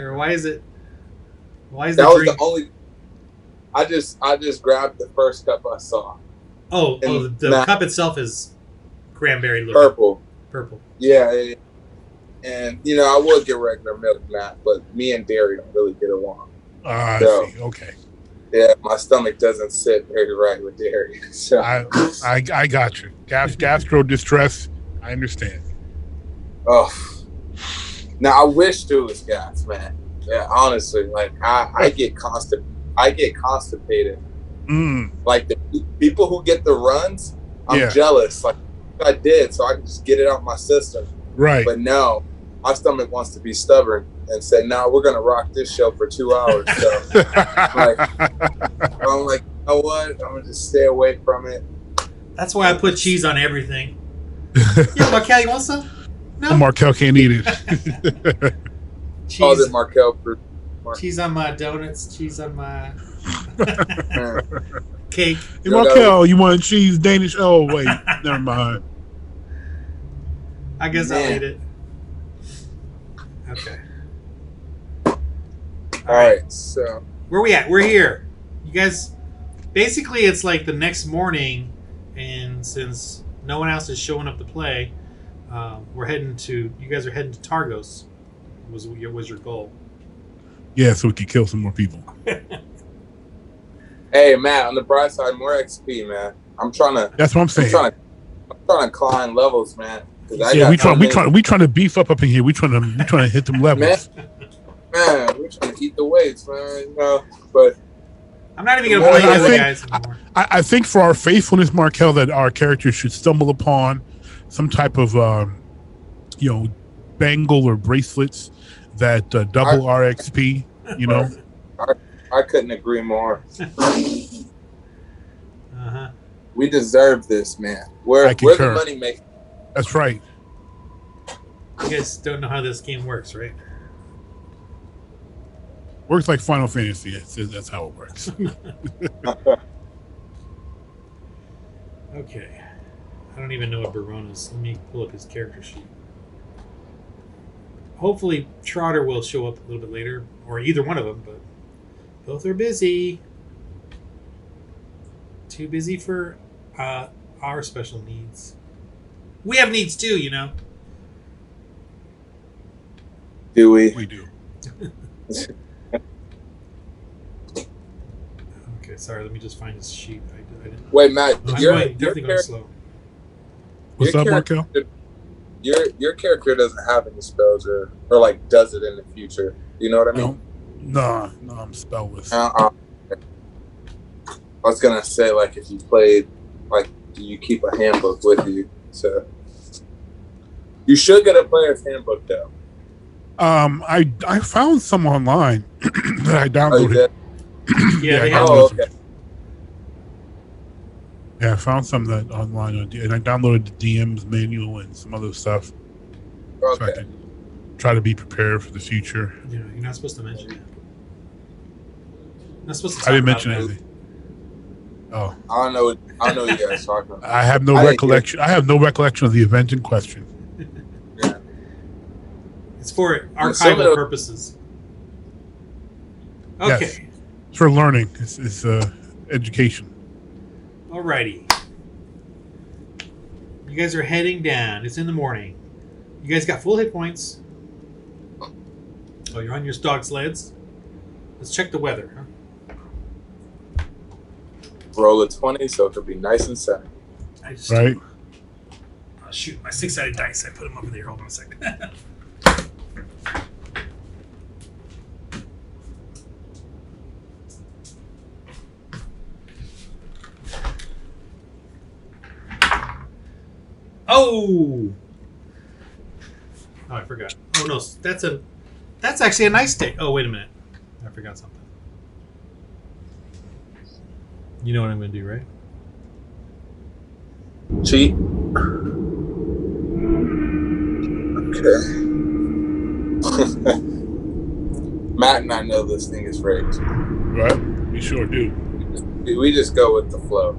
or why is it? Why is That the was drink? the only. I just grabbed the first cup I saw. The cup itself is cranberry looking. Purple. Yeah. And I would get regular milk, Matt, but me and dairy don't really get along. I see. Okay. Yeah, my stomach doesn't sit very right with dairy. So I got you. Gastro distress. I understand. Oh, now I wish it was gas, man. Yeah, honestly, like I get constipated. Like the people who get the runs, I'm jealous. Like I did, so I can just get it out my system. Right. But no, my stomach wants to be stubborn and say, "No, we're gonna rock this show for 2 hours." So I'm like, you know what? I'm gonna just stay away from it. That's why I put cheese on everything. Yeah, Markel, you want some? No, Markel can't eat it. Cheese. Called it Markel fruit. Cheese on my donuts. Cheese on my cake. Hey, Markel, you want cheese Danish? Oh wait, never mind. I guess I'll eat it. Okay. All right. So where we at? We're here. You guys. Basically, it's like the next morning, and since no one else is showing up to play, we're heading to. You guys are heading to Targos. Was your goal? Yeah, so we could kill some more people. Hey, Matt. On the bright side, more XP, man. I'm trying to. That's what I'm saying. I'm trying to climb levels, man. Yeah, we trying to beef up in here. We trying to hit them levels. Man, we're trying to eat the weights, man. But I'm not even gonna play the other guys anymore. I think for our faithfulness, Markel, that our characters should stumble upon some type of bangle or bracelets that double our XP. I couldn't agree more. Uh-huh. We deserve this, man. We're the money maker. That's right. You guys don't know how this game works, right? Works like Final Fantasy. That's how it works. Okay. I don't even know what Barona's. Let me pull up his character sheet. Hopefully Trotter will show up a little bit later, or either one of them, but both are busy. Too busy for our special needs. We have needs too, Do we? We do. Okay, sorry. Let me just find this sheet. I didn't. Wait, Matt. You're definitely going slow. What's up, Markel? Your character doesn't have any spells, or like does it in the future. You know what I mean? No, I'm spellless. I was gonna say, like, if you played, like, do you keep a handbook with you? So you should get a player's handbook, though. I found some online that I downloaded. Yeah, I downloaded. Okay. Yeah, I found some that online, and I downloaded the DM's manual and some other stuff. Okay. So I can try to be prepared for the future. Yeah, you're not supposed to mention that. You're not supposed to talk I didn't about mention that. anything. Oh. I don't know what you guys talking about. I have no recollection. I have no recollection of the event in question. Yeah. It's for archival purposes. Okay. Yes. It's for learning. It's education. Alrighty. You guys are heading down. It's in the morning. You guys got full hit points. Oh, you're on your dog sleds. Let's check the weather, huh? Roll a 20, so it could be nice and sunny. Right. Oh, shoot, my 6-sided dice. I put them over there. Hold on a second. Oh, I forgot. Oh no, that's actually a nice day. Oh, wait a minute, I forgot something. You know what I'm going to do, right? Cheat. Okay. Matt and I know this thing is rigged. Right? We sure do. We just go with the flow.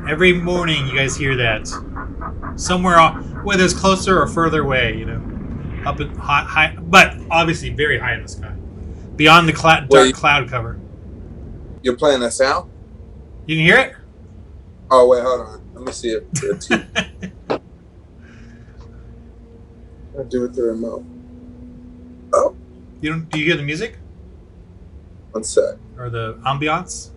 Every morning, you guys hear that somewhere, whether it's closer or further away. Up at high, but obviously very high in the sky, beyond the dark cloud cover. You're playing that sound? You can hear it. Oh wait, hold on. Let me see if I'll do it through remote. Oh. Do you hear the music? One sec. Or the ambiance?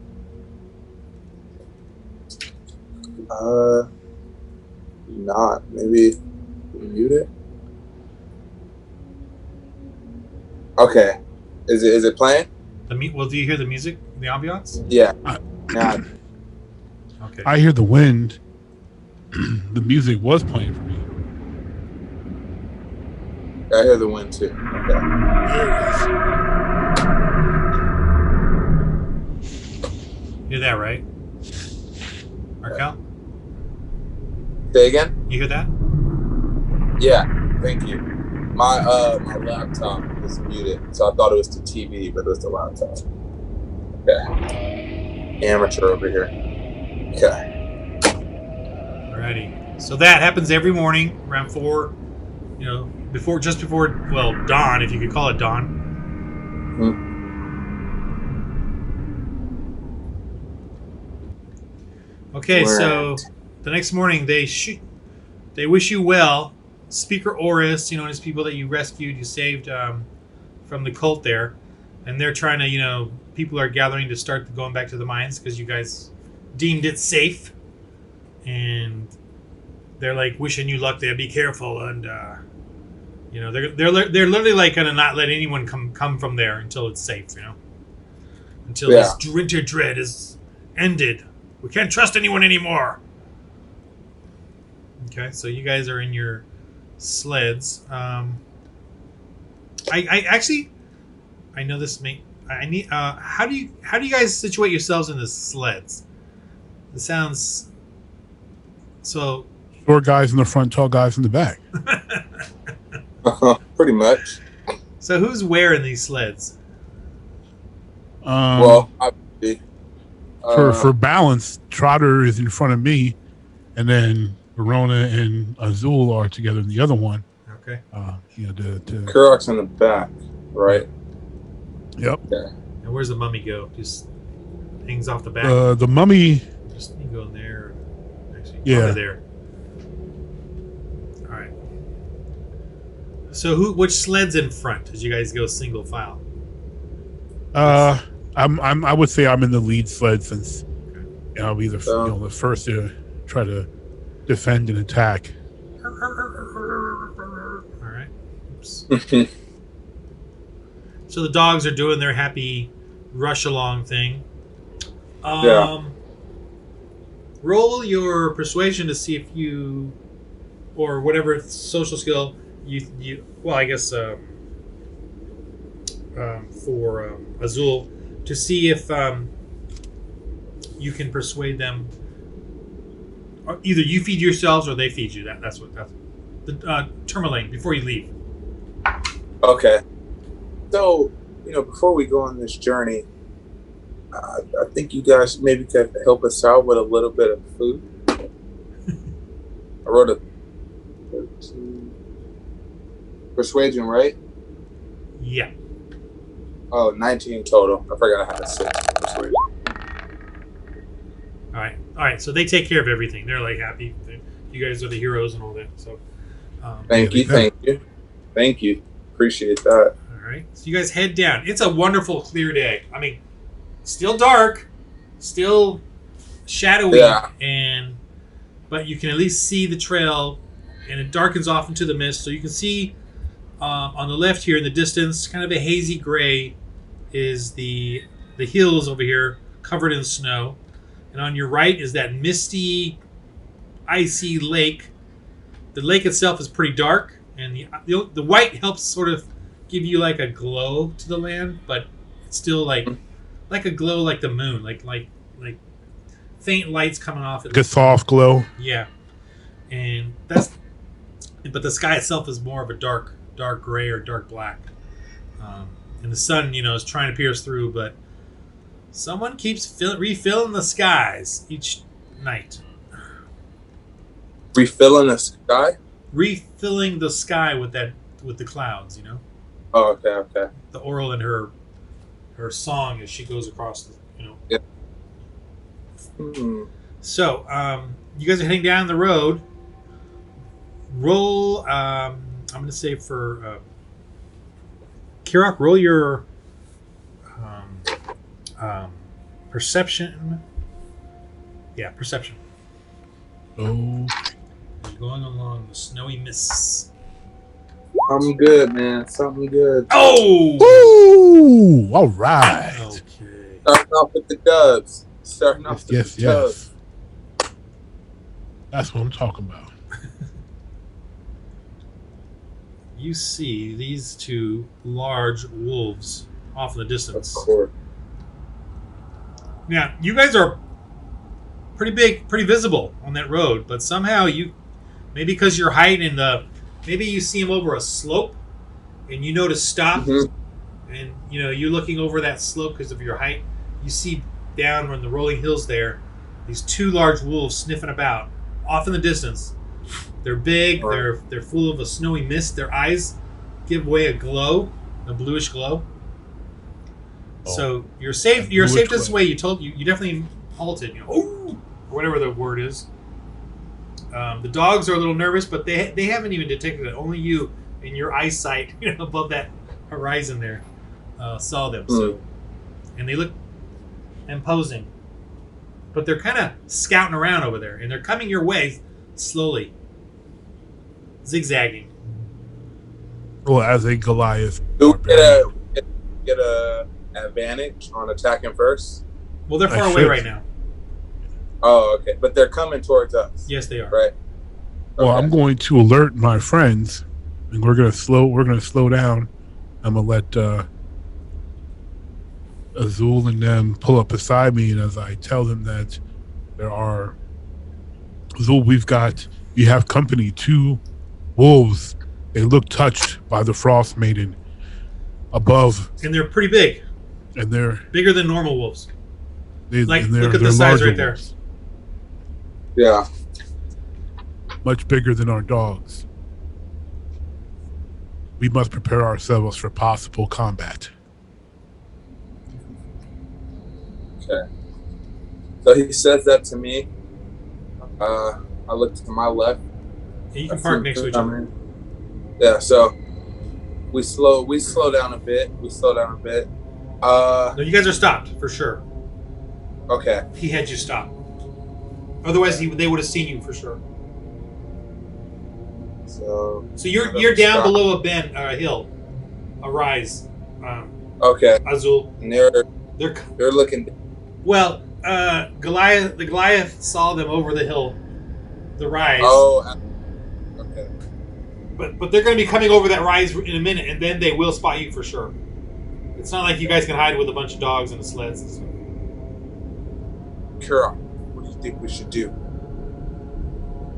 Not. Maybe mute it. Okay. Is it playing? Well, do you hear the music? The ambiance? Yeah. Nah. Okay. I hear the wind. The music was playing for me. I hear the wind too. Okay. You hear that, right? Markel? Say again? You hear that? Yeah. Thank you. My laptop is muted, so I thought it was the TV, but it was the laptop. Okay. Amateur over here. Okay. Alrighty. So that happens every morning around 4. Before dawn, if you could call it dawn. Okay, so the next morning they wish you well. Speaker Oris, and his people that you rescued, you saved from the cult there, and they're trying to, people are gathering to start going back to the mines because you guys deemed it safe, and they're like wishing you luck there. Be careful, and they're literally like gonna not let anyone come from there until it's safe, until this winter dread is ended. We can't trust anyone anymore. Okay, so you guys are in your sleds. I know this may. I need. How do you guys situate yourselves in the sleds? It sounds so. Short guys in the front, tall guys in the back. Pretty much. So who's wearing these sleds? Well, for balance, Trotter is in front of me, and then Verona and Azul are together in the other one. Okay. Kurok's in the back, right? Yep. Yeah. And where's the mummy go? Just hangs off the back. The mummy. Just you go in there. Actually, yeah. Over there. All right. So which sled's in front as you guys go single file? I would say I'm in the lead sled since I'll be the first to try to defend and attack. All right. Oops. So the dogs are doing their happy rush along thing. Roll your persuasion to see if you, or whatever social skill you. Well, I guess for Azul, to see if you can persuade them. Either you feed yourselves or they feed you. That's the tourmaline before you leave. Okay. So, before we go on this journey, I think you guys maybe could help us out with a little bit of food. I wrote a 13 persuasion, right? Yeah. Oh, 19 total. I forgot I had a 6 persuasion. All right. So they take care of everything. They're like happy. You guys are the heroes and all that. So, thank you. Appreciate that. All right. So you guys head down. It's a wonderful, clear day. I mean, still dark, still shadowy, but you can at least see the trail, and it darkens off into the mist. So you can see on the left here in the distance, kind of a hazy gray, is the hills over here covered in snow. And on your right is that misty, icy lake. The lake itself is pretty dark, and the white helps sort of give you like a glow to the land, but it's still like a glow like the moon, like faint lights coming off it. Like a soft glow. Yeah, and but the sky itself is more of a dark gray or dark black, and the sun, is trying to pierce through, but someone keeps refilling the skies each night. Refilling the sky? Refilling the sky with the clouds, you know? Oh, okay. The oral in her song as she goes across the, you know. Yep. So, you guys are heading down the road. Roll, I'm going to say for Kirok, roll your perception. Yeah, perception. Oh. You're going along the snowy mists. Something good, man. Something good. Oh! Ooh! All right. Okay. Starting off with the dubs. Yes. That's what I'm talking about. You see these two large wolves off in the distance. Of course. Now, you guys are pretty big, pretty visible on that road, but somehow maybe because you're hiding maybe you see them over a slope, and you know to stop, and you know you're looking over that slope because of your height. You see down on the rolling hills there, these two large wolves sniffing about off in the distance. They're big. They're full of a snowy mist. Their eyes give way a glow, a bluish glow. Oh, so you're safe. You're safe this way. You definitely halted. You know, or whatever the word is. The dogs are a little nervous, but they haven't even detected it. Only you, in your eyesight, above that horizon there, saw them. So, and they look imposing, but they're kind of scouting around over there, and they're coming your way slowly, zigzagging. Well, as a Goliath, do we get a advantage on attacking first? Well, they're far away right now. Oh, okay. But they're coming towards us. Yes, they are. Right. Well, I'm going to alert my friends, and we're gonna slow down. I'm gonna let Azul and them pull up beside me, and as I tell them that there are Azul, we have company, 2 wolves. They look touched by the Frostmaiden above, and they're pretty big. And they're bigger than normal wolves. Look at they're the size right there. Wolves. Yeah. Much bigger than our dogs. We must prepare ourselves for possible combat. Okay. So he says that to me. I look to my left. Yeah, you can park next to each other. Yeah, so we slow down a bit. No, you guys are stopped for sure. Okay. He had you stop. Otherwise, they would have seen you for sure. So you're down below a bend, a hill, a rise. Okay. Azul. And they're looking. Well, the Goliath saw them over the hill, the rise. Oh. Okay. But they're going to be coming over that rise in a minute, and then they will spot you for sure. It's not like you guys can hide with a bunch of dogs and the sleds and stuff. Kira, what do you think we should do?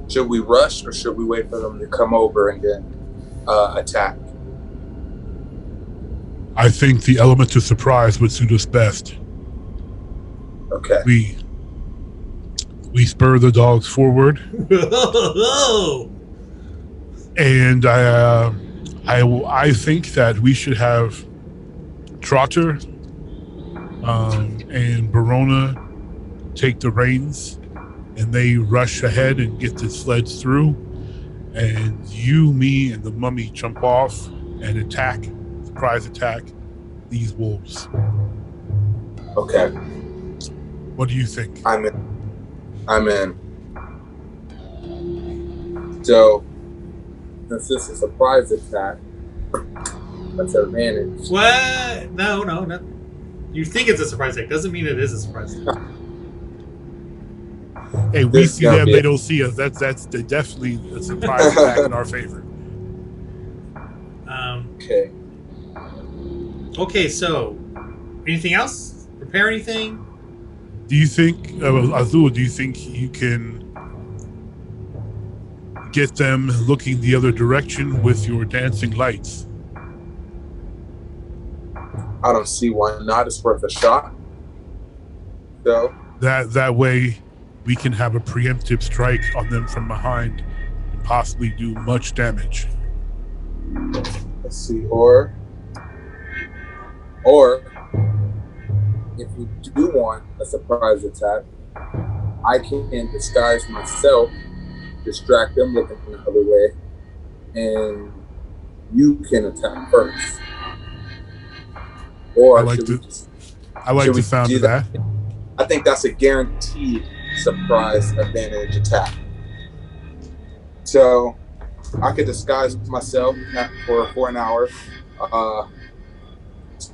Should we rush, or should we wait for them to come over and then attack? I think the element of surprise would suit us best. Okay. We spur the dogs forward. And I think that we should have Trotter and Barona take the reins, and they rush ahead and get the sleds through, and you, me, and the mummy jump off and surprise attack these wolves. Okay. What do you think? I'm in. So, since this is a surprise attack, that's an advantage. What? No. You think it's a surprise attack. Doesn't mean it is a surprise attack. Hey, we see them, they don't see us. That's definitely a surprise attack in our favor. Okay. Okay, so anything else? Prepare anything? Do you think, Azul, do you think you can get them looking the other direction with your dancing lights? I don't see why not. It's worth a shot. So that way we can have a preemptive strike on them from behind and possibly do much damage. Let's see, or if we do want a surprise attack, I can disguise myself, distract them looking the other way, and you can attack first. Or I like the sound of that. I think that's a guaranteed surprise advantage attack. So I could disguise myself for an hour.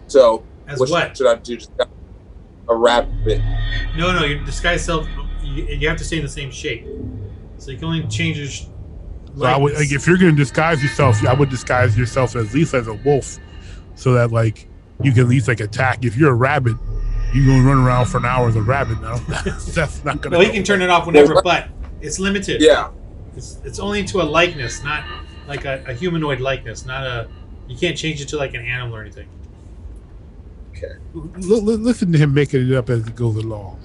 So as what should I do? Just a rabbit? No, your disguise self. You have to stay in the same shape, so you can only change your. So I would, like, if you're going to disguise yourself, I would disguise yourself at least as a wolf, so that like you can at least like attack. If you're a rabbit, you're going to run around for an hour as a rabbit. No, that's not going to. Well, he can turn it off whenever, but it's limited. Yeah, it's only to a likeness, not like a humanoid likeness. Not a. You can't change it to like an animal or anything. Okay. Listen to him making it up as he goes along.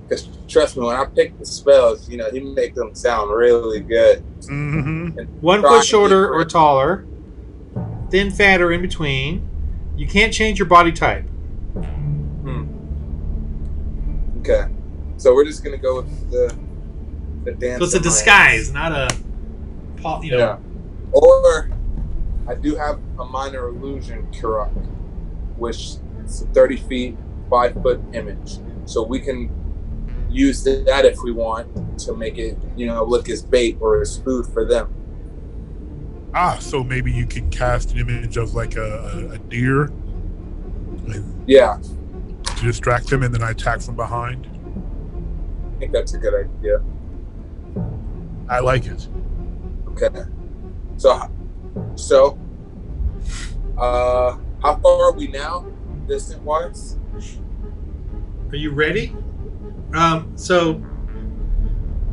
Because trust me, when I pick the spells, he make them sound really good. Mm-hmm. 1 foot shorter or taller, thin, fat, or in between. You can't change your body type. Okay, so we're just gonna go with the dance. So it's a disguise, not a. Yeah. Or I do have a minor illusion Kurok, which is a 30 feet, 5 foot image. So we can use that if we want to make it, look as bait or as food for them. So maybe you can cast an image of like a deer. Yeah. To distract them, and then I attack from behind. I think that's a good idea. I like it. Okay. So, how far are we now, distant-wise? Are you ready? So,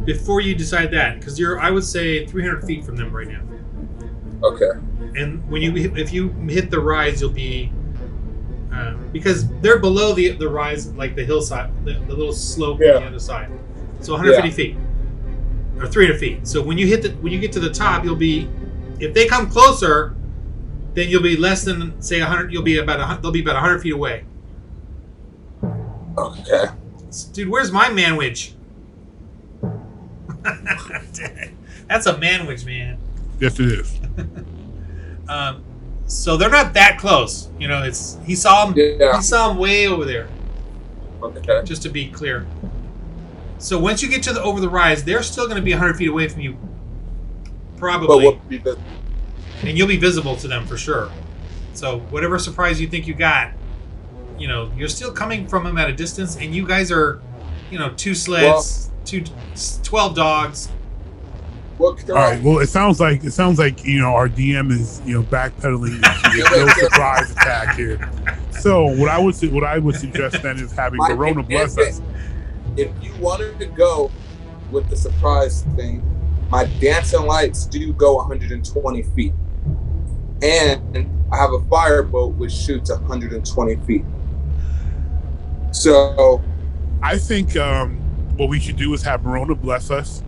before you decide that, because I would say 300 feet from them right now. Okay. And if you hit the rise, you'll be because they're below the rise, like the hillside, the little slope on the other side. So 150 feet or 300 feet. So when you get to the top, you'll be. If they come closer, then you'll be less than, say, 100. They'll be about 100 feet away. Okay. Dude, where's my manwich? That's a manwich, man. Yes, it is. So they're not that close. He saw him. Yeah. He saw him way over there. Okay. Just to be clear. So once you get to over the rise, they're still going to be 100 feet away from you. Probably. And you'll be visible to them for sure. So whatever surprise you think you got, you're still coming from them at a distance, and you guys are, 2 sleds, 12 dogs. All right. Well, it sounds like our DM is backpedaling to no surprise attack here. So what I would suggest then is having Verona bless us. If you wanted to go with the surprise thing, my dancing lights do go 120 feet. And I have a firebolt which shoots 120 feet. So I think what we should do is have Verona bless us.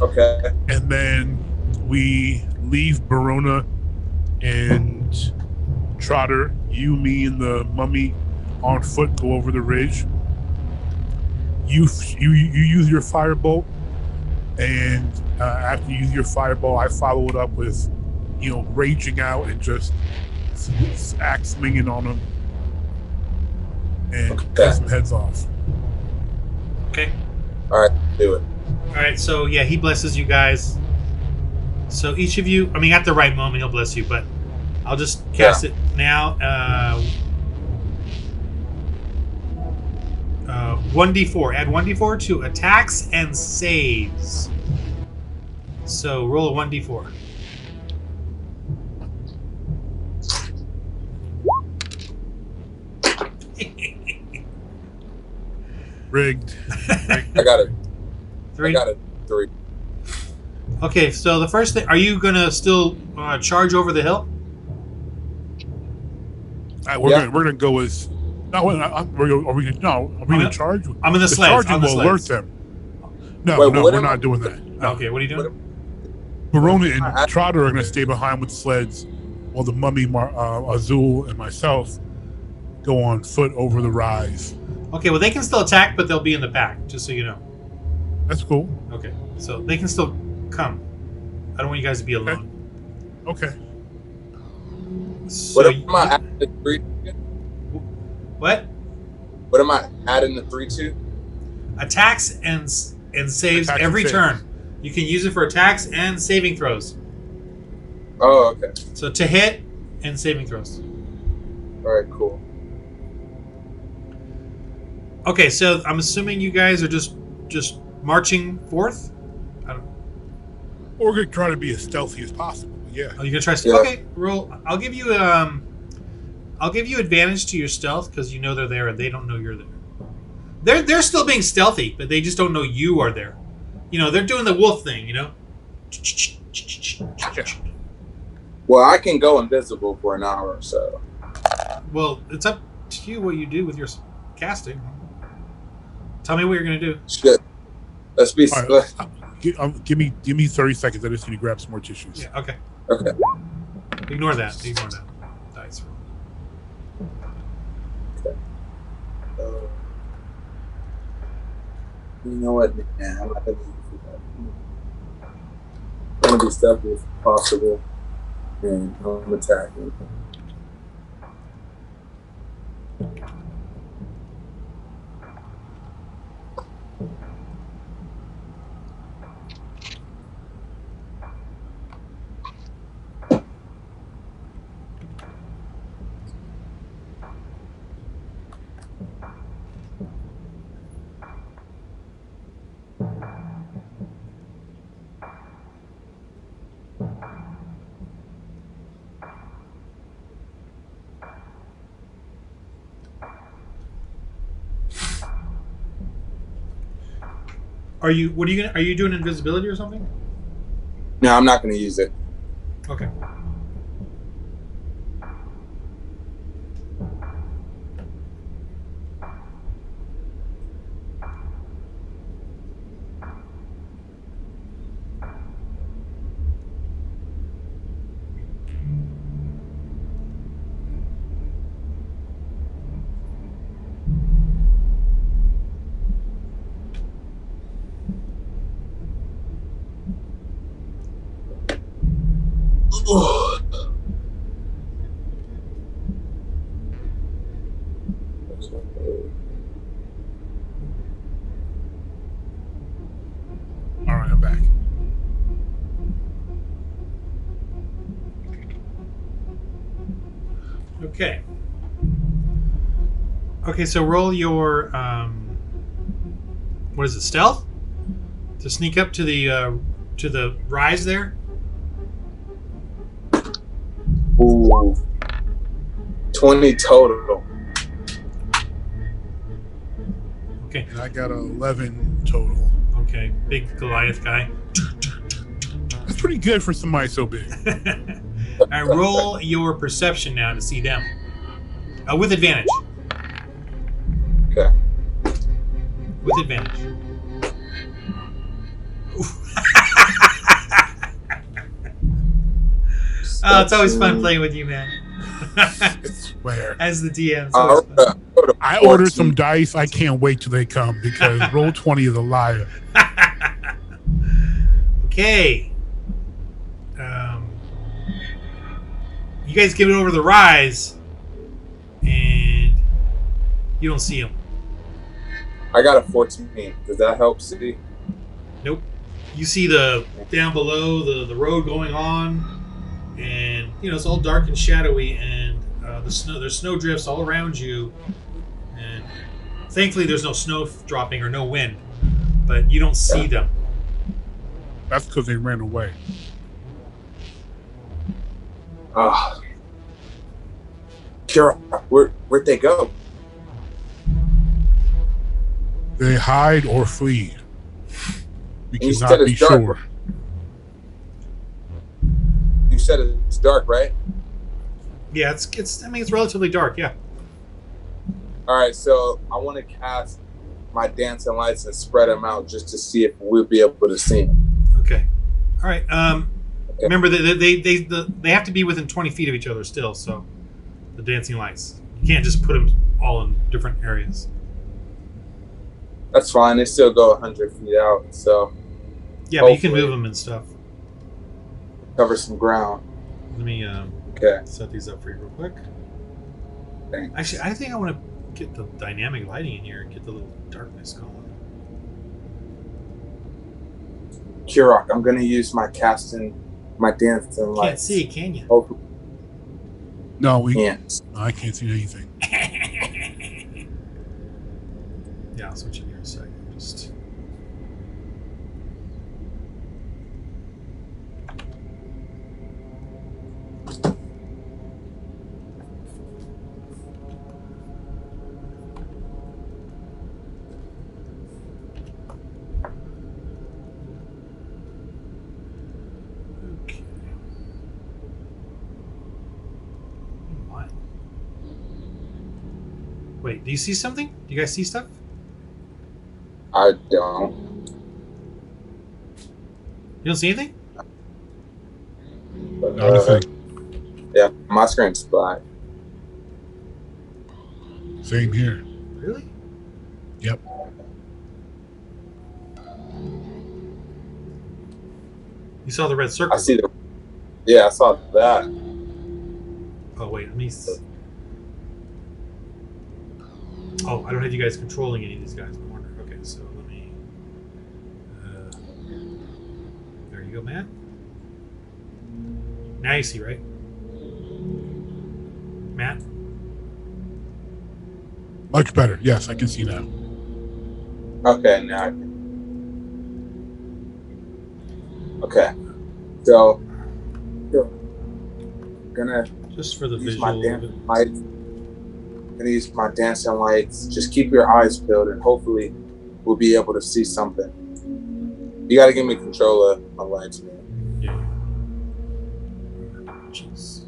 Okay. And then we leave Verona and Trotter, you, me, and the mummy on foot go over the ridge. You use your firebolt, and after you use your firebolt, I follow it up with, raging out and just axe swinging on them and cut some heads off. Okay. All right, do it. All right, so yeah, he blesses you guys. So each of you, at the right moment, he'll bless you, but I'll just cast it now. 1d4. Add 1d4 to attacks and saves. So roll a 1d4. Rigged. I got it. 3. I got it. 3. Okay, so the first thing, are you gonna still charge over the hill? We're gonna go as No, are we going to charge? I'm in the sleds. Charging will alert them. No, we're not doing that. No. Okay, what are you doing? Verona and Trotter are going to stay behind with the sleds, while the mummy, Azul, and myself go on foot over the rise. Okay, well, they can still attack, but they'll be in the back, just so you know. That's cool. Okay, so they can still come. I don't want you guys to be alone. Okay. So what am I adding the 3? What? What am I adding the 3 to? Attacks and saves every turn. You can use it for attacks and saving throws. Oh, okay. So to hit and saving throws. All right, cool. Okay, so I'm assuming you guys are just marching forth. Or we're gonna try to be as stealthy as possible. Yeah. Oh, you're gonna try. Yeah. Okay, roll. I'll give you advantage to your stealth because you know they're there and they don't know you're there. They're still being stealthy, but they just don't know you are there. You know, they're doing the wolf thing. You know. Well, I can go invisible for an hour or so. Well, it's up to you what you do with your casting. Tell me what you're gonna do. Shit. Let's be. Right. Give me 30 seconds. I just need to grab some more tissues. Yeah. Okay. Okay. Ignore that. Ignore that. Dice. Okay. You know what? Man, I'm not gonna do that. I'm gonna be stealthy if possible, and I'm attacking. Are you doing invisibility or something? No, I'm not gonna use it. Okay. All right, I'm back. Okay. Okay, so roll your what is it? Stealth to sneak up to the rise there. Ooh. 20 total. Okay. And I got 11 total. Okay, big Goliath guy. That's pretty good for somebody so big. All right, roll your perception now to see them with advantage. Okay. With advantage. Oh, it's always fun playing with you, man. I swear. As the DM. It's always fun. I ordered some dice. I can't wait till they come because Roll20 is a liar. Okay. You guys give it over the rise, and you don't see him. I got a 14. Does that help, see? Nope. You see the down below the road going on, and you know it's all dark and shadowy, and there's snow drifts all around you, and thankfully there's no snow dropping or no wind, but you don't see them. That's because they ran away. Ah. Kira, where'd they go? They hide or flee. We You cannot said be it's dark. sure. You said it's dark, right? Yeah, it's. I mean, it's relatively dark. Yeah. All right, so I want to cast my dancing lights and spread them out just to see if we'll be able to see them. Okay. All right. Okay. Remember that they have to be within 20 feet of each other still. So the dancing lights, you can't just put them all in different areas. That's fine. They still go 100 feet out, so Yeah, but you can move them and stuff. Cover some ground. Let me Okay. set these up for you real quick. Thanks. Actually, I think I want to get the dynamic lighting in here and get the little darkness going. Kurok, I'm gonna use my dancing lights. Can't see, can you? Oh, No, we can't. I can't see anything. Yeah, I'll switch in here in a second. Just. Okay. What? Wait, do you see something? Do you guys see stuff? I don't. You don't see anything? But, Not a thing. Yeah, my screen's black. Same here. Really? Yep. You saw the red circle. I see the. Yeah, I saw that. Oh wait, let me. Oh, I don't have you guys controlling any of these guys. No wonder. Okay, so let me. There you go, Matt. Now you see, right? Matt. Much better. Yes, I can see now. Okay, now I can. Okay, so gonna Just for the use my visual. dancing lights. Gonna use my dancing lights. Just keep your eyes peeled, and hopefully, we'll be able to see something. You gotta give me control of my lights, man. Yeah. Jeez.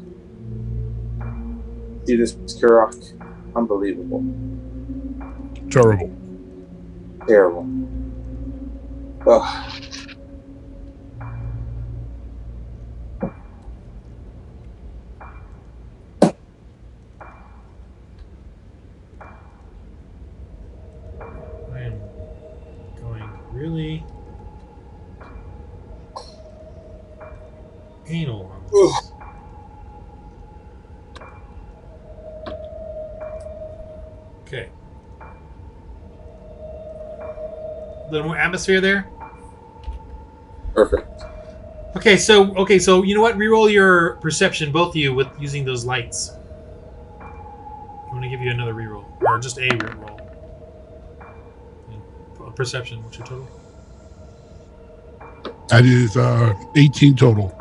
See this Kurok? Unbelievable. Terrible. Terrible. Ugh. I am going really anal on this. Okay. A little more atmosphere there. Perfect. Okay, so you know what? Reroll your perception, both of you, with using those lights. I'm gonna give you another reroll, or just a reroll. Perception. What's your total? That is 18 total.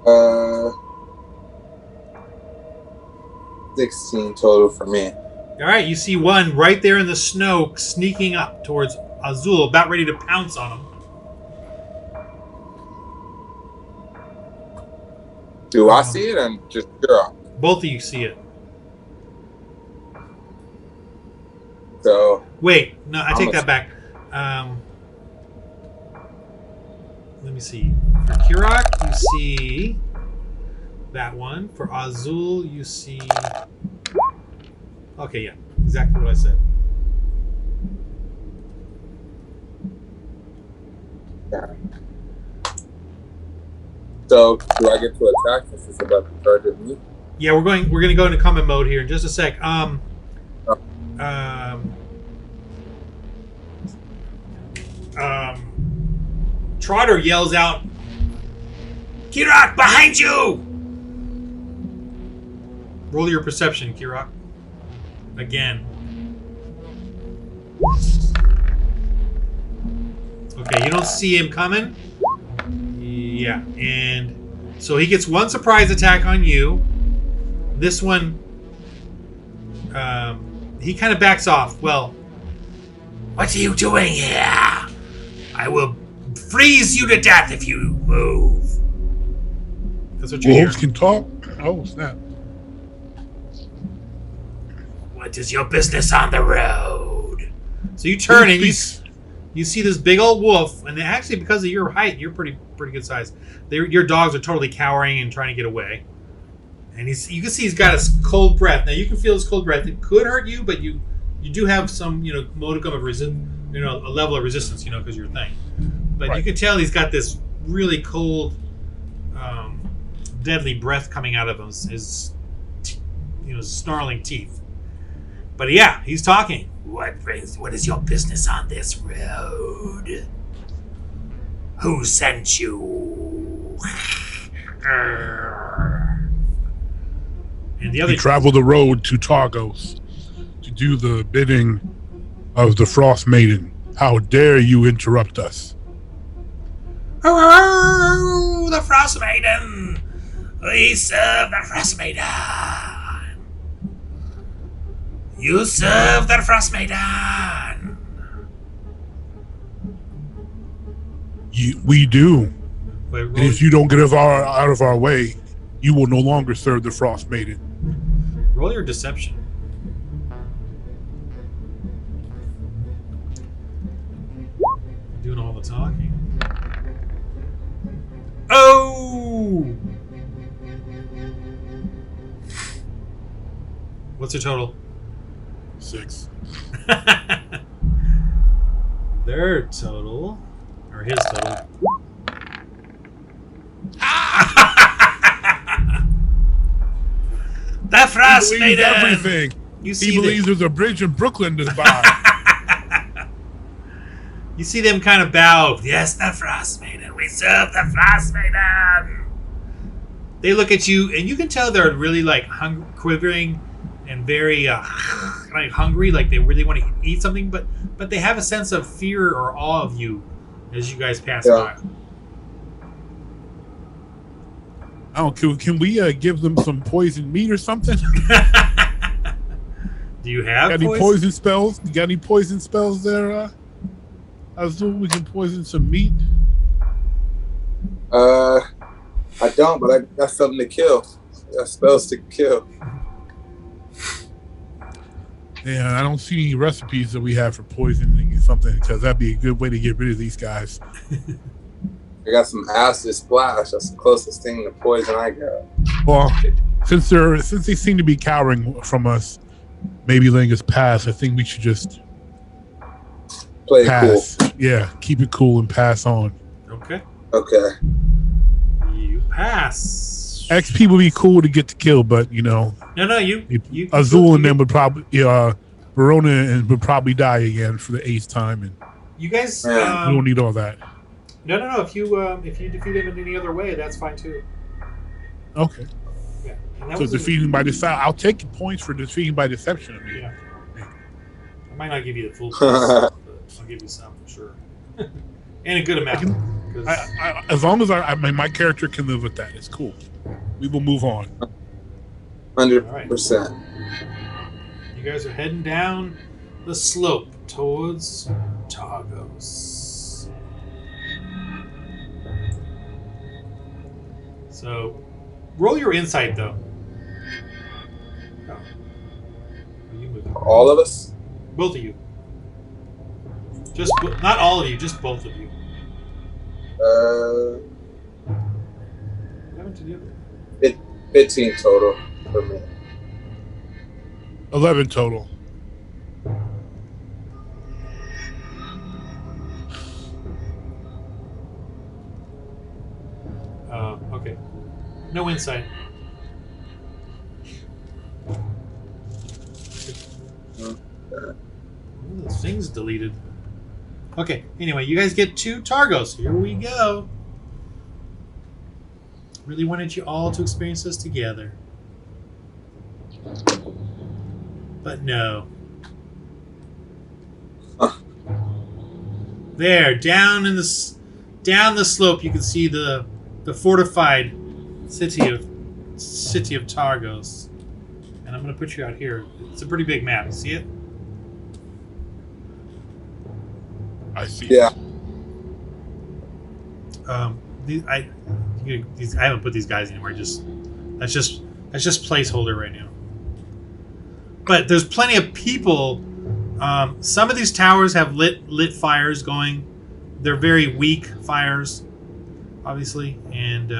All right. 16 total for me. All right. You see one right there in the snow, sneaking up towards Azul, about ready to pounce on him. Do I see it and just Kurok? Both of you see it. So Wait, no, I take that back. Let me see. For Kurok, you see that one. For Azul, you see. Okay, yeah, exactly what I said. So do I get to attack since it's about to charge at me? Yeah, we're gonna go into combat mode here in just a sec. Trotter yells out, "Kirok, behind you!" Roll your perception, Kirok. Again. Okay, you don't see him coming. Yeah, and so he gets one surprise attack on you. This one, he kind of backs off. Well, what are you doing here? I will freeze you to death if you move. That's what you hear. Wolves can talk? Oh, snap. What is your business on the road? So you turn and you see this big old wolf, and actually because of your height, you're pretty good size. Your dogs are totally cowering and trying to get away. And you can see he's got his cold breath. Now you can feel his cold breath. It could hurt you, but you do have some modicum of a level of resistance, because you're a thing. But you can tell he's got this really cold, deadly breath coming out of him. His snarling teeth. But yeah, he's talking. What is your business on this road? Who sent you? And the other we traveled the road to Targos to do the bidding of the Frostmaiden. How dare you interrupt us? Oh, the Frostmaiden! We serve the Frostmaiden! You serve the Frostmaiden! We do. Wait, and if you don't get us out of our way, you will no longer serve the Frostmaiden. Roll your deception. Doing all the talking. Oh! What's your total? 6. Their total, or his total. The Frostmaiden! Everything. He believes there's a bridge in Brooklyn to buy. You see them kind of bow. Yes, the Frostmaiden. We serve the Frostmaiden. They look at you, and you can tell they're really quivering and very hungry, like they really want to eat something. But they have a sense of fear or awe of you as you guys pass by. Oh, can we give them some poison meat or something? Do you have any poison spells? You got any poison spells there? I assume we can poison some meat. I don't, but I got something to kill. I got spells to kill. Yeah, I don't see any recipes that we have for poisoning something, because that'd be a good way to get rid of these guys. I got some acid splash. That's the closest thing to poison I got. Well, since they seem to be cowering from us, maybe letting us pass, I think we should just play pass. Cool. Yeah, keep it cool and pass on. Okay. Okay. You pass. XP would be cool to get to kill, but No, you Azul and them would probably Verona and would probably die again for the 8th time, and you guys we don't need all that. No. If you defeat him in any other way, that's fine too. Okay. Yeah. So defeating by deception, I'll take points for defeating by deception. I mean. Yeah. I might not give you the full points, but I'll give you some for sure, and a good amount. As long as my character can live with that, it's cool. We will move on. 100%. You guys are heading down the slope towards Targos. So, roll your insight, though. Oh. All of us? Both of you. Just not all of you, just both of you. What happened to the other? 15 total for me. 11 total. Okay. No insight. Ooh, this thing's deleted. Okay, anyway, you guys get to Targos. Here we go. Really wanted you all to experience this together. But no. There, down the slope, you can see the fortified city of Targos. And I'm going to put you out here. It's a pretty big map. You see it? I see. Yeah. I haven't put these guys anywhere. That's just placeholder right now. but there's plenty of people. Some of these towers have lit fires going. They're very weak fires, obviously, and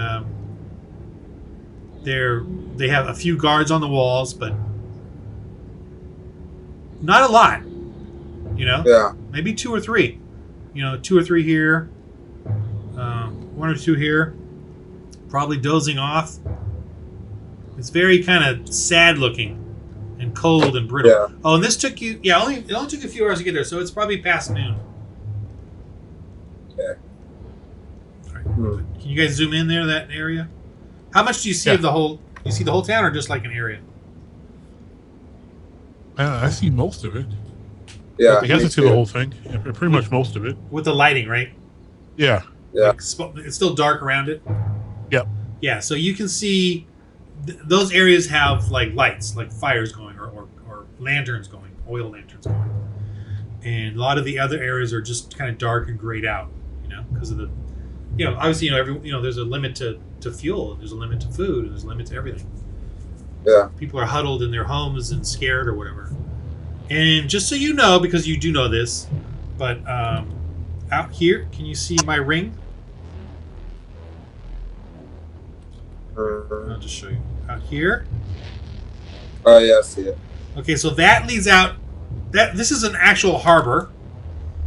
they have a few guards on the walls, but not a lot. You know, Yeah. maybe 2 or 3. You know, 2 or 3 here, 1 or 2 here, probably dozing off. It's very kind of sad looking and cold and brittle. Yeah. Oh, and this took you, it only took a few hours to get there, so it's probably past noon. Okay. All right. Can you guys zoom in there, that area? How much do you see of the whole? You see the whole town, or just like an area? I see most of it. Yeah. I guess I see the whole thing. Yeah, pretty much most of it. With the lighting, right? Yeah. Yeah. Like, it's still dark around it. Yep. Yeah, so you can see those areas have like lights, like fires going, or lanterns going, oil lanterns going, and a lot of the other areas are just kind of dark and grayed out, you know, because of the, you know, obviously, you know, there's a limit to fuel, and there's a limit to food, and there's a limit to everything. Yeah. People are huddled in their homes and scared or whatever. And just so you know, because you do know this, but out here, can you see my ring? I'll just show you. Out here. Oh yeah, I see it. Okay, so that leads out. This is an actual harbor.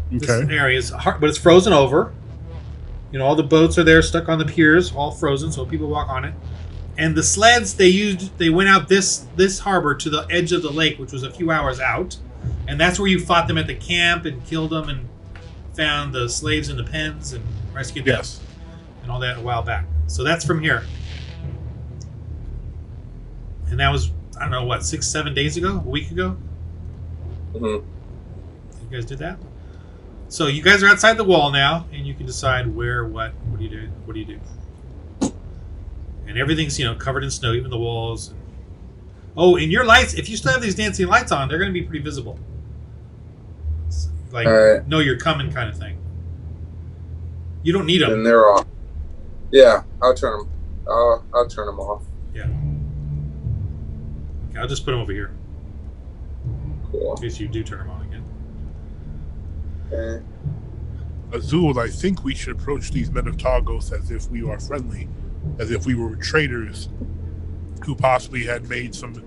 This Okay. area is, but it's frozen over. You know, all the boats are there, stuck on the piers, all frozen, so people walk on it. And the sleds they went out this harbor to the edge of the lake, which was a few hours out, and that's where you fought them at the camp and killed them and found the slaves in the pens and rescued them and all that a while back. So that's from here. And that was, I don't know, what, 6-7 days ago, a week ago. Mm-hmm. You guys did that. So you guys are outside the wall now, and you can decide where, what do you do? What do you do? And everything's, you know, covered in snow, even the walls. Oh, and your lights, if you still have these dancing lights on, they're going to be pretty visible. It's like, right. know you're coming kind of thing. You don't need them. And they're off. Yeah, I'll turn them. I'll turn them off. Yeah. Okay, I'll just put them over here Cool. in case you do turn them on again. Okay. Azul, I think we should approach these men of Targos as if we are friendly, as if we were traders who possibly had made some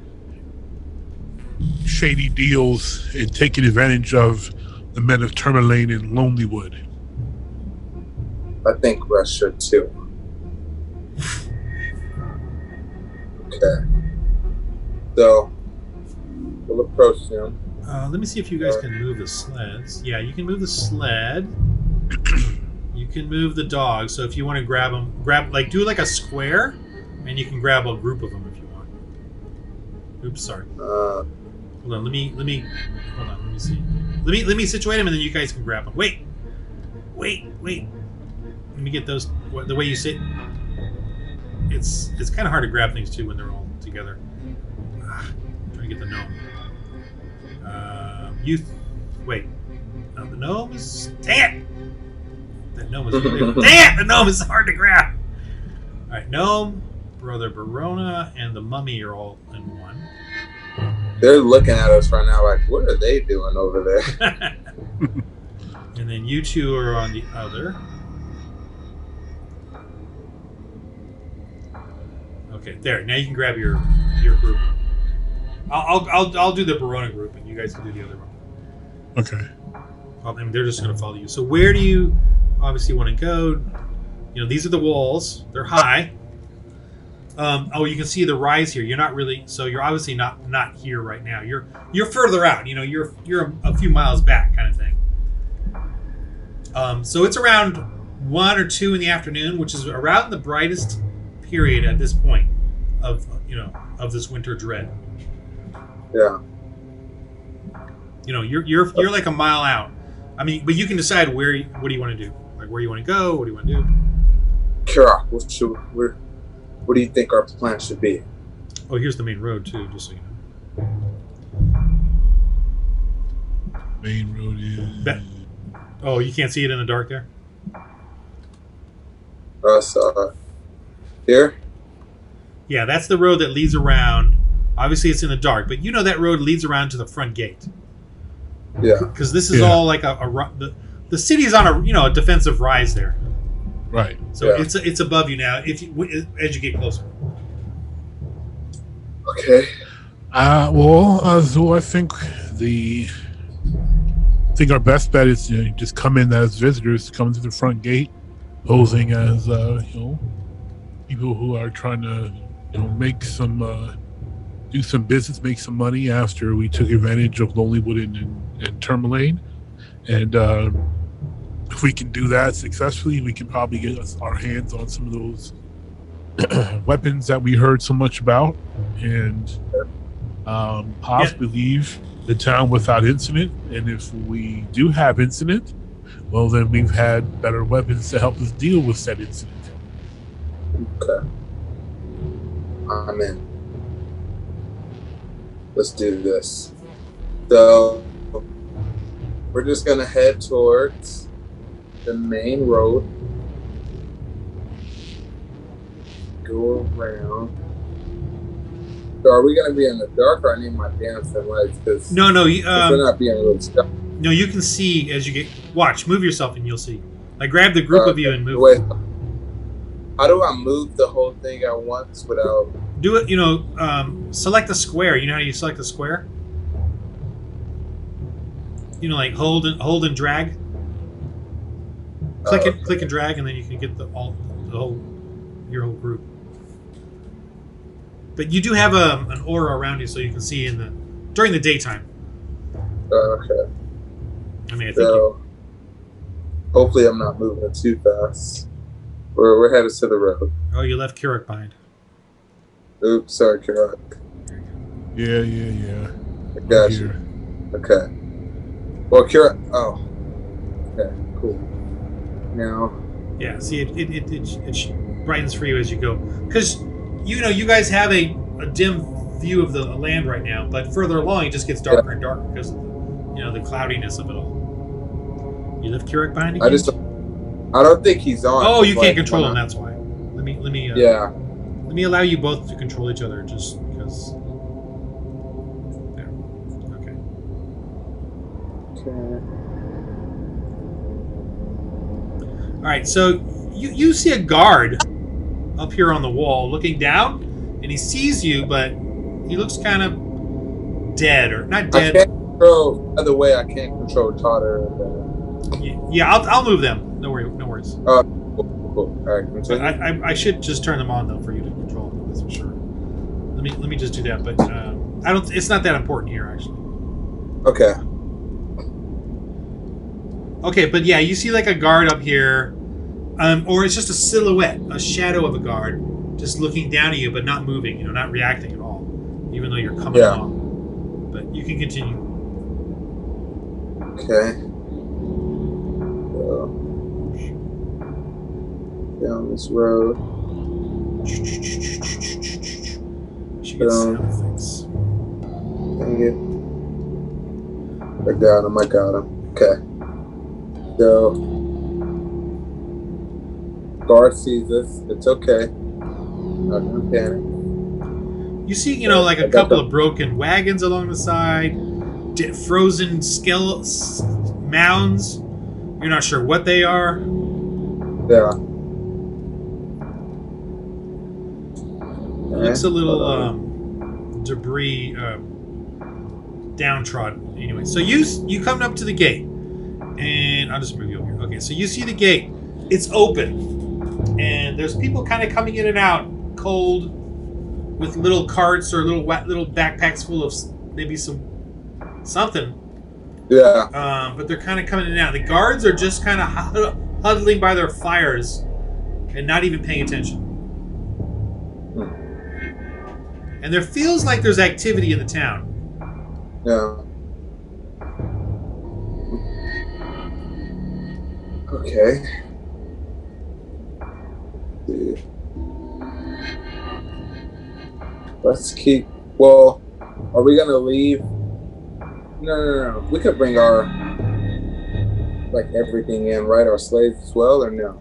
shady deals and taken advantage of the men of Tourmaline and Lonelywood. I think I should too. Okay. So we'll approach them. Let me see if you guys can move the sleds. Yeah, you can move the sled. You can move the dog. So if you want to grab them, do like a square, and you can grab a group of them if you want. Oops, sorry. Hold on. Let me. Hold on. Let me see. Let me situate them, and then you guys can grab them. Wait. Let me get those. The way you sit. It's kind of hard to grab things too when they're all together. I'm trying to get the gnome. Wait. No, the gnome is. Dang it! That gnome is. Dang it! The gnome is hard to grab. All right, gnome, Brother Barona, and the mummy are all in one. They're looking at us right now like, what are they doing over there? And then you two are on the other. Okay, there. Now you can grab your group. I'll do the Barona group, and you guys can do the other one. Okay. I mean, they're just going to follow you. So where do you obviously want to go? You know, these are the walls. They're high. You can see the rise here. You're not really, so you're obviously not here right now. You're further out. You know, you're a few miles back, kind of thing. So it's around 1 or 2 in the afternoon, which is around the brightest period at this point of this winter dread. Yeah. You know, you're like a mile out. I mean, but you can decide what do you want to do? Like, where you want to go? What do you want to do? Kira, what do you think our plan should be? Oh, here's the main road too, just so you know. Main road is. Oh, you can't see it in the dark there? Here? Yeah, that's the road that leads around Obviously, it's in the dark, but you know that road leads around to the front gate. Yeah. Because this is all like the city is on a defensive rise there. Right. So it's above you now. As you get closer. Okay. So I think our best bet is to just come in as visitors, come to the front gate, posing as people who are trying to make some do some business, make some money after we took advantage of Lonelywood and Tourmaline, and if we can do that successfully, we can probably get our hands on some of those weapons that we heard so much about, and possibly leave the town without incident. And if we do have incident, well, then we've had better weapons to help us deal with said incident. Okay. I'm in. Let's do this. So we're just gonna head towards the main road. Go around. So are we gonna be in the dark, or I need my dancing lights? Because no, we're not being really stuck. No, you can see as you get. Watch, move yourself, and you'll see. Like grab the group of you and move. Wait, how do I move the whole thing at once without? Do it. Select the square. You know how you select the square? Like hold and drag. Click and drag, and then you can get your whole group. But you do have an aura around you, so you can see during the daytime. Okay. I mean, I think so, hopefully I'm not moving too fast. We're headed to the road. Oh, you left Kirak behind. Oops, sorry, Kirak. Yeah. I got you. Okay. Well, Kirak. Oh. Okay. Cool. Now. Yeah. See, it brightens for you as you go, because you guys have a dim view of the land right now, but further along it just gets darker and darker because of the cloudiness of it all. You left Kirak behind again? I don't think he's on. Oh, you can't control him. That's why. Let me. Yeah. Let me allow you both to control each other, just because. There. Okay. All right. So you see a guard up here on the wall, looking down, and he sees you, but he looks kind of dead, or not dead. I can't control. By the way, I can't control Totter. Yeah, I'll move them. No worries. Cool. All right, continue. I should just turn them on though for you to control them. That's for sure. Let me just do that. But I don't. It's not that important here, actually. Okay. Okay, but yeah, you see like a guard up here, or it's just a silhouette, a shadow of a guard, just looking down at you, but not moving. Not reacting at all, even though you're coming along. But you can continue. Okay. Down this road. She gets sound things. Dang it. I got him. Okay. So, guard sees us. It's okay. Not gonna panic. You see, like a couple of broken wagons along the side, frozen mounds. You're not sure what they are. Yeah. It looks a little debris, downtrodden. Anyway, so you come up to the gate, and I'll just move you over here. Okay, so you see the gate. It's open, and there's people kind of coming in and out, cold, with little carts or little backpacks full of maybe something. Yeah. But they're kind of coming in and out. The guards are just kind of huddling by their fires and not even paying attention. And there feels like there's activity in the town. Yeah. Okay. Let's keep. Well, are we gonna leave? No. We could bring our everything in, right? Our slaves as well, or no?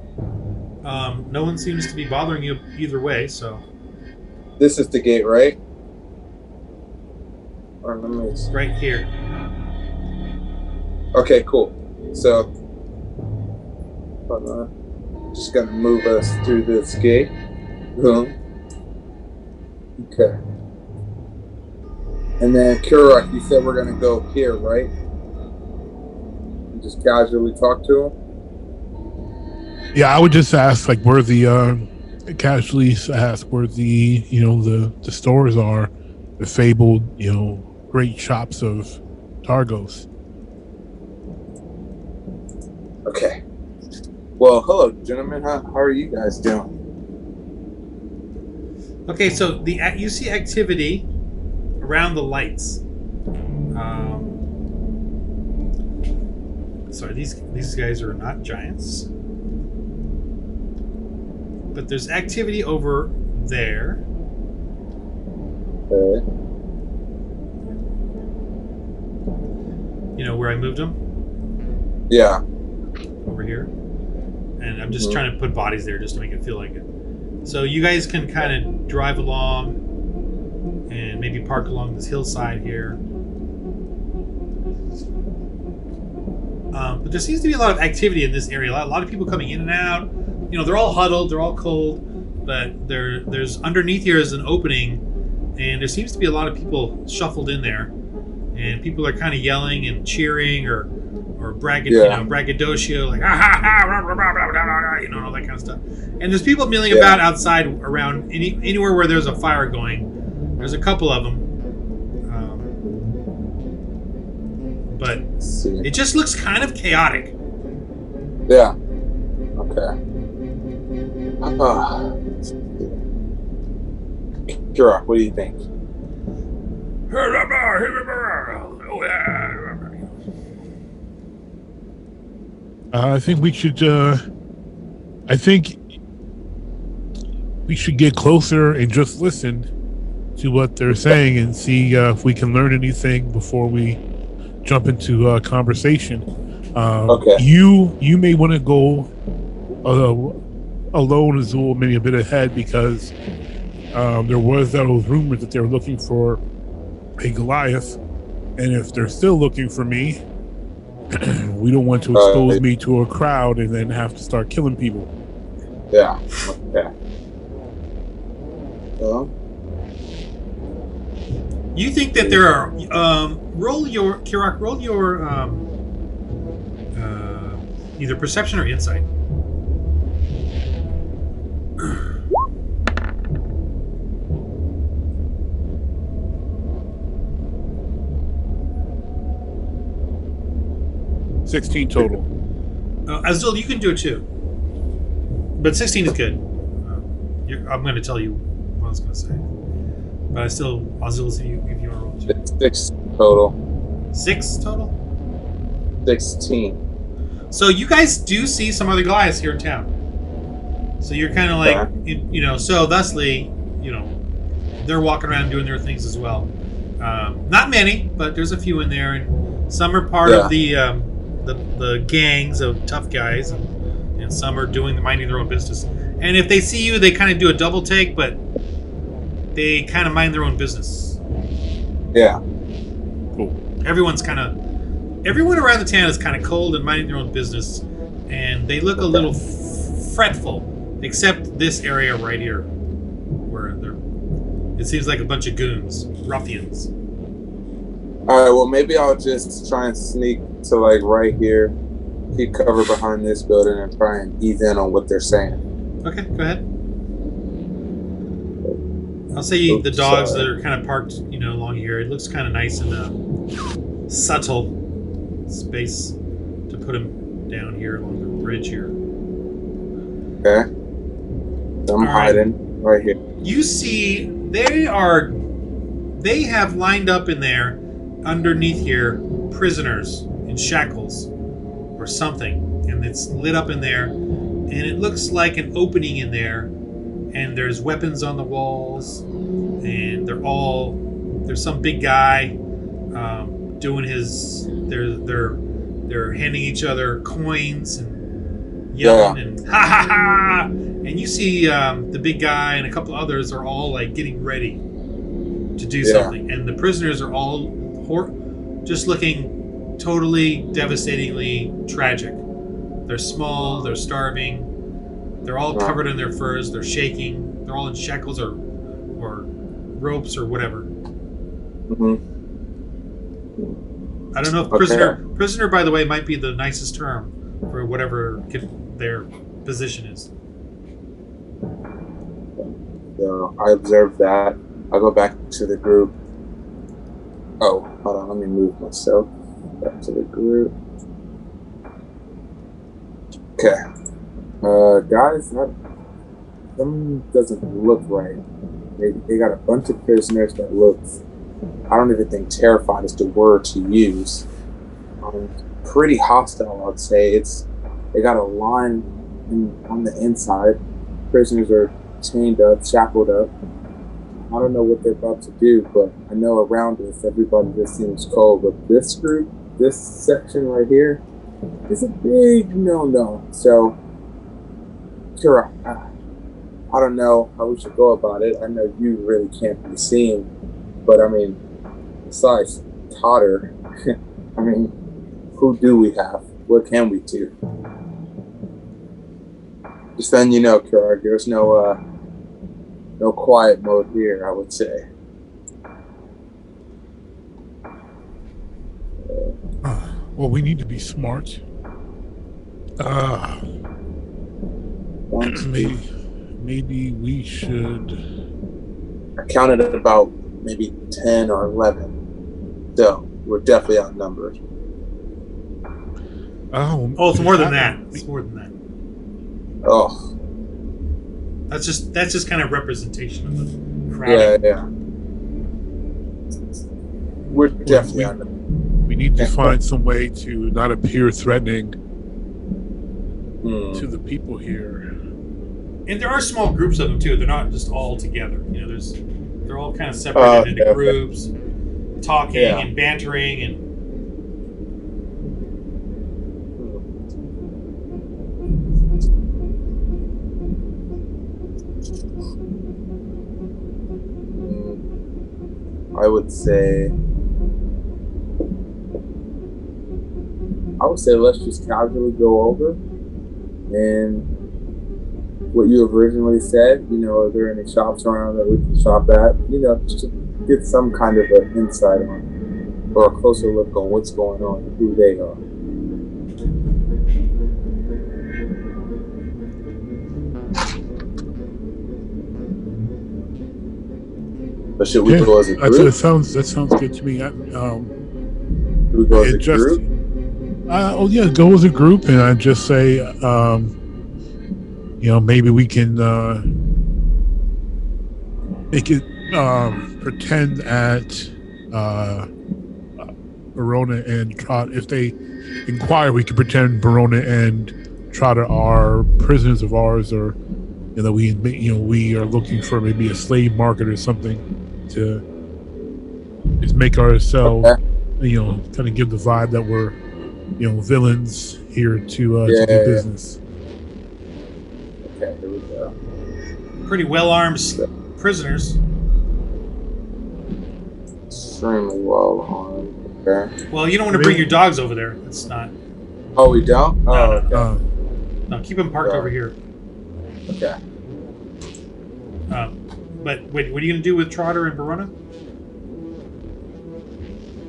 No one seems to be bothering you either way, so. This is the gate, right? Or let me see. Right here. Okay, cool. So, hold on. Just gonna move us through this gate. Boom. Okay. And then Kurak, you said we're gonna go here, right? And just casually talk to him. Yeah, I would just ask like where the casually ask where the the stores are, the fabled great shops of Targos. Okay. Well, hello, gentlemen. How are you guys doing? Okay, so you see activity around the lights. Sorry, these guys are not giants, but there's activity over there. Okay. You know where I moved them? Yeah. Over here. And I'm just trying to put bodies there just to make it feel like it. So you guys can kind of drive along and maybe park along this hillside here. But there seems to be a lot of activity in this area. A lot of people coming in and out. You know, they're all huddled, they're all cold, but there's underneath here is an opening, and there seems to be a lot of people shuffled in there, and people are kind of yelling and cheering or braggadocio, like ha ha ha, rah, rah, rah, rah, rah, rah, all that kind of stuff. And there's people milling about outside around anywhere where there's a fire going. There's a couple of them, but it just looks kind of chaotic. Yeah. Okay. Kira, what do you think? I think we should. I think we should get closer and just listen to what they're saying and see if we can learn anything before we jump into a conversation. Okay. You may want to go alone, Azul, maybe a bit ahead, because there was those rumors that they were looking for a Goliath, and if they're still looking for me, we don't want to expose me to a crowd and then have to start killing people. Yeah. Okay. You think that there are roll your either perception or insight. $16 total. Azul, you can do it too, but 16 is good. I'm going to tell you what I was going to say, but I still, Azul, if you want to roll too. 6 total. 6 total. 16. So you guys do see some other Goliaths here in town. So you're kind of like, so thusly, they're walking around doing their things as well. Not many, but there's a few in there, and some are part of the gangs of tough guys, and some are minding their own business. And if they see you, they kind of do a double take, but they kind of mind their own business. Yeah. Cool. Everyone around the town is kind of cold and minding their own business, and they look a little fretful, except this area right here, where it seems like a bunch of goons, ruffians. All right, well, maybe I'll just try and sneak to like right here, keep cover behind this building, and try and ease in on what they're saying. Okay, go ahead. I'll say the dogs that are kind of parked, along here. It looks kind of nice and subtle space to put them down here along the bridge here. Okay. I'm hiding right here. You see, they have lined up in there, underneath here, prisoners in shackles or something, and it's lit up in there, and it looks like an opening in there, and there's weapons on the walls, and there's some big guy doing they're handing each other coins and yelling and ha ha ha, and you see the big guy and a couple others are all like getting ready to do something, and the prisoners are all just looking totally devastatingly tragic. They're small, they're starving, they're all covered in their furs, they're shaking, they're all in shackles or ropes or whatever. I don't know if prisoner, by the way, might be the nicest term for whatever their position is. So I observed that. I'll go back to the group. Oh, hold on. Let me move myself back to the group. Okay. Guys, something doesn't look right. They got a bunch of prisoners that look, I don't even think terrified is the word to use. Pretty hostile, I'd say. They got a line on the inside. Prisoners are chained up, shackled up. I don't know what they're about to do, but I know around us everybody just seems cold. But this group, this section right here, is a big no-no. So, sure, I don't know how we should go about it. I know you really can't be seen, but I mean, besides Totter, I mean, who do we have? What can we do? Just then, you know, Kirk, there's no quiet mode here, I would say. Well, we need to be smart. Maybe we should. I counted at about maybe 10 or 11. So we're definitely outnumbered. Oh, it's more than that. It's more than that. Oh. That's just kind of representation of the crowd. Yeah. We're definitely outnumbered. We need to find some way to not appear threatening to the people here. And there are small groups of them too. They're not just all together. You know, they're all kind of separated into groups, talking and bantering and. I would say let's just casually go over and what you originally said, you know, are there any shops around that we can shop at? You know, just to get some kind of an insight on or a closer look on what's going on and who they are. But should we go as a group? That sounds good to me. Should we go as a group? Go as a group, and I'd just say, maybe we can make it pretend at Barona and Trot. If they inquire, we can pretend Barona and Trotter are prisoners of ours, or we are looking for maybe a slave market or something to just make ourselves, kind of give the vibe that we're, villains here to do business. Okay, here we go. Pretty well-armed prisoners. Extremely well-armed. Okay. Well, you don't want to bring your dogs over there. It's not. Oh, we don't? No. Okay. No, keep them parked over here. Okay. But wait, what are you going to do with Trotter and Barona?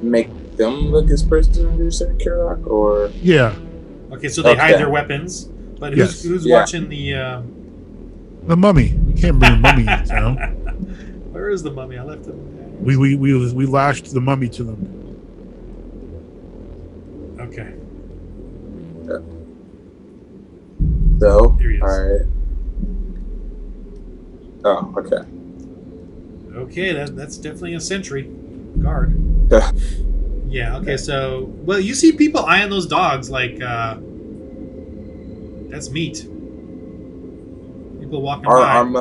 Make them look as prisoners at Kirok, or? Yeah. Okay, so they hide their weapons. But who's watching the Mummy? We can't bring the Mummy into town. Where is the Mummy? I left him. We lashed the Mummy to them. Okay. Yeah. So, Here he is. all right. Oh, okay. Okay, that's definitely a sentry guard. Yeah. Okay. So, well, you see people eyeing those dogs like that's meat. People walking by.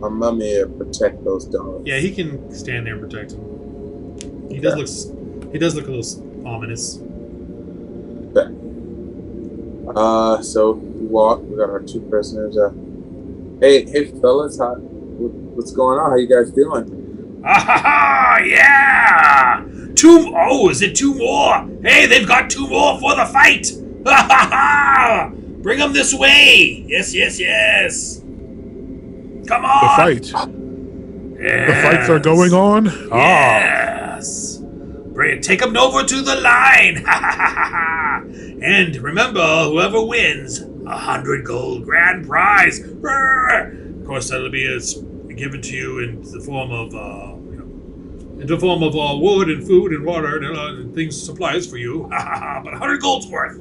Our mummy protect those dogs. Yeah, he can stand there and protect them. He does look a little ominous. Okay. So we walk. We got our two prisoners. Hey, fellas, what's going on? How you guys doing? Ha ha ha! Yeah! Two. Oh, is it two more? Hey, they've got two more for the fight. Ha ha ha! Bring them this way. Yes, yes, yes. Come on. The fight. Yes. The fights are going on. Yes. Take them over to the line. Ha ha ha ha! And remember, whoever wins, 100 gold grand prize. Of course, that'll be given to you in the form of, wood and food and water and things, supplies for you. But 100 gold's worth.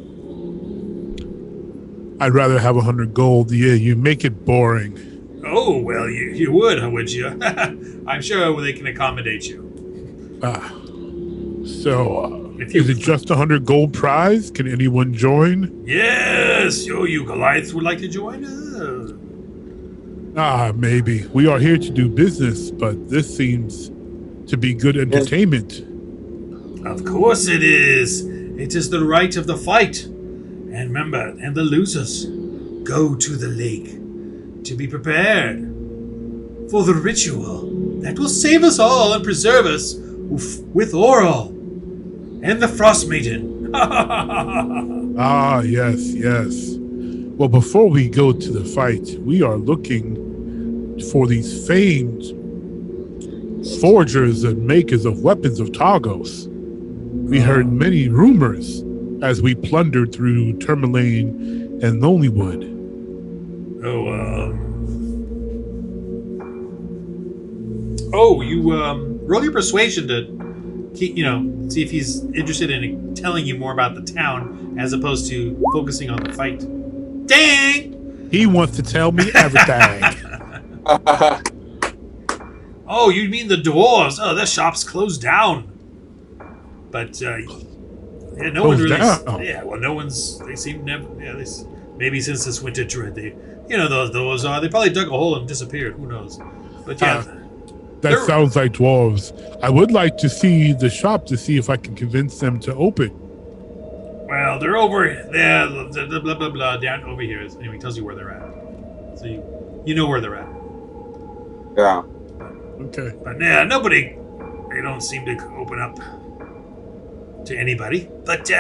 I'd rather have 100 gold. Yeah, you make it boring. Oh, well, you would, would you? I'm sure they can accommodate you. Is it just 100 gold prize? Can anyone join? Yes, you Goliaths would like to join? Maybe. We are here to do business, but this seems to be good entertainment. Of course it is. It is the right of the fight. And remember, and the losers go to the lake to be prepared for the ritual that will save us all and preserve us with Oral and the Frostmaiden. Yes. Well, before we go to the fight, we are looking for these famed forgers and makers of weapons of Targos. We heard many rumors as we plundered through Tourmaline and Lonelywood. You roll your persuasion to keep, see if he's interested in telling you more about the town as opposed to focusing on the fight. Dang! He wants to tell me everything. Oh, you mean the dwarves? Oh, their shop's closed down. But no one really. Down. Yeah, well, no one's. They seem never. Yeah, maybe since this winter dread, they probably dug a hole and disappeared. Who knows? But yeah. That sounds like dwarves. I would like to see the shop to see if I can convince them to open. Well, they're over there, blah, blah, blah, blah, down over here. Anyway, he tells you where they're at. So you know where they're at. Yeah. Okay. But yeah, they don't seem to open up to anybody. But,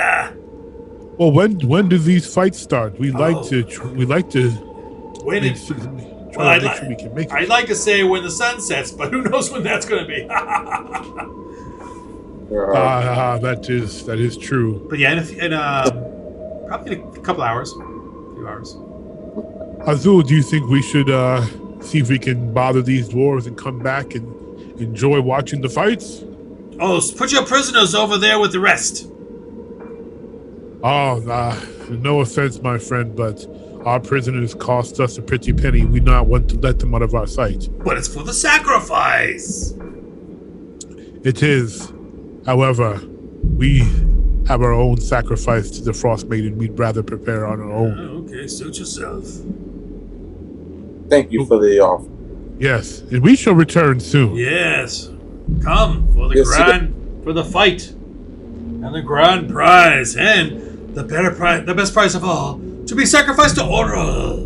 well, when do these fights start? We'd like to when make sure we can make it. I'd like to say when the sun sets, but who knows when that's going to be. That is true. But yeah, in probably in a couple hours, a few hours. Azul, do you think we should see if we can bother these dwarves and come back and enjoy watching the fights? Oh, put your prisoners over there with the rest. No offense, my friend, but our prisoners cost us a pretty penny. We not want to let them out of our sight. But it's for the sacrifice. It is. However, we have our own sacrifice to the Frostmaiden. We'd rather prepare on our own. Okay, suit yourself. Thank you for the offer. Yes, and we shall return soon. Yes. Come for the for the fight. And the grand prize. And the best prize of all, to be sacrificed to Oral.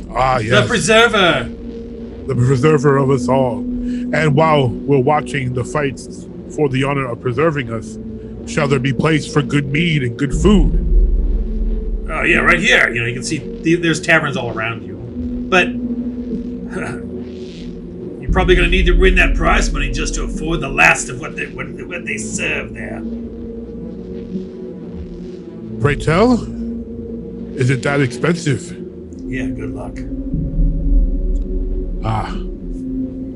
Yes. The preserver. The preserver of us all. And while we're watching the fights for the honor of preserving us, shall there be place for good mead and good food? Oh, yeah, right here. You can see there's taverns all around you. But you're probably going to need to win that prize money just to afford the last of what they serve there. Pray tell, is it that expensive? Yeah, good luck.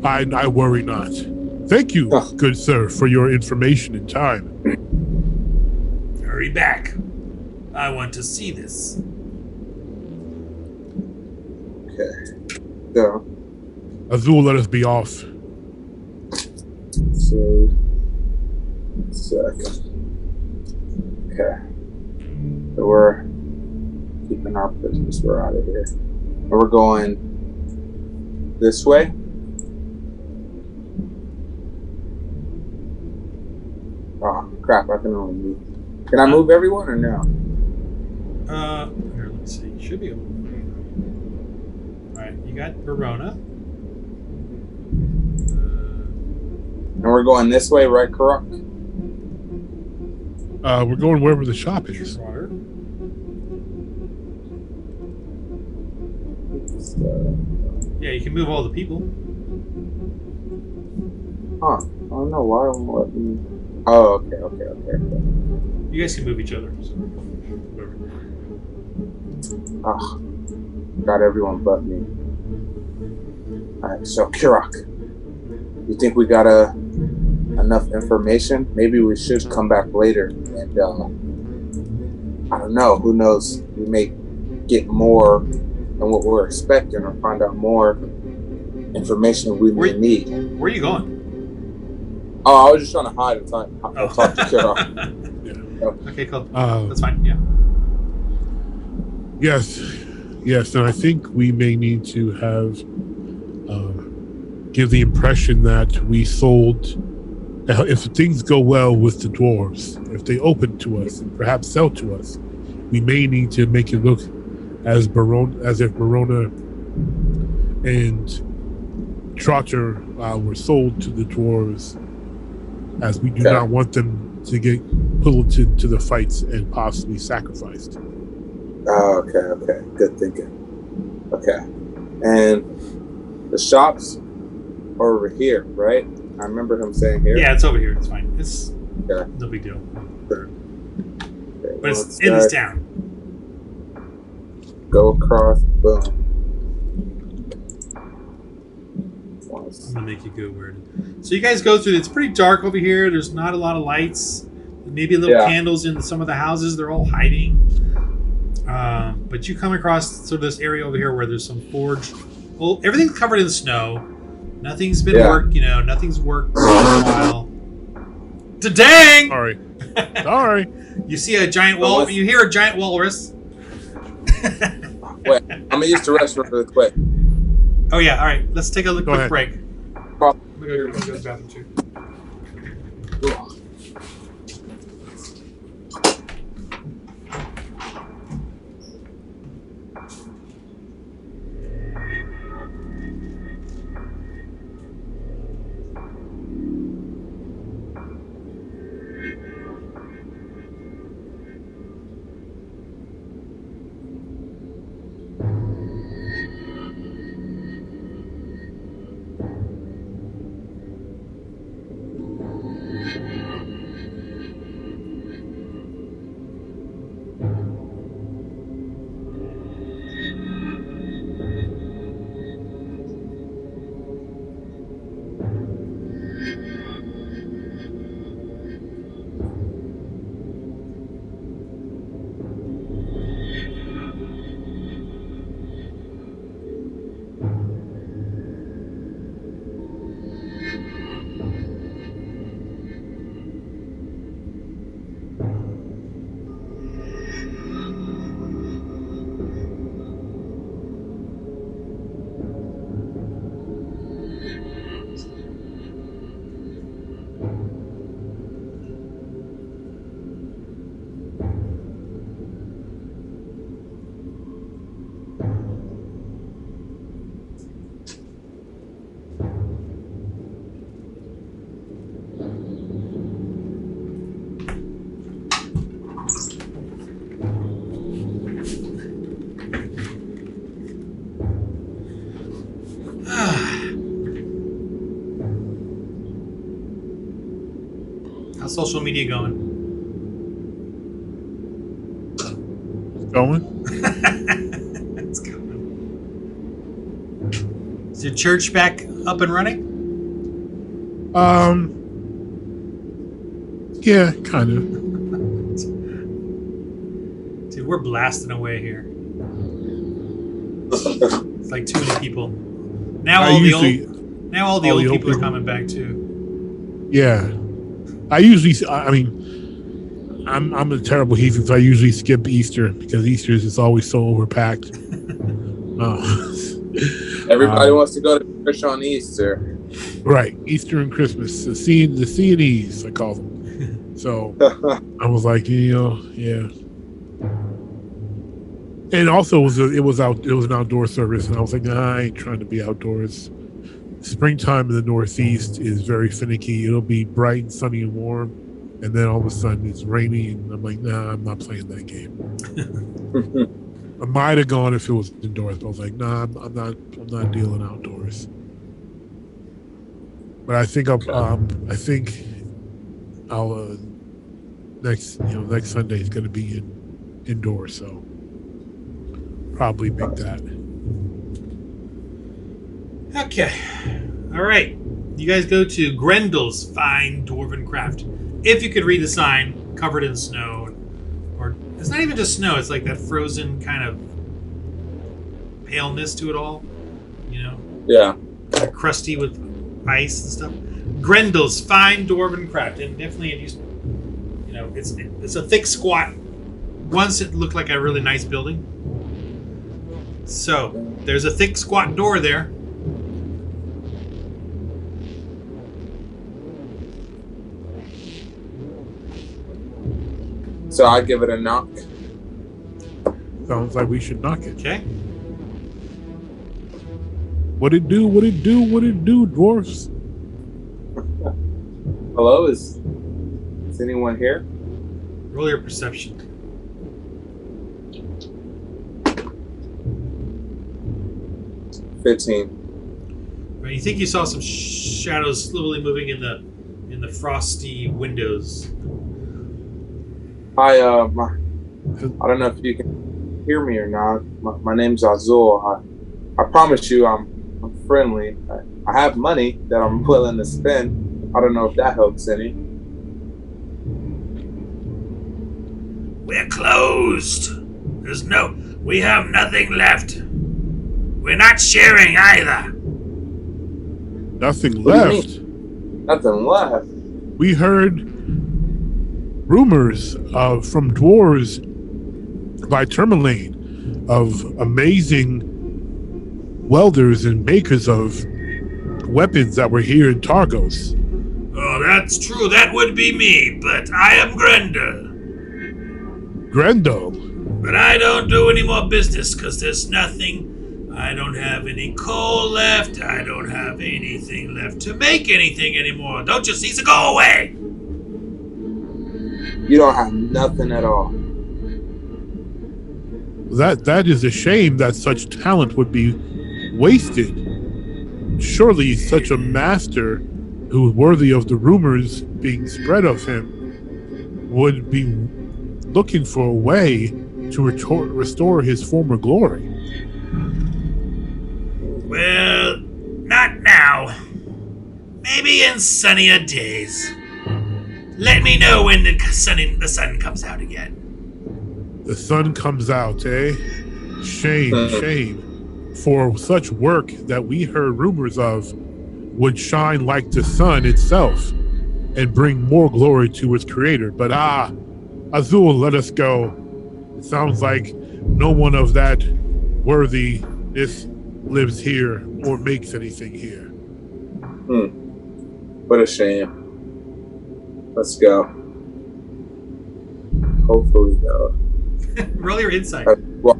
I worry not. Thank you, good sir, for your information and time. Hurry back. I want to see this. Okay. Yeah. Azul, let us be off. So, second. Okay. So we're keeping our business. We're out of here. And we're going this way. Oh crap! I can only move. Can I move everyone or no? Here, let's see. Should be able to move. All right, you got Verona. And we're going this way, right, Karak? We're going wherever the shop is. Water. Yeah, you can move all the people. Huh. I don't know why I'm letting... Oh, okay. You guys can move each other. So. Oh, got everyone but me. Alright, so Kirak, you think we got enough information? Maybe we should come back later and I don't know, who knows, we may get more than what we're expecting or find out more information we may need. Where are you going? Oh, I was just trying to hide and talk to Kirak. Yeah. Okay, cool. That's fine, yeah. Yes, and I think we may need to have give the impression that we sold. If things go well with the dwarves, if they open to us and perhaps sell to us, we may need to make it look as if Barona and Trotter were sold to the dwarves, as we do not want them to get pulled into the fights and possibly sacrificed. Oh, okay. Good thinking. Okay. And the shops are over here, right? I remember him saying here. Yeah, it's over here. It's fine. It's no big deal. Okay, But it's in this town. Go across, boom. I'm gonna make you go weird. So you guys go through. It's pretty dark over here. There's not a lot of lights. Maybe little candles in some of the houses. They're all hiding. But you come across sort of this area over here where there's some forge. Well, everything's covered in snow. Nothing's been worked. Nothing's worked in a while. Da-dang! Sorry. You see a giant walrus. You hear a giant walrus. Wait, I'm gonna use the restroom really quick. Oh yeah, all right. Let's take a quick break. I'm gonna go to the bathroom too. How's social media going? It's going. Is your church back up and running? Yeah, kind of. Dude, we're blasting away here. It's like too many people. Now all the old people are coming back too. Yeah. I'm a terrible heathen, so I usually skip Easter because Easter is always so overpacked. Everybody wants to go to church on Easter. Right, Easter and Christmas, the C and E's, I call them. So I was like, yeah. And also it was an outdoor service, and I was like, nah, I ain't trying to be outdoors springtime in the Northeast is very finicky. It'll be bright and sunny and warm, and then all of a sudden it's rainy, and I'm like, nah, I'm not playing that game. I might have gone if it was indoors, but I was like, nah, I'm not dealing outdoors. But I think I'll next Sunday is going to be indoors, so probably make that. Okay. All right. You guys go to Grendel's Fine Dwarven Craft. If you could read the sign, covered in snow, or it's not even just snow, it's like that frozen kind of paleness to it all, Yeah. Crusty with ice and stuff. Grendel's Fine Dwarven Craft. And definitely, it's a thick, squat. Once it looked like a really nice building. So, there's a thick, squat door there. So I give it a knock. Sounds like we should knock it. Okay. What it do, dwarfs? Hello, is anyone here? Roll your perception. 15. Right, you think you saw some shadows slowly moving in the frosty windows. I don't know if you can hear me or not. My name's Azul. I promise you, I'm friendly. I have money that I'm willing to spend. I don't know if that helps any. We're closed. We have nothing left. We're not sharing either. Nothing What do you left. mean? Nothing left. We heard rumors from dwarves by Tourmaline of amazing welders and makers of weapons that were here in Targos. Oh, that's true. That would be me, but I am Grendel. Grendel? But I don't do any more business because there's nothing. I don't have any coal left. I don't have anything left to make anything anymore. Don't you see? So go away. You don't have nothing at all. That is a shame that such talent would be wasted. Surely such a master who is worthy of the rumors being spread of him would be looking for a way to restore his former glory. Well, not now. Maybe in sunnier days. Let me know when the sun comes out again. The sun comes out, eh? Shame, shame. For such work that we heard rumors of would shine like the sun itself and bring more glory to its creator. But Azul, let us go. It sounds like no one of that worthiness lives here or makes anything here. What a shame. Let's go. Hopefully, though. Roll your insight. Well,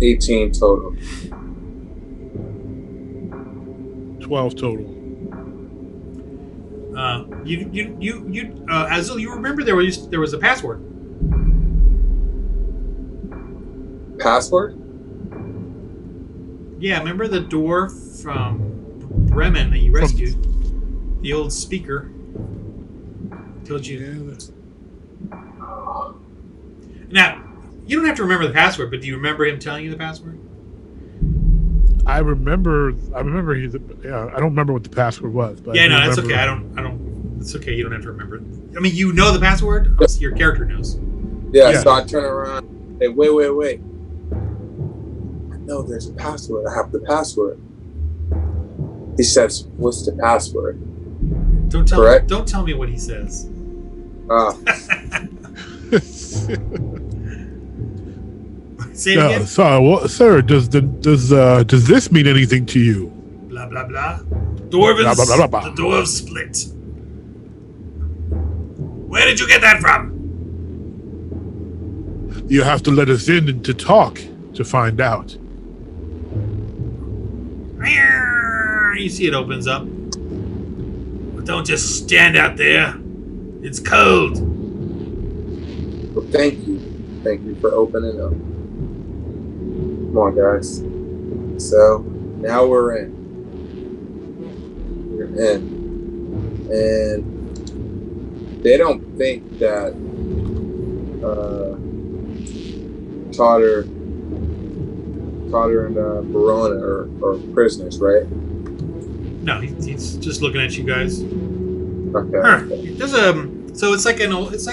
18 total. 12 total. Azul, you remember there was a password. Password? Yeah, remember the door from Bremen that you rescued? The old speaker told you. Now, you don't have to remember the password, but do you remember him telling you the password? I remember. I don't remember what the password was. But yeah, no, that's okay. I don't. It's okay. You don't have to remember it. I mean, you know the password. Obviously, your character knows. Yeah. So I turn around. Hey, wait. I know there's a password. I have the password. He says, "What's the password?" Don't tell. Correct? Don't tell me what he says. Say it again. Sir, does this mean anything to you? Blah blah blah. Dwarves. Blah, blah, blah, blah. The dwarves split. Where did you get that from? You have to let us in to talk. to find out. You see it opens up. But don't just stand out there. It's cold. Well, thank you. Thank you for opening up. Come on, guys. So, now we're in. We're in. And they don't think that Totter and Verona are prisoners, right? No, he's just looking at you guys. Okay. Huh. There's so it's like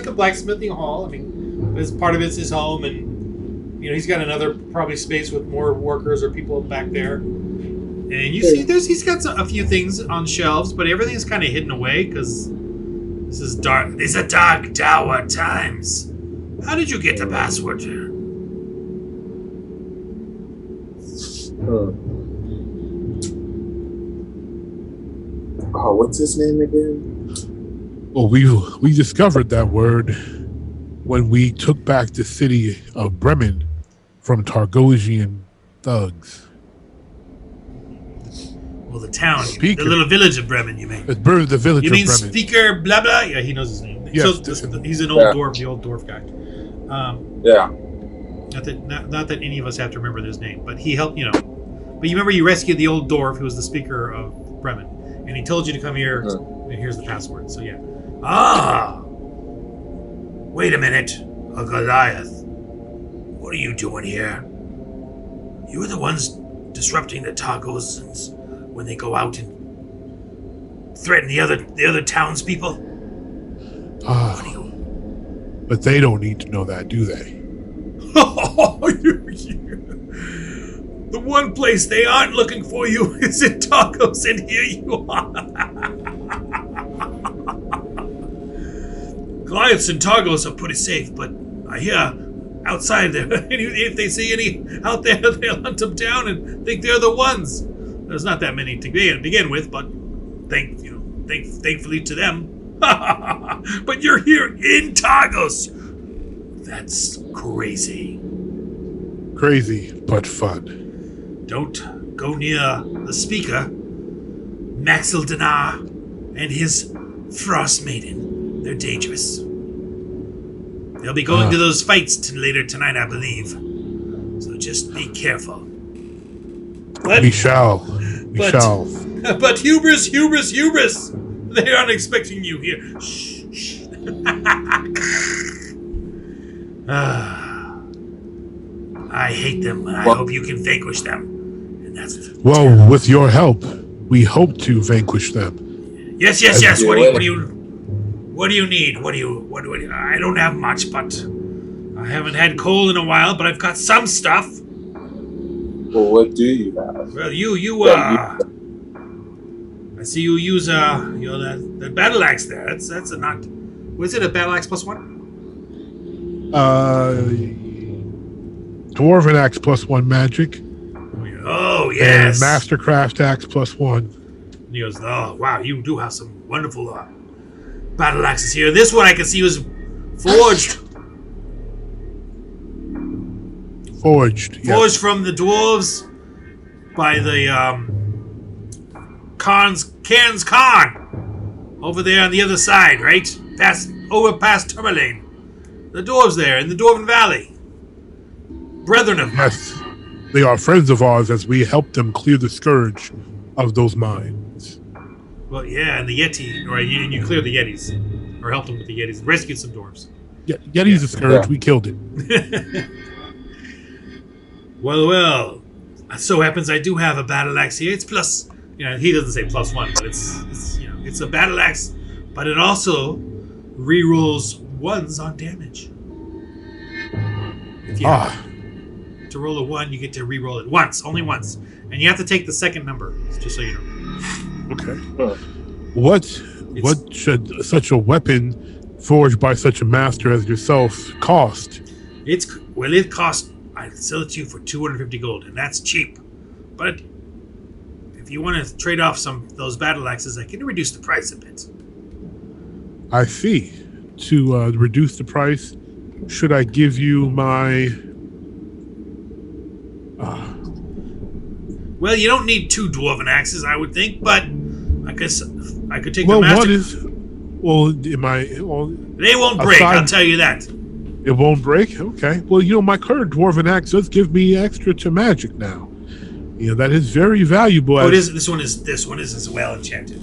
a blacksmithing hall. I mean, as part of it's his home, and he's got another probably space with more workers or people back there. And you see, he's got a few things on shelves, but everything's kind of hidden away because this is dark. These are dark tower times. How did you get the password? Oh, what's his name again? Well, we discovered that word when we took back the city of Bremen from Targosian thugs. Well, the town, Speaker. the little village of Bremen, you mean? The village You of mean Bremen. Speaker blah blah? Yeah, he knows his name. Yes. So, he's an old dwarf, the old dwarf guy. Yeah. Not that any of us have to remember his name, but he helped. But you remember you rescued the old dwarf who was the speaker of Bremen, and he told you to come here. And here's the password. So yeah. Ah! Wait a minute. A Goliath. What are you doing here? You were the ones disrupting the Targos when they go out and threaten the other townspeople? But they don't need to know that, do they? The one place they aren't looking for you is in Targos, and here you are. Goliaths and Targos are pretty safe, but I hear outside there, if they see any out there, they'll hunt them down and think they're the ones. There's not that many to begin with, but thankfully to them. But you're here in Targos. That's crazy. Crazy, but fun. Don't go near the speaker, UNIQDNA, and his Frostmaiden. They're dangerous. They'll be going to those fights later tonight, I believe. So just be careful. We shall. We shall. But hubris! They aren't expecting you here. Shh. I hate them, and I hope you can vanquish them. And that's well, with your help, we hope to vanquish them. Yes. What do you need? I don't have much, but I haven't had coal in a while, but I've got some stuff. Well, what do you have? Well, I see you use that battle axe there. That's a not. Was it a battle axe +1? Dwarven axe +1 magic. Oh yes. And Mastercraft axe +1. And he goes, oh wow, you do have some wonderful battle axes here. This one I can see was forged. Forged from the dwarves by the Cairns Khan over there on the other side, right? Past Tourmaline. The dwarves there in the Dwarven Valley. Brethren of mine. Yes. They are friends of ours as we help them clear the scourge of those mines. Well, yeah, and the Yeti, or you cleared the Yetis, or helped them with the Yetis, rescued some dwarves. Yeah, Yeti's a scourge. We killed it. Well. So happens I do have a battle axe here. It's plus, he doesn't say +1, but it's a battle axe, but it also rerolls 1s on damage. If you to roll a 1, you get to re-roll it once, only once, and you have to take the second number, just so you know. Okay. What should such a weapon forged by such a master as yourself cost? It costs. I'd sell it to you for 250 gold, and that's cheap. But if you want to trade off some of those battle axes, I can reduce the price a bit. I see. To reduce the price, should I give you my Well, you don't need 2 dwarven axes, I would think, but I guess I could take Well, the master. one is. Well, am I? Well, They won't break, I'll tell you that. It won't break? Okay. Well, my current dwarven axe does give me extra to magic now. That is very valuable. Oh, this one is as well enchanted.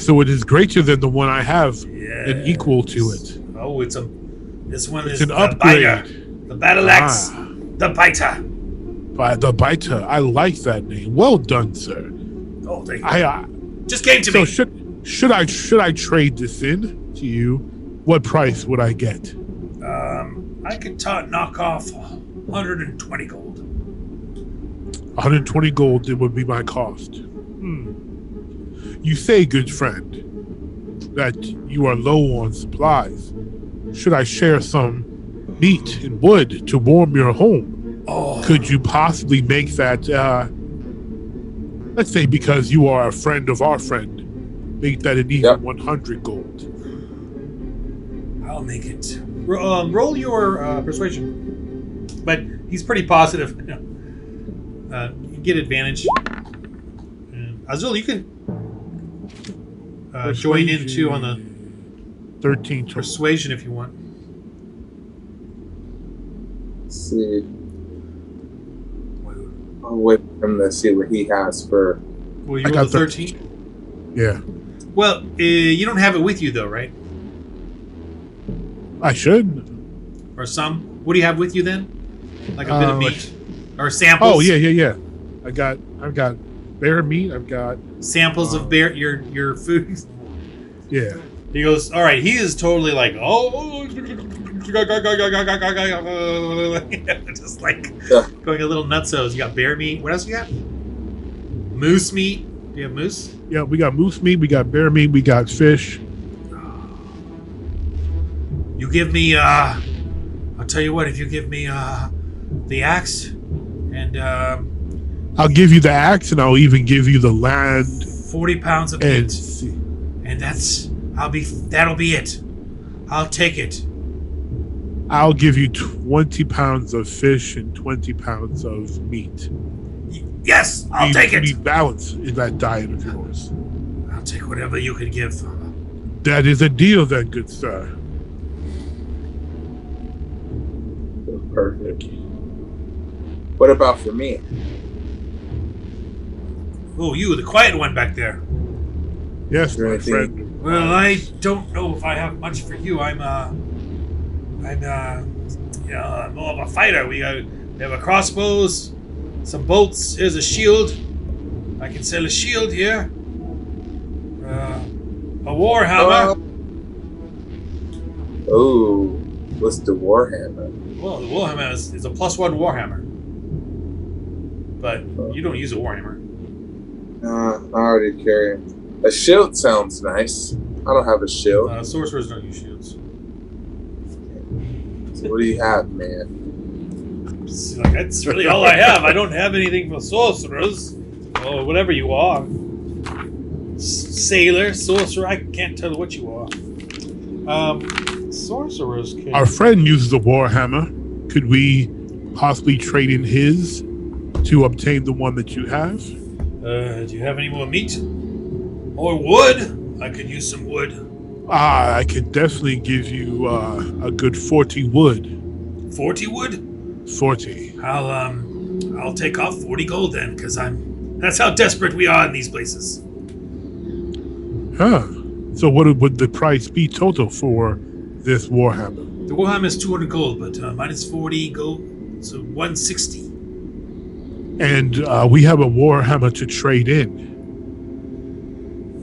So it is greater than the one I have and Yes. equal to it. Oh, this one is an the upgrade. biter, the battle axe, the biter. By the biter. I like that name. Well done, sir. Oh, thank you. I Just came to so me. should I trade this in to you? What price would I get? I could knock off 120 gold. 120 gold, it would be my cost. You say, good friend, that you are low on supplies. Should I share some meat and wood to warm your home? Oh. Could you possibly make that, let's say because you are a friend of our friend, make that an even 100 gold? I'll make it. Roll your persuasion. But he's pretty positive. You get advantage. Azul, you can join in too on the 13 persuasion if you want. Let's see. I'll wait for him to see what he has for. Well, you rolled a 13? Yeah. Well, you don't have it with you though, right? I should. Or some? What do you have with you then? Like a bit of meat? Or samples? Oh, yeah. I've got bear meat. I've got samples of bear your food. Yeah. He goes, all right. He is totally like, just like going a little nutsos. You got bear meat. What else you got? Moose meat. Do you have moose? Yeah, we got moose meat. We got bear meat. We got fish. You give me, I'll tell you what, if you give me, the axe, and, I'll give you the axe, and I'll even give you the land. 40 pounds of meat. And that'll be it. I'll take it. I'll give you 20 pounds of fish and 20 pounds of meat. Yes, I'll take it. You need balance in that diet of yours. I'll take whatever you can give. That is a deal then, good sir. Perfect. What about for me? Oh, you, the quiet one back there. Yes, my friend. Well, I don't know if I have much for you. I'm more of a fighter. We have a crossbows, some bolts. Here's a shield. I can sell a shield here. A warhammer. Oh, what's the warhammer? Well, the warhammer is a +1 warhammer. But you don't use a warhammer. I already carry it. A shield sounds nice. I don't have a shield. Sorcerers don't use shields. So what do you have, man? Like, that's really all I have. I don't have anything for sorcerers. Or whatever you are. Sailor, sorcerer, I can't tell what you are. Sorcerers can... Our friend uses a warhammer. Could we possibly trade in his to obtain the one that you have? Do you have any more meat? Or wood? I could use some wood. I could definitely give you a good 40 wood. 40 wood? 40. I'll take off 40 gold then, because that's how desperate we are in these places. Huh. So what would the price be total for this warhammer? The warhammer is 200 gold, but minus 40 gold, so 160. And we have a warhammer to trade in.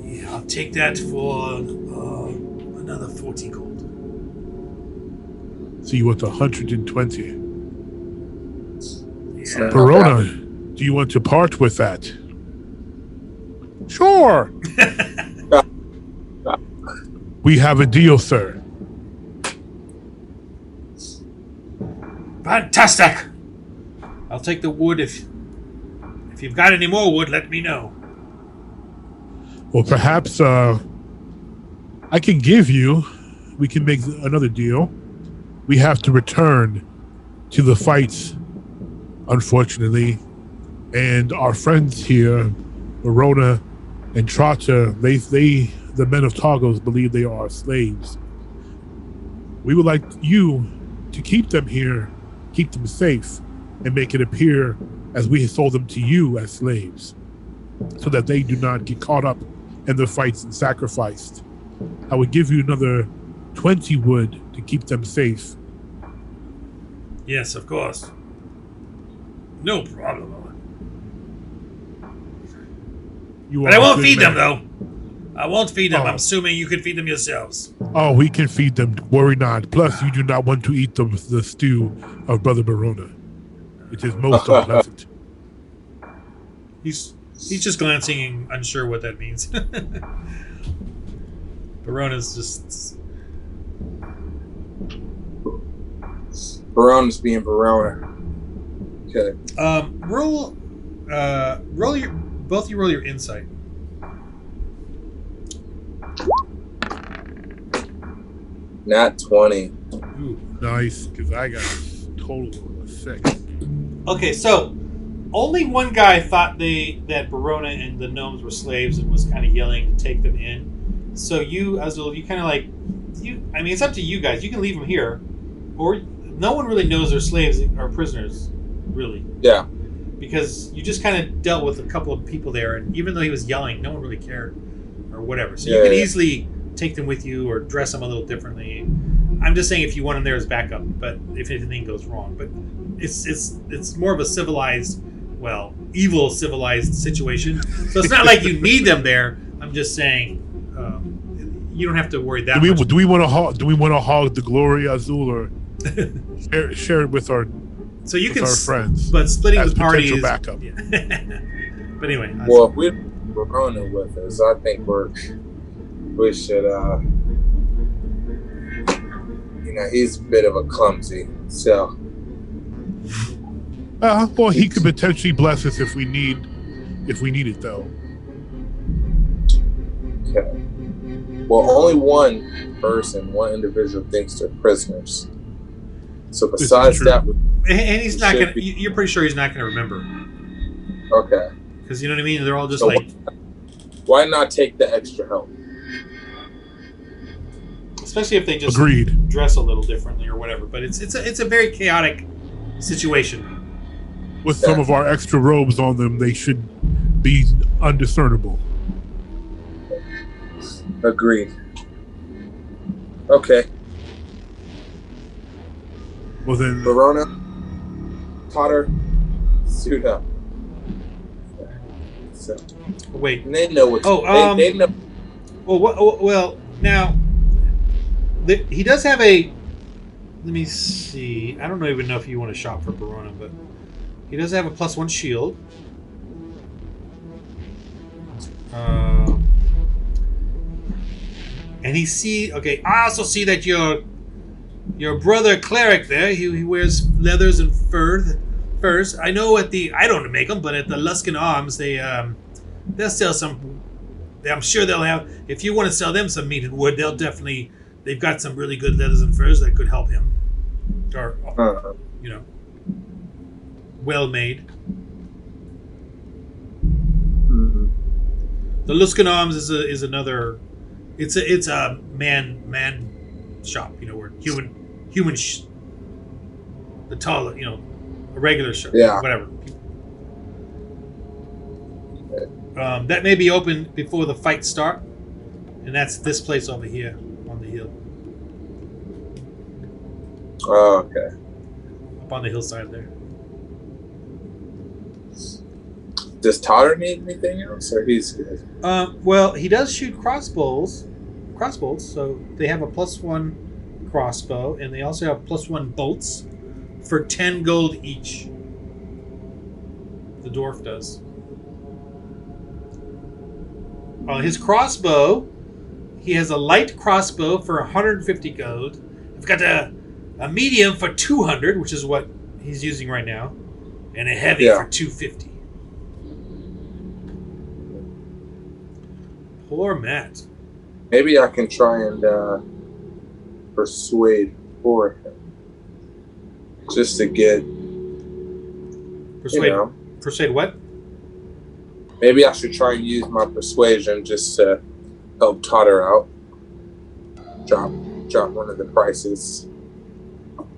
Yeah, I'll take that for another 40 gold. So you want 120. Yeah. Verona, do you want to part with that? Sure. We have a deal, sir. Fantastic! I'll take the wood. If you've got any more wood, let me know. Well, perhaps I can give you. We can make another deal. We have to return to the fights unfortunately. And our friends here, Verona and Trotter, the men of Targos, believe they are slaves. We would like you to keep them here, keep them safe, and make it appear as we sold them to you as slaves, so that they do not get caught up in the fights and sacrificed. I would give you another 20 wood to keep them safe. Yes, of course. No problem. But I won't feed them, though. I won't feed them. I'm assuming you can feed them yourselves. Oh, we can feed them. Worry not. Plus, you do not want to eat the stew of Brother Verona. It is most unpleasant. He's just glancing, unsure what that means. Verona's just... Verona's being Verona. Okay. Roll your... Both you roll your insight. Nat 20. Ooh, nice, because I got a total of 6. Okay, so only one guy thought that Verona and the gnomes were slaves and was kind of yelling to take them in. So you, Azul, you kind of like... I mean, it's up to you guys. You can leave them here. Or no one really knows they're slaves or prisoners, really. Yeah. Because you just kind of dealt with a couple of people there, and even though he was yelling, no one really cared or whatever. So you can easily take them with you or dress them a little differently. I'm just saying if you want them there as backup, but if anything goes wrong. But it's more of a civilized, well, evil civilized situation. So it's not like you need them there. I'm just saying you don't have to worry that much. Do we want to hog the glory, Azul, or share it with our... So you can, our friends, but splitting the party is backup. Yeah. But anyway, well, if we're Verona with us, I think we should. He's a bit of a clumsy, so. Well, he could potentially bless us if we need it, though. Okay. Well, only one individual thinks they're prisoners. So besides that. And he's not gonna. You're pretty sure he's not gonna remember. Okay. Because you know what I mean. They're all just so like. Why not take the extra help? Especially if they just dress a little differently or whatever. But it's a very chaotic situation. With some of our extra robes on them, they should be undiscernible. Agreed. Okay. Well then, Verona, Potter, suit up. So, wait. And they know what. They know. Well, now he does have a. Let me see. I don't even know if you want to shop for Verona, but he does have a +1 shield. And he okay. I also see that your brother cleric there, he wears leathers and furs. I know I don't make them, but at the Luskan Arms, they'll sell some. I'm sure they'll have. If you want to sell them some meat and wood, they've got some really good leathers and furs that could help him, or well made. Mm-hmm. The Luskan Arms is another. It's a man shop, where human the tall, a regular shop, whatever. That may be open before the fight start, and that's this place over here on the hill. Oh, okay. Up on the hillside there. Does Totter need anything else, or he's good? Well, he does shoot crossbows, so they have a +1 crossbow, and they also have +1 bolts for 10 gold each. The dwarf does. His crossbow, he has a light crossbow for 150 gold. He's got a medium for 200, which is what he's using right now, and a heavy for 250. Poor Matt. Maybe I can try and persuade for him, just to get Persuade what? Maybe I should try and use my persuasion just to help Totter out. Drop one of the prices.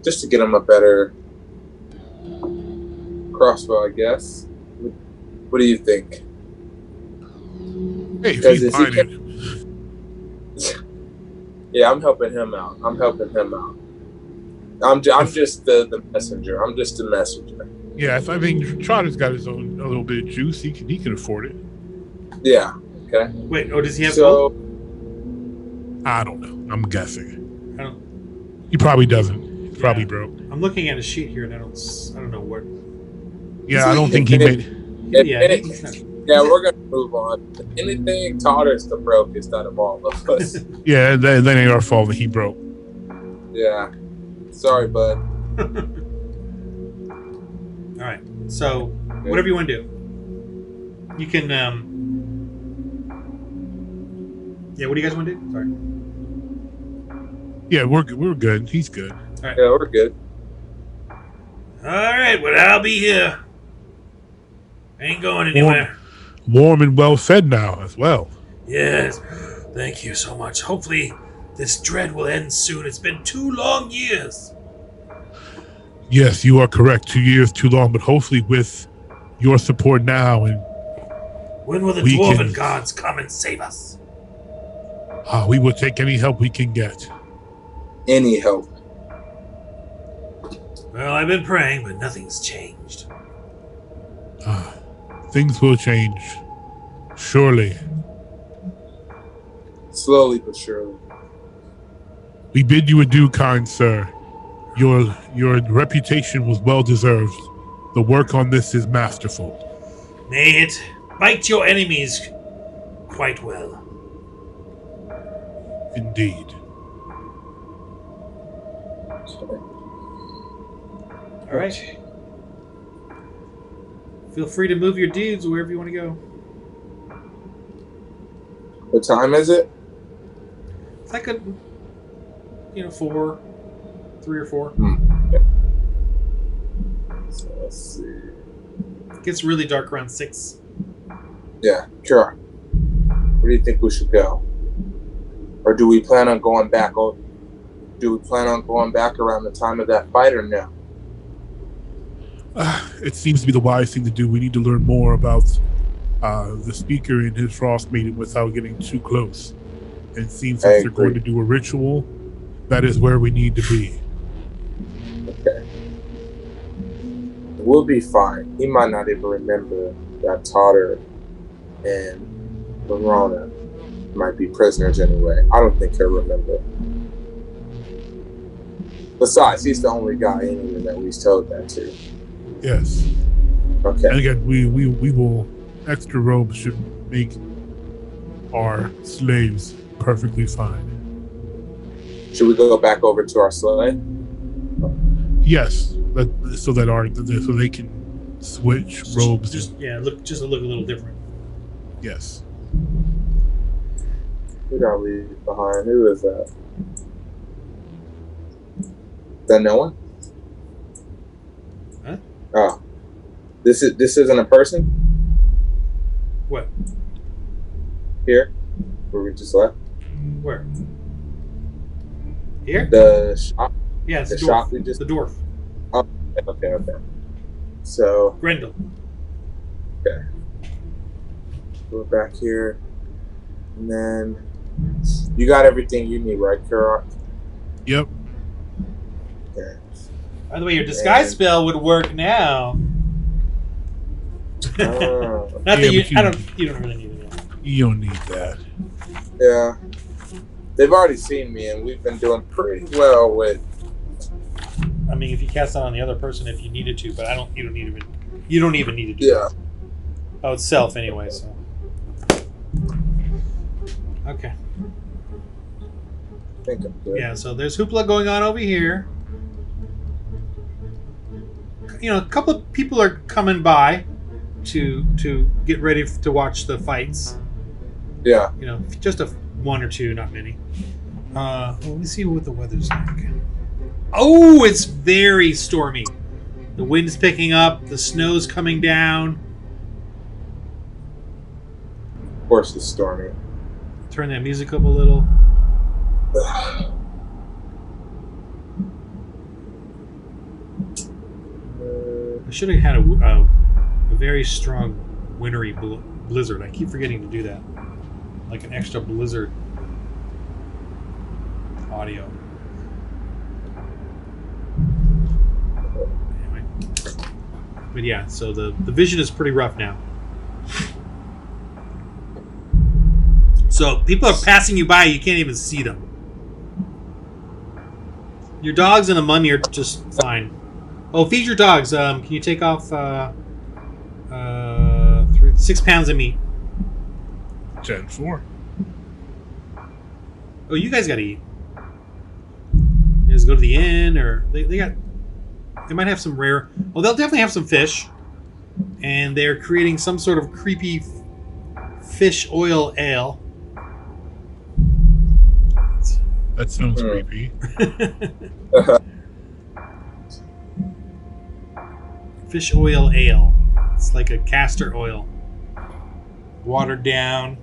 Just to get him a better crossbow, I guess. What do you think? Hey, if he's buying it. Yeah, I'm helping him out. I'm just the messenger. I'm just the messenger. Yeah, I think Trotter's got his own a little bit of juice. He can afford it. Yeah. Okay. Wait. Oh, does he have gold? I don't know. I'm guessing. I don't. He probably doesn't. He's probably broke. I'm looking at a sheet here, and I don't know what. Yeah, I don't think he made. Yeah, we're gonna move on. If anything, Totter's the brokest out of all of us. Yeah, that ain't our fault that he broke. Yeah. Sorry, bud. All right. So, whatever you want to do, you can. Yeah. What do you guys want to do? Sorry. Yeah, we're good. He's good. All right. Yeah, we're good. All right, well, I'll be here. Ain't going anywhere. Warm and well fed now as well. Yes, thank you so much. Hopefully, this dread will end soon. It's been 2 long years. Yes, you are correct. 2 years too long, but hopefully with your support now, and when will the dwarven gods come and save us? We will take any help we can get. Any help. Well, I've been praying, but nothing's changed. Things will change. Surely. Slowly but surely. We bid you adieu, kind sir. Your reputation was well deserved. The work on this is masterful. May it bite your enemies quite well. Indeed. All right. Feel free to move your dudes wherever you want to go. What time is it? It's like a, 3 or 4. Okay. So let's see. It gets really dark around 6. Yeah, sure. Where do you think we should go? Or do we plan on going back? Do we plan on going back around the time of that fight or no? It seems to be the wise thing to do. We need to learn more about the speaker and his Frostmaiden without getting too close. And it seems like they're going to do a ritual. That is where we need to be. Okay. We'll be fine. He might not even remember that Totter and Verona might be prisoners anyway. I don't think he'll remember. Besides, he's the only guy anyway that we've told that to. Yes. Okay. And again, we will. Extra robes should make our slaves perfectly fine. Should we go back over to our sleigh? Yes, so they can switch robes. Just look a little different. Yes. Who did I leave behind? Who is that? Is that no one? Huh? Oh, this isn't a person. What? Here, where we just left. Where? Here? The shop. Yeah, it's the dwarf. shop we just. The dwarf. Oh, okay. So. Grendel. Okay. Go back here, and then you got everything you need, right, Kurok? Yep. Okay. By the way, your disguise spell would work now. Not that you don't really need it. You don't need that. Yeah. They've already seen me, and we've been doing pretty well with. I mean, if you cast it on the other person, if you needed to, but you don't need to. You don't even need to do that. Oh, it's self anyway, so. Okay. I think I'm good. Yeah, so there's hoopla going on over here. A couple of people are coming by to get ready to watch the fights. Yeah. Just one or two, not many. Let me see what the weather's like. Oh, it's very stormy. The wind's picking up. The snow's coming down. Of course, it's stormy. Turn that music up a little. I should have had a very strong wintry blizzard. I keep forgetting to do that. Like an extra blizzard audio. Anyway. But yeah, so the vision is pretty rough now. So people are passing you by, you can't even see them. Your dogs and the mummy are just fine. Oh, feed your dogs. Can you take off 6 pounds of meat? 10-4. Oh, you guys gotta eat. You guys go to the inn, or they might have some rare. Well, they'll definitely have some fish, and they're creating some sort of creepy fish oil ale. That sounds creepy. Fish oil ale. It's like a castor oil, watered down.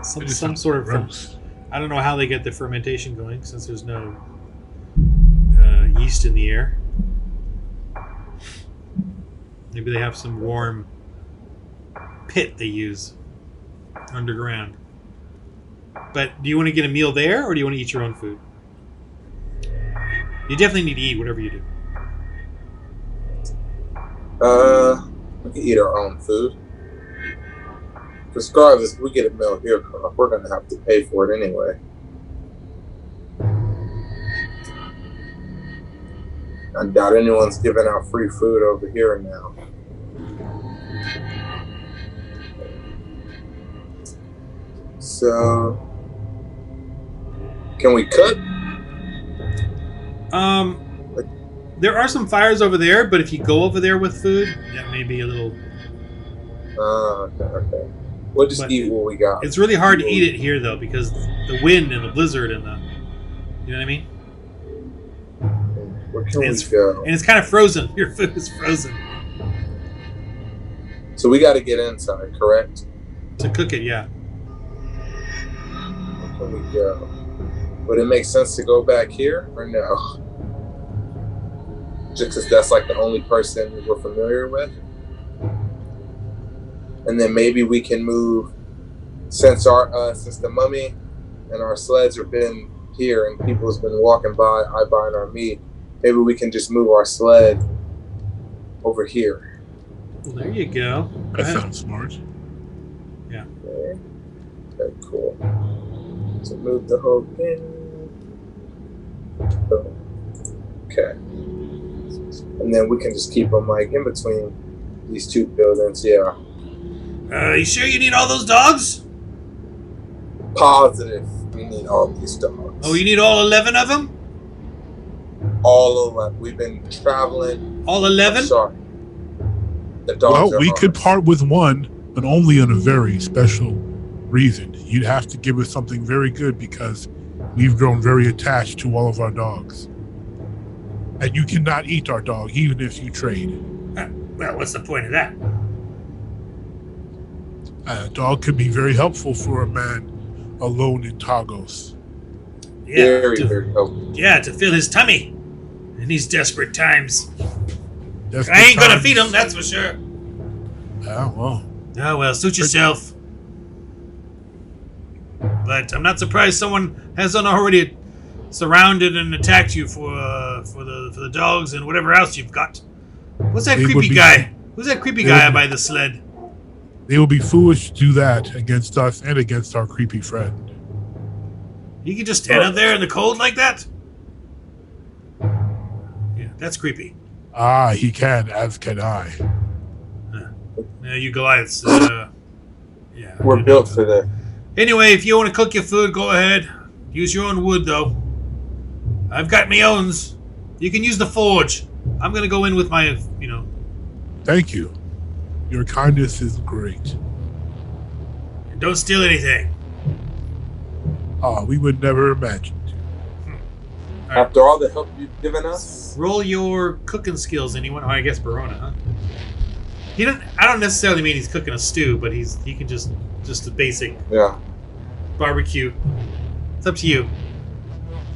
Some sort of gross. I don't know how they get the fermentation going since there's no yeast in the air. Maybe they have some warm pit they use underground. But do you want to get a meal there, or do you want to eat your own food? You definitely need to eat whatever you do. We can eat our own food. Regardless, if we get a meal here, we're going to have to pay for it anyway. I doubt anyone's giving out free food over here now. So, can we cook? There are some fires over there, but if you go over there with food, that may be a little... Okay. We'll just eat what we got. It's really hard to eat it here, though, because the wind and the blizzard and the... You know what I mean? Where can we go? And it's kind of frozen. Your food is frozen. So we got to get inside, correct? To cook it, yeah. Where can we go? Would it make sense to go back here, or no? Just because that's like the only person we're familiar with? And then maybe we can move, since the mummy and our sleds have been here and people's been walking by, buying our meat, maybe we can just move our sled over here. Well, there you go. That sounds smart. Yeah. Okay, cool. So move the whole thing. Boom. Okay. And then we can just keep them like in between these two buildings, yeah. You sure you need all those dogs? Positive. We need all these dogs. Oh, you need all 11 of them? All 11. We've been traveling. All 11? Sorry. The dogs Well, we could part with one, but only on a very special reason. You'd have to give us something very good because we've grown very attached to all of our dogs. And you cannot eat our dog, even if you trade. Well, what's the point of that? A dog could be very helpful for a man alone in Targos. Yeah, very helpful. Yeah, to fill his tummy in these desperate times. Desperate I ain't gonna times. feed him, that's for sure. Well. Oh, well, suit yourself. But I'm not surprised someone hasn't already surrounded and attacked you for the dogs and whatever else you've got. What's that creepy guy? Who's that creepy guy by the sled? They will be foolish to do that against us and against our creepy friend. You can just stand out there in the cold like that? Yeah, that's creepy. Ah, he can, as can I. Yeah, you Goliaths. Yeah. We're built for that. Anyway, if you want to cook your food, go ahead. Use your own wood, though. I've got my owns. You can use the forge. I'm going to go in with my, Thank you. Your kindness is great. Don't steal anything. Ah, we would never imagine. right. After all the help you've given us? Roll your cooking skills, anyone? Oh, I guess Barona, huh? He doesn't. I don't necessarily mean he's cooking a stew, but he can just a basic barbecue. It's up to you.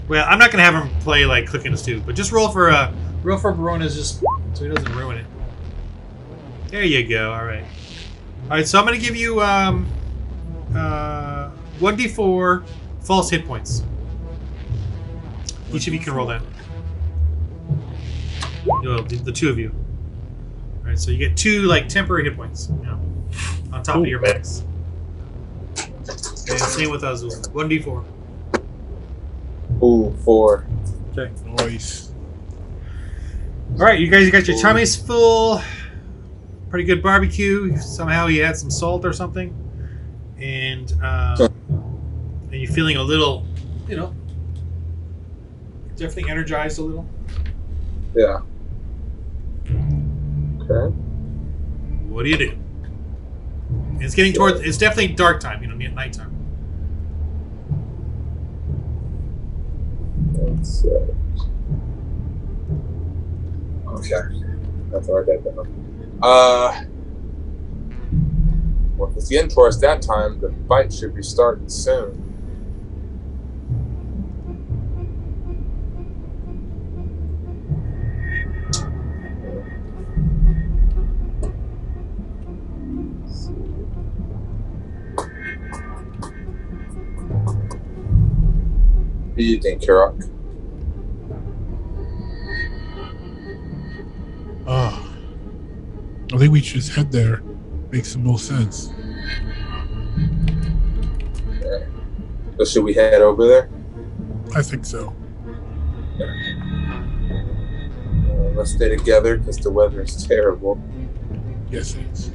Well, I'm not gonna have him play like cooking a stew, but just roll for Barona's just so he doesn't ruin it. There you go. All right. So I'm gonna give you 1d4 false hit points. Each of you can roll that. The two of you. All right. So you get 2 like temporary hit points, on top of your max. And same with us. 1d4. Ooh, 4. Okay. Nice. All right, you guys got your tummies full. Pretty good barbecue. Somehow you had some salt or something, and you're feeling a little, definitely energized a little. Yeah. Okay. What do you do? It's getting towards. It's definitely dark time. Nighttime. Let's see. Okay. That's all right. Well, if it's getting towards that time, the fight should be starting soon. What do you think, Kirok? I think we should just head there. Makes the most sense. Okay. So should we head over there? I think so. Let's stay together because the weather is terrible. Yes, it is.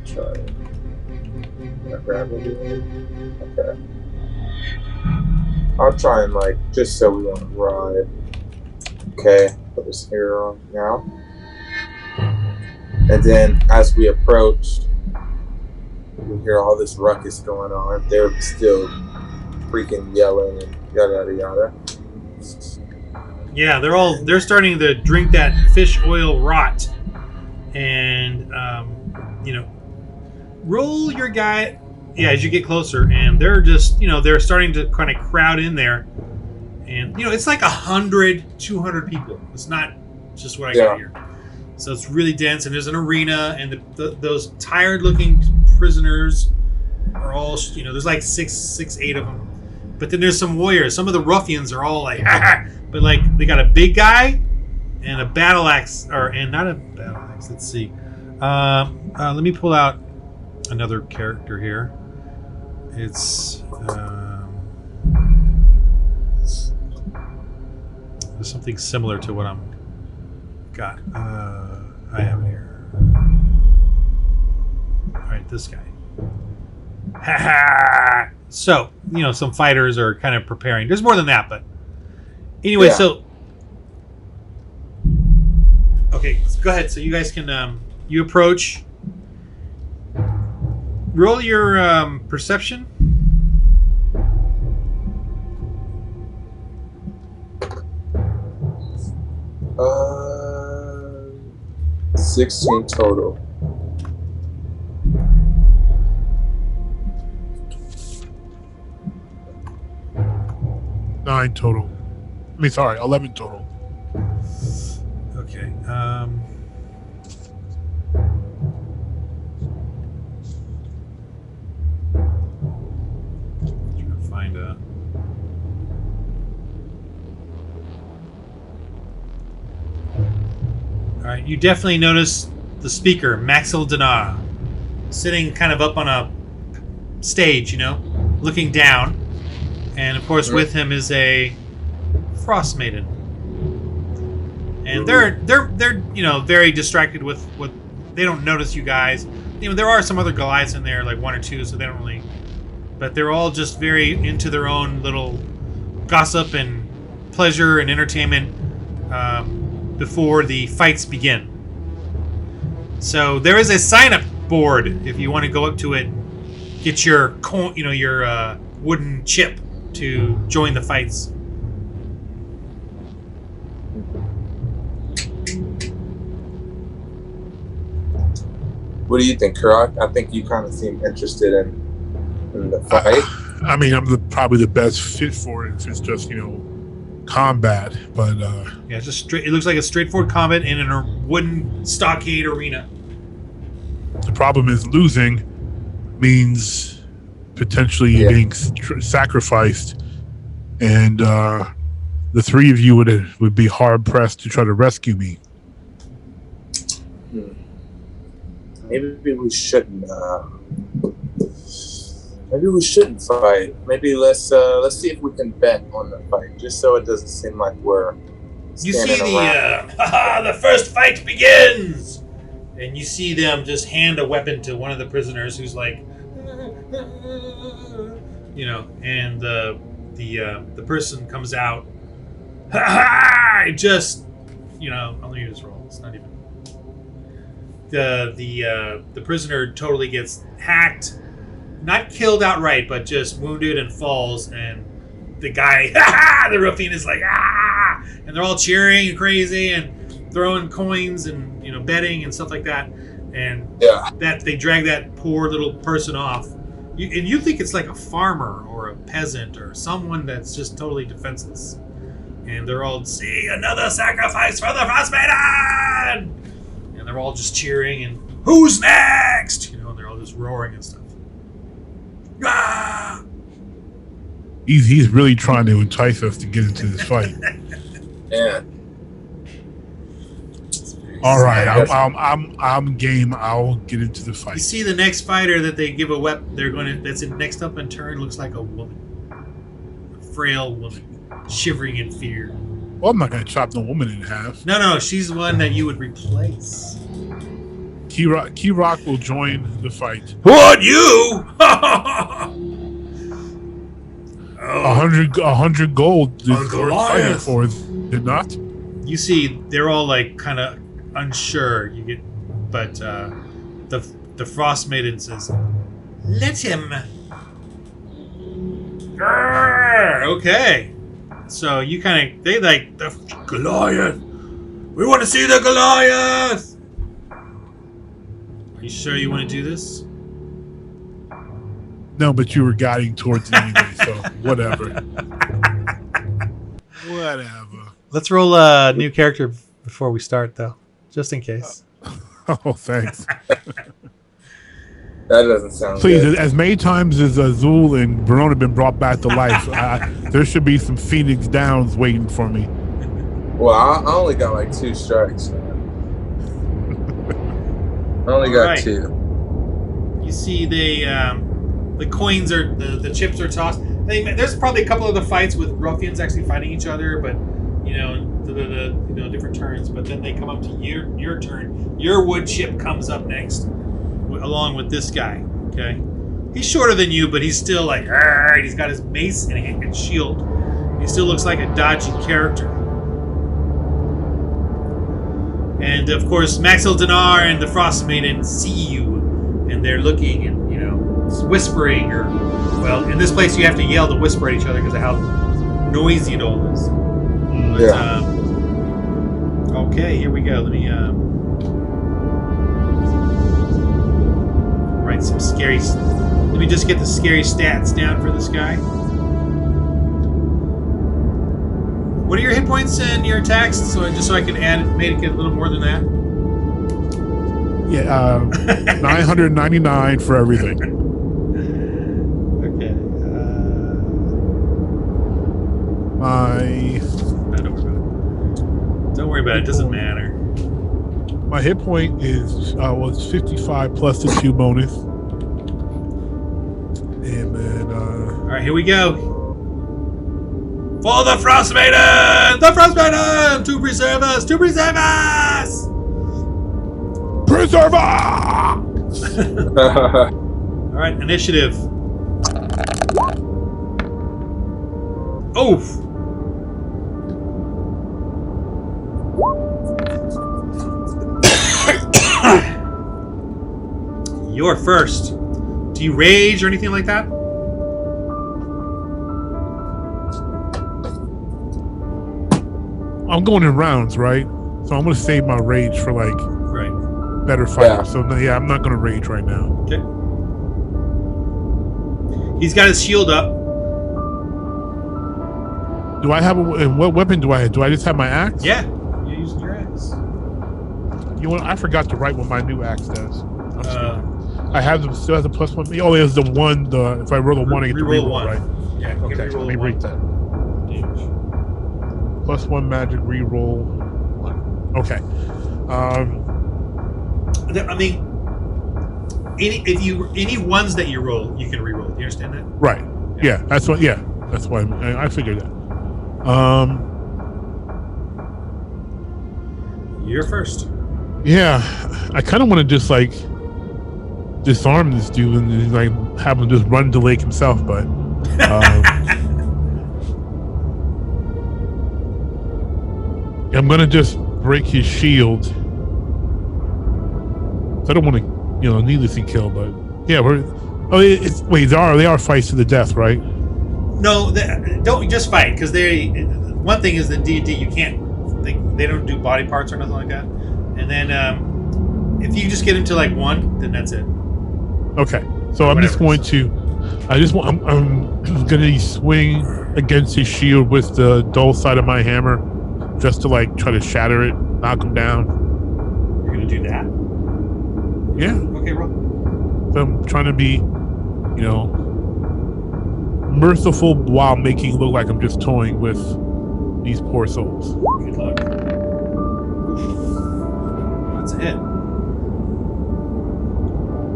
Try it. Can I grab it? Okay. I'll try and just so we don't ride. Okay, put this here on now. And then as we approach, we hear all this ruckus going on. They're still freaking yelling and yada yada. Yeah, they're starting to drink that fish oil rot, and roll your guy. Yeah, as you get closer, and they're just they're starting to kind of crowd in there, and it's like 100, 200 people. It's not just what I got here. So it's really dense, and there's an arena, and those tired-looking prisoners are all there's like 6, 8 of them. But then there's some warriors. Some of the ruffians are all like, but they got a big guy and a battle axe, and not a battle axe. Let's see. Let me pull out another character here. It's there's something similar to what I'm got. I have it here. All right, this guy. Ha ha! So, some fighters are kind of preparing. There's more than that, but anyway, so okay, go ahead. So you guys can you approach. Roll your perception. 16 total. Nine total. 11 total. Okay. Trying to find a. All right. You definitely notice the speaker, UNIQDNA, sitting kind of up on a stage, looking down. And of course, with him is a Frostmaiden, and they're very distracted with what they don't notice you guys. There are some other Goliaths in there, like 1 or 2, so they don't really. But they're all just very into their own little gossip and pleasure and entertainment before the fights begin. So there is a sign-up board if you want to go up to it, get your your wooden chip to join the fights. What do you think, Karak? I think you kind of seem interested in the fight. I mean, I'm probably the best fit for it if it's just, combat. But Yeah, it's just straight. It looks like a straightforward combat in a wooden stockade arena. the problem is losing means potentially being sacrificed, and the three of you would be hard pressed to try to rescue me. Maybe we shouldn't. Maybe we shouldn't fight. Maybe let's see if we can bet on the fight, just so it doesn't seem like we're. You see the first fight begins, and you see them just hand a weapon to one of the prisoners, who's like, and the person comes out. Just, I'll leave this roll. It's not even. The prisoner totally gets hacked, not killed outright, but just wounded and falls, and the guy, the ruffian is like, and they're all cheering and crazy and throwing coins and betting and stuff like that, and that they drag that poor little person off, and you think it's like a farmer or a peasant or someone that's just totally defenseless, and they're all, see, another sacrifice for the Frostmaiden! And they're all just cheering and, who's next? And they're all just roaring and stuff. Ah! He's really trying to entice us to get into this fight. Yeah. All right, I'm game. I'll get into the fight. You see the next fighter that they give a weapon. That's next up in turn. Looks like a woman, a frail woman, shivering in fear. Well, I'm not going to chop no woman in half. No, she's the one that you would replace. Key Rock will join the fight. What, you? 100 gold is Uncle worth fighting Goliath. for, did not? You see, they're all like kind of unsure. But the Frostmaiden says, "Let him." Okay. So you they like the Goliath. We want to see the Goliath. Are you sure you want to do this? No, but you were guiding towards it anyway, so whatever. Whatever. Let's roll a new character before we start, though, just in case. Oh, thanks. That doesn't sound Please, good. as many times as Azul and Verona have been brought back to life, there should be some Phoenix Downs waiting for me. Well, I only got like 2 strikes. I only got 2. You see, the coins are the chips are tossed. There's probably a couple of the fights with ruffians actually fighting each other, but the different turns. But then they come up to your turn. Your wood chip comes up next, along with this guy. Okay, he's shorter than you, but he's still like, he's got his mace and shield. He still looks like a dodgy character. And of course, Maxil Dinar and the Frostmaiden see you, and they're looking and whispering, or in this place you have to yell to whisper at each other because of how noisy it all is. But, okay, here we go. Let me write some scary. Let me just get the scary stats down for this guy. What are your hit points and your attacks? So I can make it a little more than that. Yeah, 999 for everything. Okay. Don't worry about it. It doesn't matter. My hit point was 55 plus the 2 bonus. And then All right, here we go. For the Frostmaiden! The Frostmaiden! To preserve us! To preserve us! Preserver! All right, initiative. Oof. You're first. Do you rage or anything like that? I'm going in rounds, right? So I'm gonna save my rage for like better fighter. Yeah. So no, yeah, I'm not gonna rage right now. Okay. He's got his shield up. Do I have and what weapon do I have? Do I just have my axe? Yeah, you're using your axe. You know what? I forgot to write what my new axe does. I have them still has a +1. Oh, there's the one. If I roll a 1, I get to reroll one. Right? Yeah. Okay. Let me read that. +1 magic reroll 1. Okay. I mean, any ones that you roll, you can reroll. Do you understand that? Right. Yeah. That's what. Yeah. That's why I figured that. You're first. Yeah. I kind of want to just like disarm this dude and like have him just run to Lake himself, but. I'm gonna just break his shield. I don't want to, needlessly kill, but yeah, they are fights to the death, right? No, don't just fight, because one thing is that D&D you can't. They don't do body parts or nothing like that. And then if you just get him to like 1, then that's it. Okay, so I'm just going to. I'm gonna swing against his shield with the dull side of my hammer, just to like try to shatter it, knock him down. You're gonna do that? Yeah. Okay, roll. So I'm trying to be, merciful while making it look like I'm just toying with these poor souls. Good luck. That's a hit.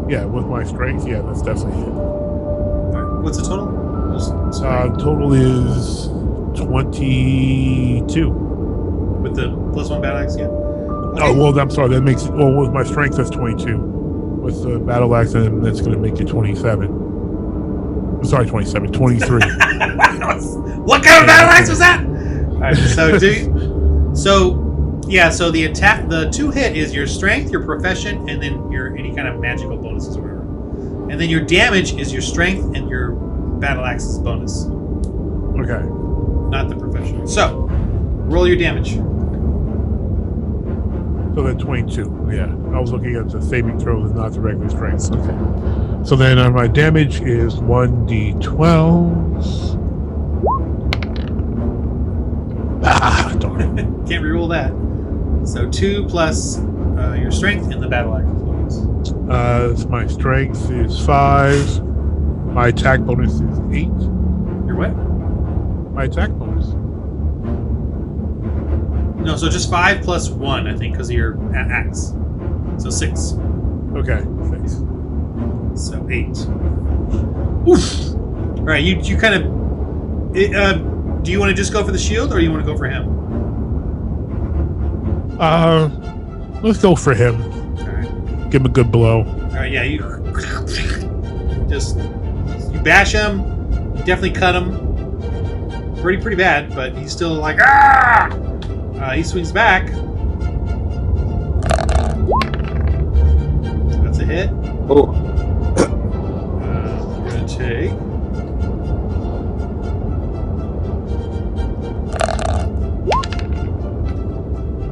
Yeah, with my strength, yeah, that's definitely it. All right. What's the total? Total is 22. With the +1 battle axe, yeah? Okay. Oh, well, I'm sorry. That makes it. Well, with my strength, that's 22. With the battle axe, then that's going to make it 27. I'm sorry, 27. 23. What kind of battle axe was that? All right, so the attack, the 2 hit is your strength, your profession, and then your any kind of magical bonuses or whatever. And then your damage is your strength and your battle axe's bonus. Okay. Not the profession. So, roll your damage. So then 22. Yeah, I was looking at the saving throws and not the regular strength. Okay. So then my damage is 1d12. Ah, darn it. Can't reroll that. So 2 plus your strength and the battle axe bonus. My strength is 5. My attack bonus is 8. Your what? My attack bonus. No, so just 5 plus 1, I think, because of your axe. So 6. Okay, thanks. So 8. Oof! All right, you kind of. Do you want to just go for the shield, or you want to go for him? Let's go for him. All right. Give him a good blow. All right, yeah, you bash him. You definitely cut him. Pretty bad, but he's still like ah. He swings back. That's a hit. Oh. We're gonna take.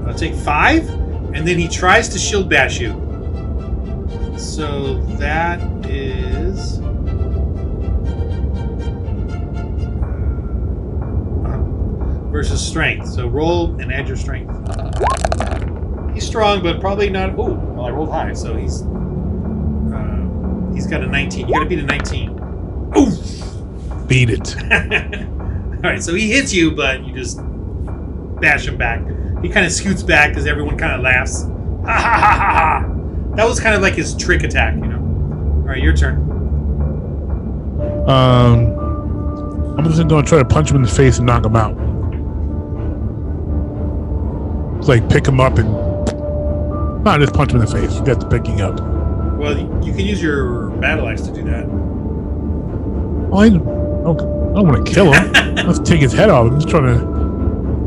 I'll take 5, and then he tries to shield bash you. So that is versus strength. So roll and add your strength. He's strong, but probably not. Oh, well, I rolled high, so he's got a 19. You got to beat a 19. Oof! Beat it. All right, so he hits you, but you just bash him back. He kind of scoots back because everyone kind of laughs. Ha ha ha ha ha! That was kind of like his trick attack, All right, your turn. I'm just going to try to punch him in the face and knock him out. It's like pick him up and not just punch him in the face. You got the picking up. Well, you can use your battle axe to do that. Well, I don't want to kill him. Let's take his head off. I just want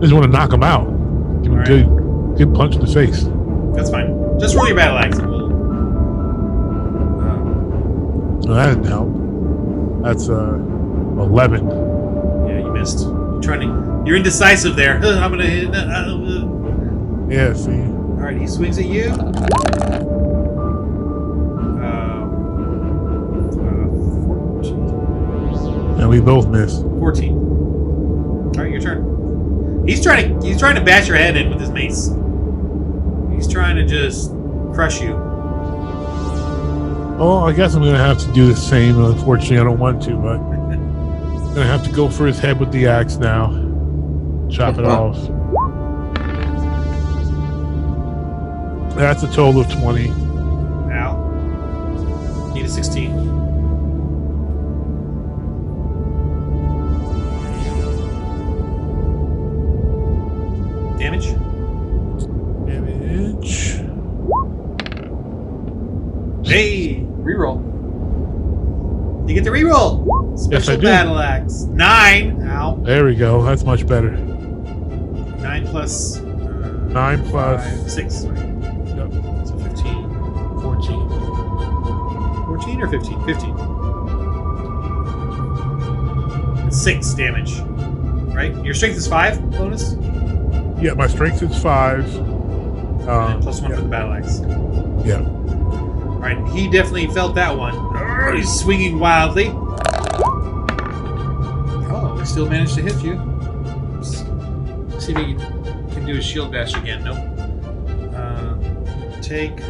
to knock him out. Give him a good punch in the face. That's fine. Just roll your battle axe and we'll. No, that didn't help. That's 11. Yeah, you missed. You trying to. You're indecisive there. I'm gonna hit. Yeah, see. All right, he swings at you. 14. And we both miss. 14. All right, your turn. He's trying to bash your head in with his mace. He's trying to just crush you. Oh, I guess I'm gonna have to do the same. Unfortunately, I don't want to, but I'm gonna have to go for his head with the axe now. Chop it off. That's a total of 20. Ow. Need a 16. Damage? Damage. Hey! Reroll. You get the reroll! Special I do. battle axe. 9! Ow. There we go. That's much better. 9 plus... 9 plus... 5, 6. Sorry. Yep. So 15. 14. 14 or 15? 15. It's 6 damage. Right? Your strength is 5 bonus? Yeah, my strength is 5. And plus 1 yeah. for the battle axe. Yeah. Alright, he definitely felt that one. He's swinging wildly. Oh, we still managed to hit you. Let's see if he can do a shield bash again. Nope. Take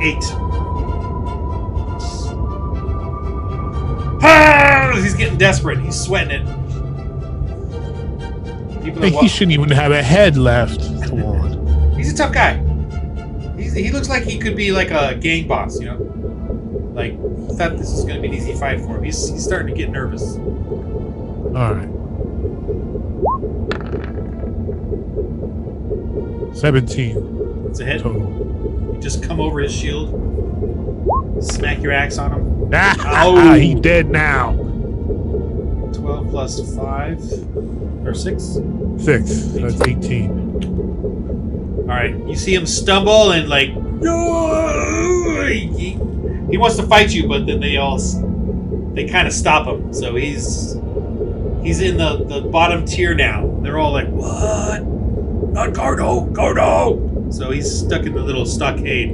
8. Ah, he's getting desperate. He's sweating it. People Hey, he shouldn't even have a head left. Come on. He's a tough guy. He looks like he could be like a gang boss, you know? Like, he thought this was going to be an easy fight for him. He's starting to get nervous. Alright. 17. It's a hit. Total. You just come over his shield, smack your axe on him. Ah, he's dead now. 12 plus 5, or 6? 6. That's 18. Alright, you see him stumble and like... He wants to fight you, but then they kind of stop him. So he's in the bottom tier now. They're all like, what? Not Gardo! Gardo! So he's stuck in the little stockade.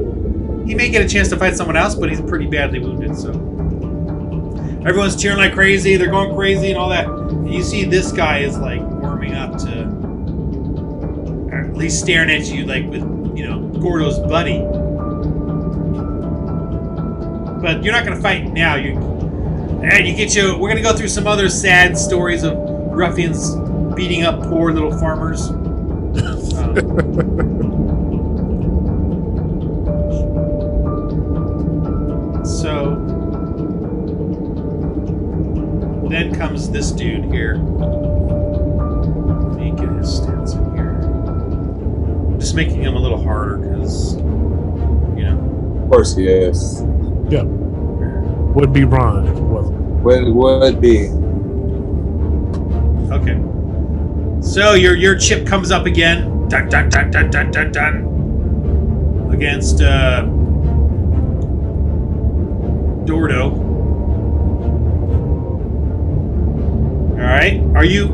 He may get a chance to fight someone else, but he's pretty badly wounded, so... Everyone's cheering like crazy, they're going crazy and all that. And you see this guy is like warming up to... Or at least staring at you like with, you know, Gordo's buddy. But you're not going to fight now. We're going to go through some other sad stories of ruffians beating up poor little farmers. So then comes this dude here. Let me get his stats in here. I'm just making him a little harder because, you know. Of course he is. Yeah. Would be Ron if it wasn't. Would be. Okay. So your chip comes up again. Dun dun dun dun dun dun dun. Against Dordo. Alright. Are you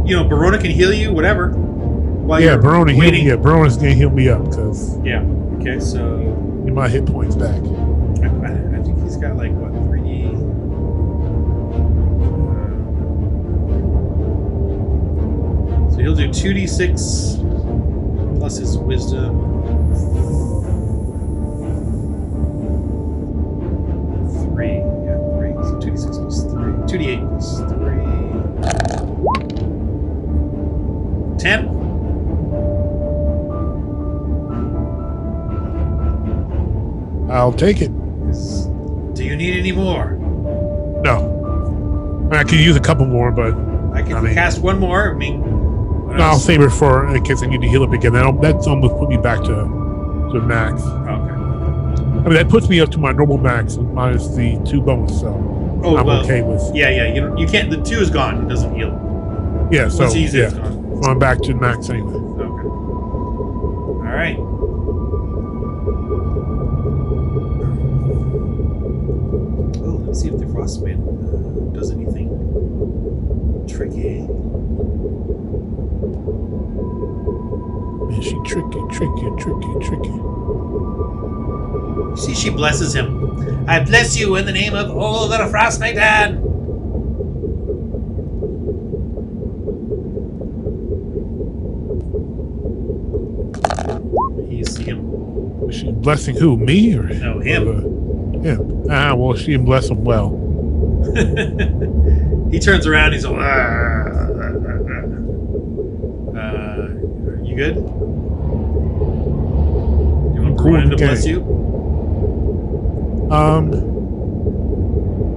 you know, Barona can heal you, whatever. While Yeah, you're Barona waiting. Barona's gonna heal me up because Yeah. Okay, so get my hit points back. I think he's got like what, 3 so he'll do 2d6 plus his wisdom. 3. Yeah, 3. So 2d6 plus 3. 2d8 plus 3. 10. I'll take it. Do you need any more? No. I could use a couple more, but I can cast one more. I mean, what I'll else? save it for in case I need to heal up again. That's almost put me back to max. Okay. I mean, that puts me up to my normal max minus the 2 bonus, so I'm okay with. Yeah. You can't. The 2 is gone. It doesn't heal. Yeah, so Once you use it, yeah, it's gone. so I'm back to max anyway. Okay. All right. Oh, Let's see if the Frostmaiden does anything tricky. Man, she tricky. See, she blesses him. I bless you in the name of all the Frostmaiden. You see him. Was she blessing who? Me or No, him. Him. Ah, well, she didn't bless him well. He turns around. He's all. You good? You want Brian to bless you?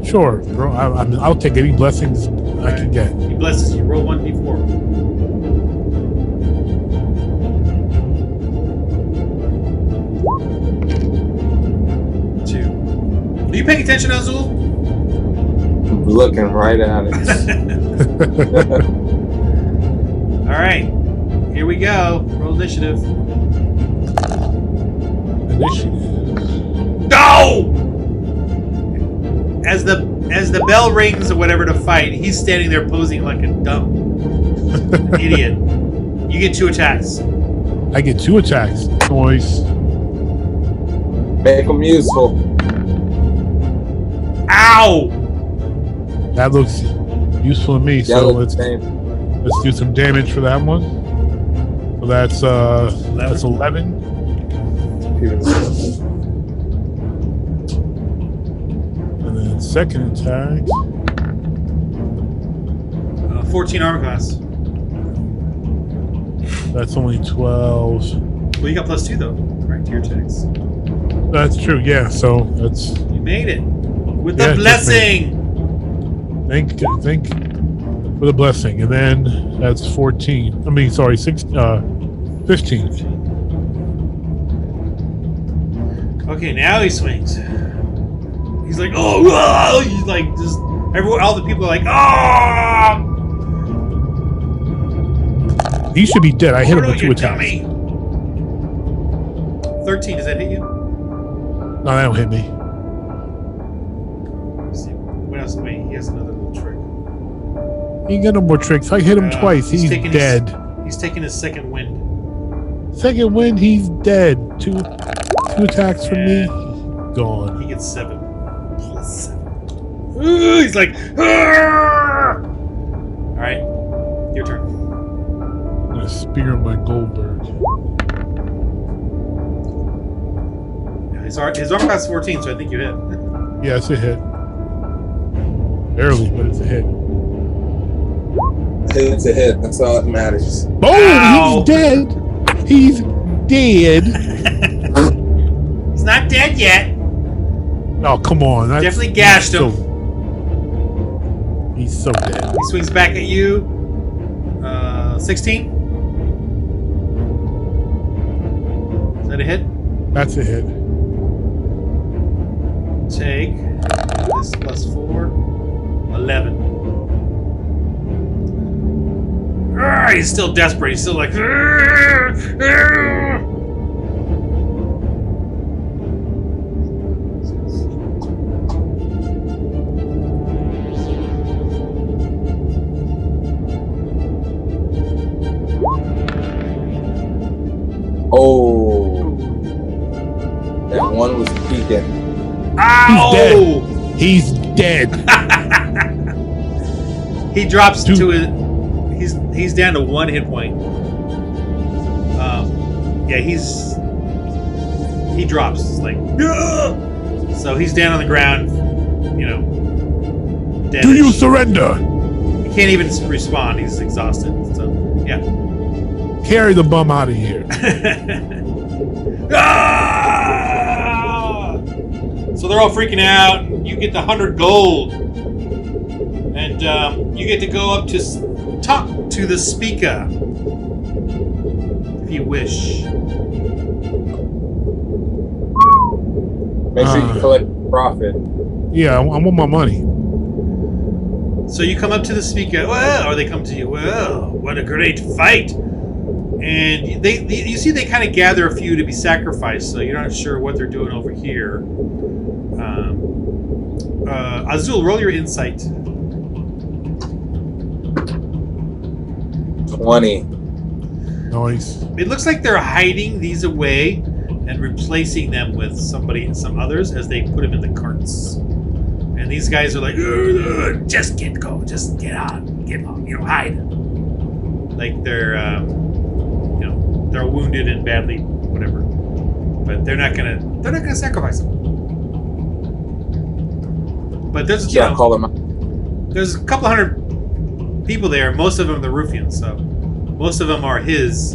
Sure, bro. I'll take any blessings I can get. He blesses you. Roll 1d4. Are you paying attention, Azul? I'm looking right at it. All right, here we go. Roll initiative. No! As the bell rings or whatever to fight, he's standing there posing like a dumb idiot. You get 2 attacks. I get 2 attacks. Noise. Make them useful. Ow! That looks useful to me. So let's do some damage for that one. So that's 11. And then second attack. 14 armor class. That's only 12. Well, you got +2 though, right to your attacks. That's true. Yeah. So that's. You made it with the blessing. Thank for the blessing, and then that's 14. I mean, sorry, 15. Okay, now he swings. He's like, oh, whoa! He's like, just everyone, all the people are like, oh! He should be dead. I hit him with 2 attacks. Dummy. 13. Does that hit you? No, that don't hit me. Let's see. What else? Wait, he has another little trick. He ain't got no more tricks. I hit him twice. He's dead. He's taking his second wind. Second wind, he's dead. Two attacks from me. Gone. He gets 7. +7. Ooh, he's like, Arr! All right, your turn. I'm gonna spear my Goldberg. His armor class is 14, so I think you hit. Yeah, it's a hit. Barely, but it's a hit. It's a hit. That's all that matters. Boom! Ow. He's dead. He's dead. He's not dead yet. Oh, come on. Definitely gashed him. He's so dead. He swings back at you. 16? Is that a hit? That's a hit. Take this +4. 11. He's still desperate. He's still like. Oh, that one was peeking. Ow! He's dead. He drops to his. He's down to 1 hit point. Yeah, he drops. It's like, "Ugh!" So he's down on the ground. You know, dead. Do you surrender? He can't even respond. He's exhausted. So yeah. Carry the bum out of here. Ah! So they're all freaking out. You get the 100 gold, and you get to go up to talk to the speaker if you wish. Make sure you collect profit. Yeah, I want my money. So you come up to the speaker, well, or they come to you, well, what a great fight. And you see they kind of gather a few to be sacrificed, so you're not sure what they're doing over here. Azul, roll your insight. 20. Nice. It looks like they're hiding these away and replacing them with some others as they put them in the carts. And these guys are like, just get on, hide. Like they're, they're wounded and badly, whatever. But they're not gonna sacrifice them. But there's, Call them out. there's a couple hundred people there. Most of them are the Ruffians, so most of them are his.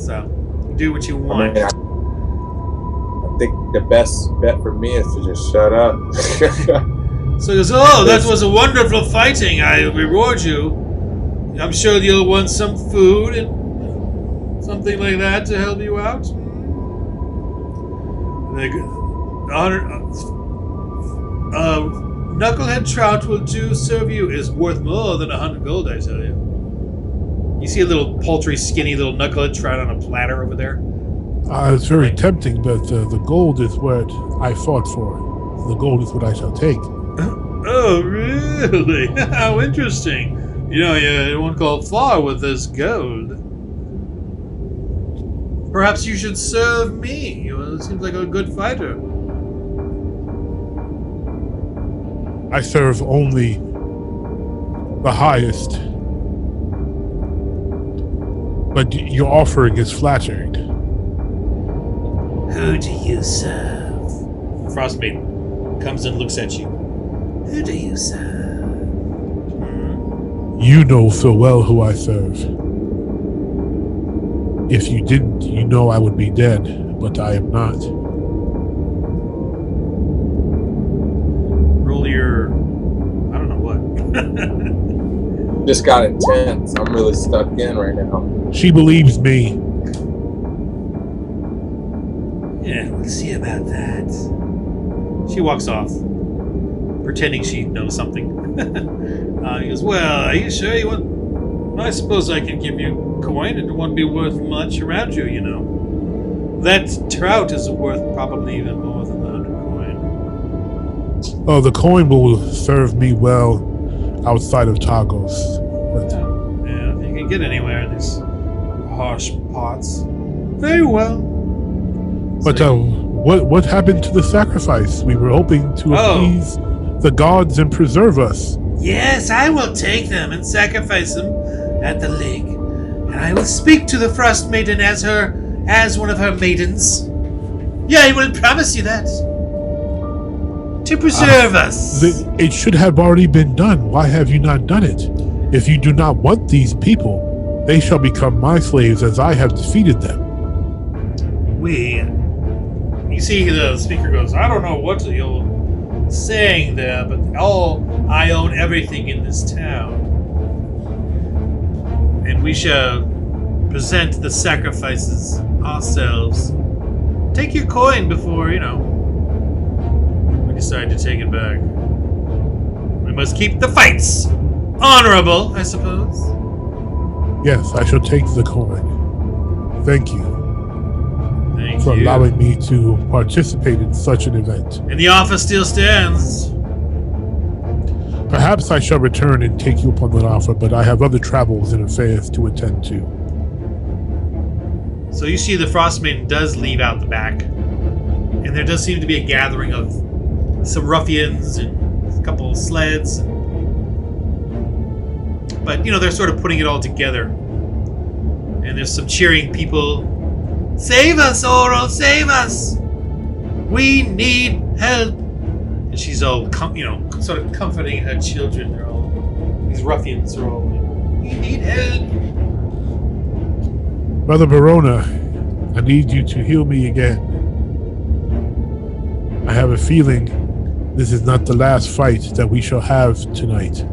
So do what you want. I think the best bet for me is to just shut up. So he goes, oh, that was a wonderful fighting. I reward you. I'm sure you'll want some food and something like that to help you out. Knucklehead trout will serve you is worth more than 100 gold, I tell you. You see a little paltry, skinny little knucklehead trout on a platter over there? It's very tempting, but the gold is what I fought for. The gold is what I shall take. Oh, really? How interesting. You won't go far with this gold. Perhaps you should serve me. It seems like a good fighter. I serve only the highest. But your offering is flattering. Who do you serve? Frostmaiden comes and looks at you. Who do you serve? You know full well who I serve. If you didn't, you know I would be dead, but I am not. Roll your... I don't know what. Just got intense. I'm really stuck in right now. She believes me. Yeah, we'll see about that. She walks off, pretending she knows something. He goes, well, are you sure you want... I suppose I can give you coin. It won't be worth much around you, you know. That trout is worth probably even more than the 100 coin. Oh, the coin will serve me well outside of Targos. But Yeah, if you can get anywhere in these harsh pots. Very well. what happened to the sacrifice? We were hoping to appease the gods and preserve us. Yes, I will take them and sacrifice them at the lake. And I will speak to the Frostmaiden as one of her maidens. Yeah, I will promise you that. To preserve us. It should have already been done. Why have you not done it? If you do not want these people, they shall become my slaves as I have defeated them. You see the speaker goes, I don't know what you're saying there, but I own everything in this town. And we shall present the sacrifices ourselves. Take your coin before, we decide to take it back. We must keep the fights honorable, I suppose. Yes, I shall take the coin. Thank you for you. allowing me to participate in such an event. And the offer still stands. Perhaps I shall return and take you upon that offer, but I have other travels and affairs to attend to. So you see the Frostmaiden does leave out the back. And there does seem to be a gathering of some ruffians and a couple of sleds. But, they're sort of putting it all together. And there's some cheering people. Save us, Oro, save us! We need help! And she's all, sort of comforting her children. These ruffians are all like, we need help! Brother Verona, I need you to heal me again. I have a feeling this is not the last fight that we shall have tonight.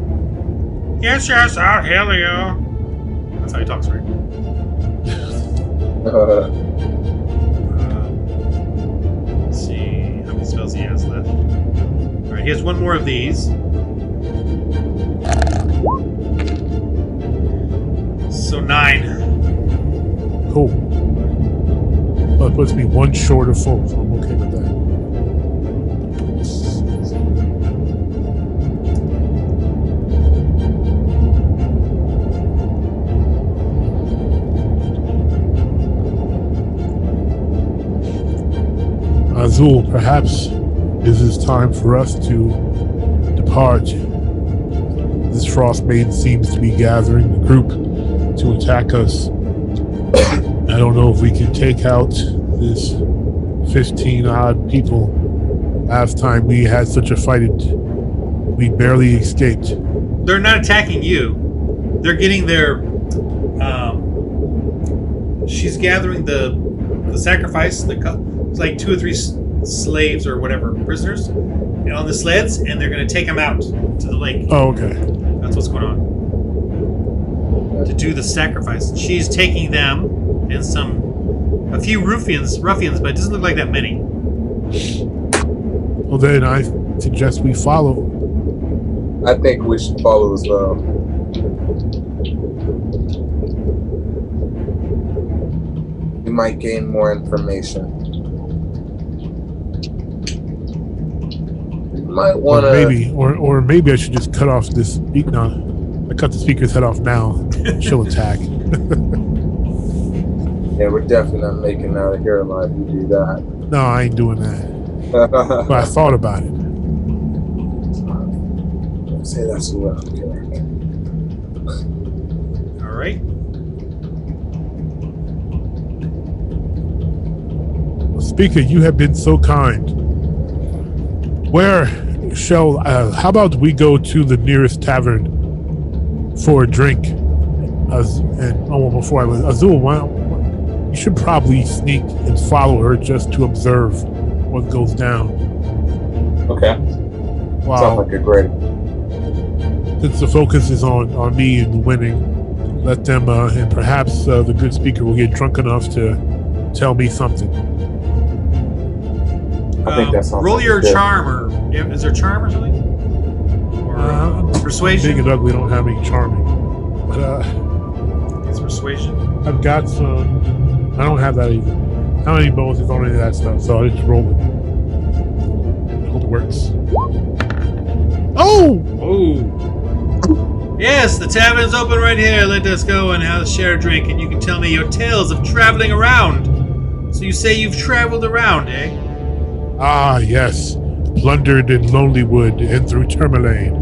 Yes, I'll heal you. That's how he talks, right? Let's see how many spells he has left. Alright, he has one more of these. So 9. Cool. Well, it puts me one short of full, so I'm okay with that. Azul, perhaps this is time for us to depart. This Frostmaiden seems to be gathering a group to attack us. I don't know if we can take out this 15 odd people. Last time we had such a fight, we barely escaped. They're not attacking you. They're getting their. She's gathering the sacrifice. It's like 2 or 3 slaves or whatever, prisoners, and on the sleds, and they're going to take them out to the lake. Oh, okay. That's what's going on. To do the sacrifice. She's taking them and a few ruffians, but it doesn't look like that many. Well, then I suggest we follow. I think we should follow as well. We might gain more information. We might want to... Or maybe I should just cut off this... No, I cut the speaker's head off now. She'll attack. Yeah, we're definitely not making it out of here alive. You do that. No, I ain't doing that. But I thought about it. I'd say that's what I'm doing. All right. Well, Speaker, you have been so kind. How about we go to the nearest tavern for a drink? Before I was Azul, you should probably sneak and follow her just to observe what goes down. Okay. Wow. Sounds like a great. Since the focus is on me and winning, let them and perhaps the good speaker will get drunk enough to tell me something. I think that sounds roll like your good. charm, or is there charm or something? Or persuasion? Big and ugly don't have any charming. But It's persuasion. I've got some. I don't have that either. I don't have any bonuses on any of that stuff, so I just roll it. Hope it works. Oh! Oh. Yes, the tavern's open right here. Let us go and have a share a drink, and you can tell me your tales of traveling around. So you say you've traveled around, eh? Ah, yes. Plundered in Lonelywood and through Tourmaline.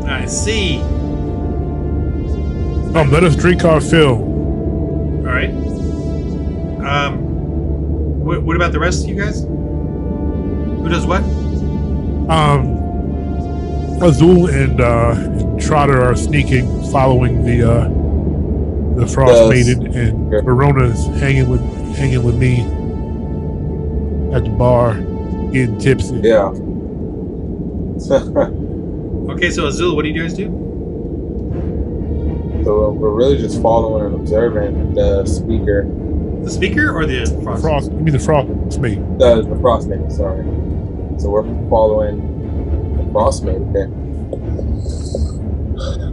I see. Let us drink our fill. All right. What about the rest of you guys? Who does what? Azul and Trotter are sneaking, following the Frostmaiden, and Verona's hanging with me at the bar, getting tipsy. Yeah. Okay, so Azul, what do you guys do? So we're really just following and observing the speaker. The speaker or the frost? You mean the Frostmaiden? The Frostmaiden, sorry. So we're following the Frostmaiden.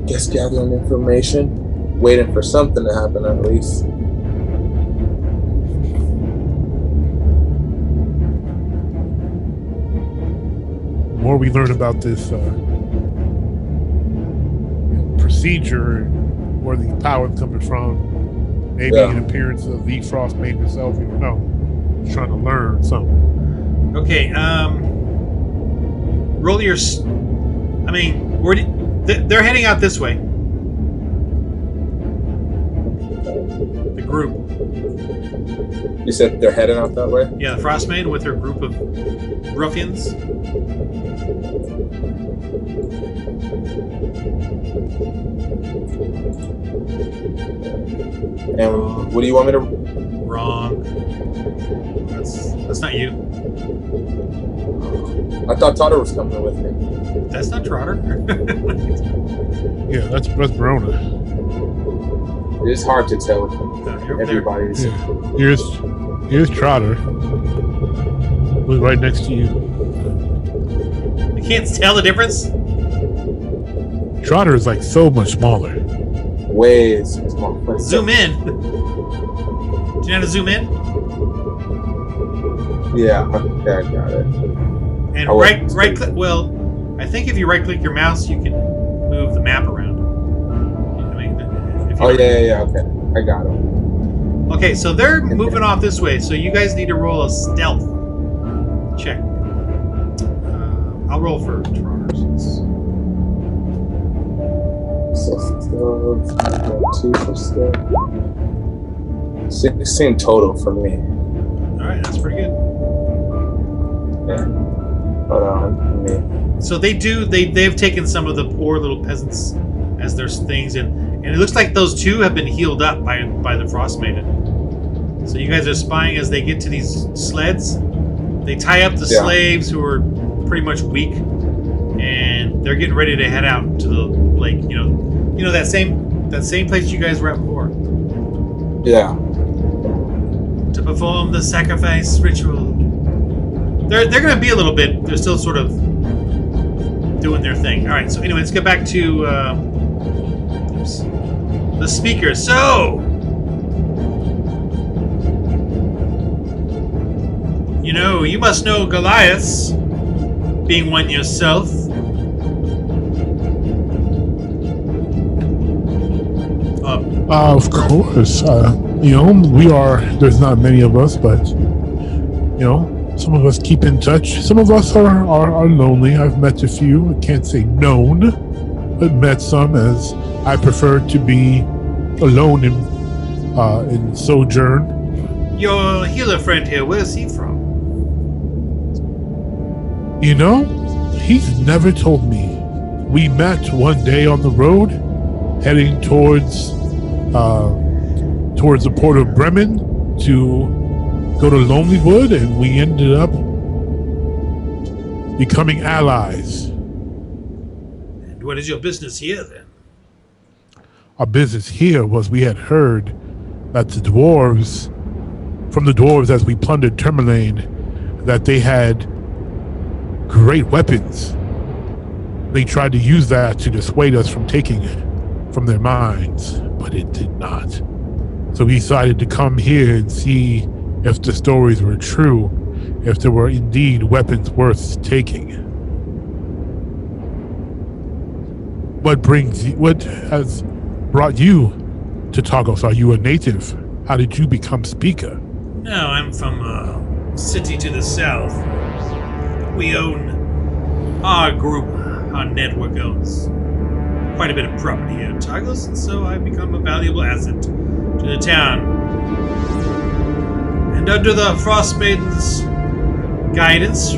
Guess gathering information, waiting for something to happen at least. The more we learn about this procedure and where the power's coming from, maybe an appearance of the Frostmaiden herself, you don't know. Just trying to learn something. Okay, roll your... they're heading out this way. The group. You said they're heading out that way? Yeah, the Frostmaiden with her group of ruffians. And what do you want me to... Wrong. That's not you. I thought Trotter was coming with me. That's not Trotter. Yeah, that's Verona. It's hard to tell with everybody's. Yeah. Here's Trotter. Who's right next to you. You can't tell the difference? Trotter is like so much smaller. Way small. Zoom in. Do you know how to zoom in? Yeah, okay, I got it. And right click. Well, I think if you right click your mouse, you can move the map around. I mean, if you yeah, okay, I got it. Okay, so they're moving off this way, so you guys need to roll a stealth check. I'll roll for Toronto's. So stealth, 2 for stealth. 16 total for me. Alright, that's pretty good. Yeah. Hold on, me. So they've taken some of the poor little peasants as their things, and it looks like those two have been healed up by the Frostmaiden. So you guys are spying as they get to these sleds. They tie up the slaves who are pretty much weak, and they're getting ready to head out to the lake. You know that same place you guys were at before. Yeah. To perform the sacrifice ritual. They're going to be a little bit. They're still sort of doing their thing. All right. So anyway, let's get back to the speaker. So, you must know Goliaths, being one yourself. Of course. There's not many of us, but, some of us keep in touch. Some of us are lonely. I've met a few. I can't say known, but met some, as I prefer to be alone in sojourn. Your healer friend here, where's he from? He's never told me. We met one day on the road, heading towards the port of Bremen to go to Lonelywood, and we ended up becoming allies. And what is your business here, then? Our business here was, we had heard that from the dwarves as we plundered Tourmaline, that they had great weapons. They tried to use that to dissuade us from taking it from their minds, but it did not. So we decided to come here and see if the stories were true, if there were indeed weapons worth taking. What has brought you to Targos? Are you a native? How did you become speaker? No, I'm from a city to the south. We own, our group, our network owns quite a bit of property here in Targos, and so I've become a valuable asset to the town. And under the Frostmaiden's guidance,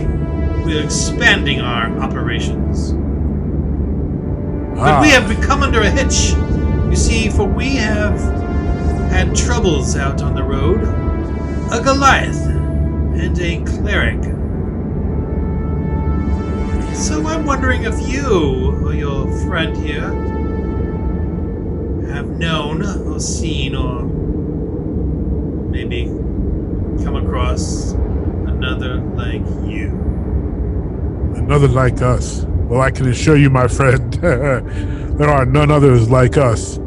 we're expanding our operations. But we have become under a hitch. You see, for we have had troubles out on the road. A Goliath and a cleric. So I'm wondering if you, or your friend here, have known or seen or maybe come across another like you. Another like us? Well, I can assure you, my friend, there are none others like us.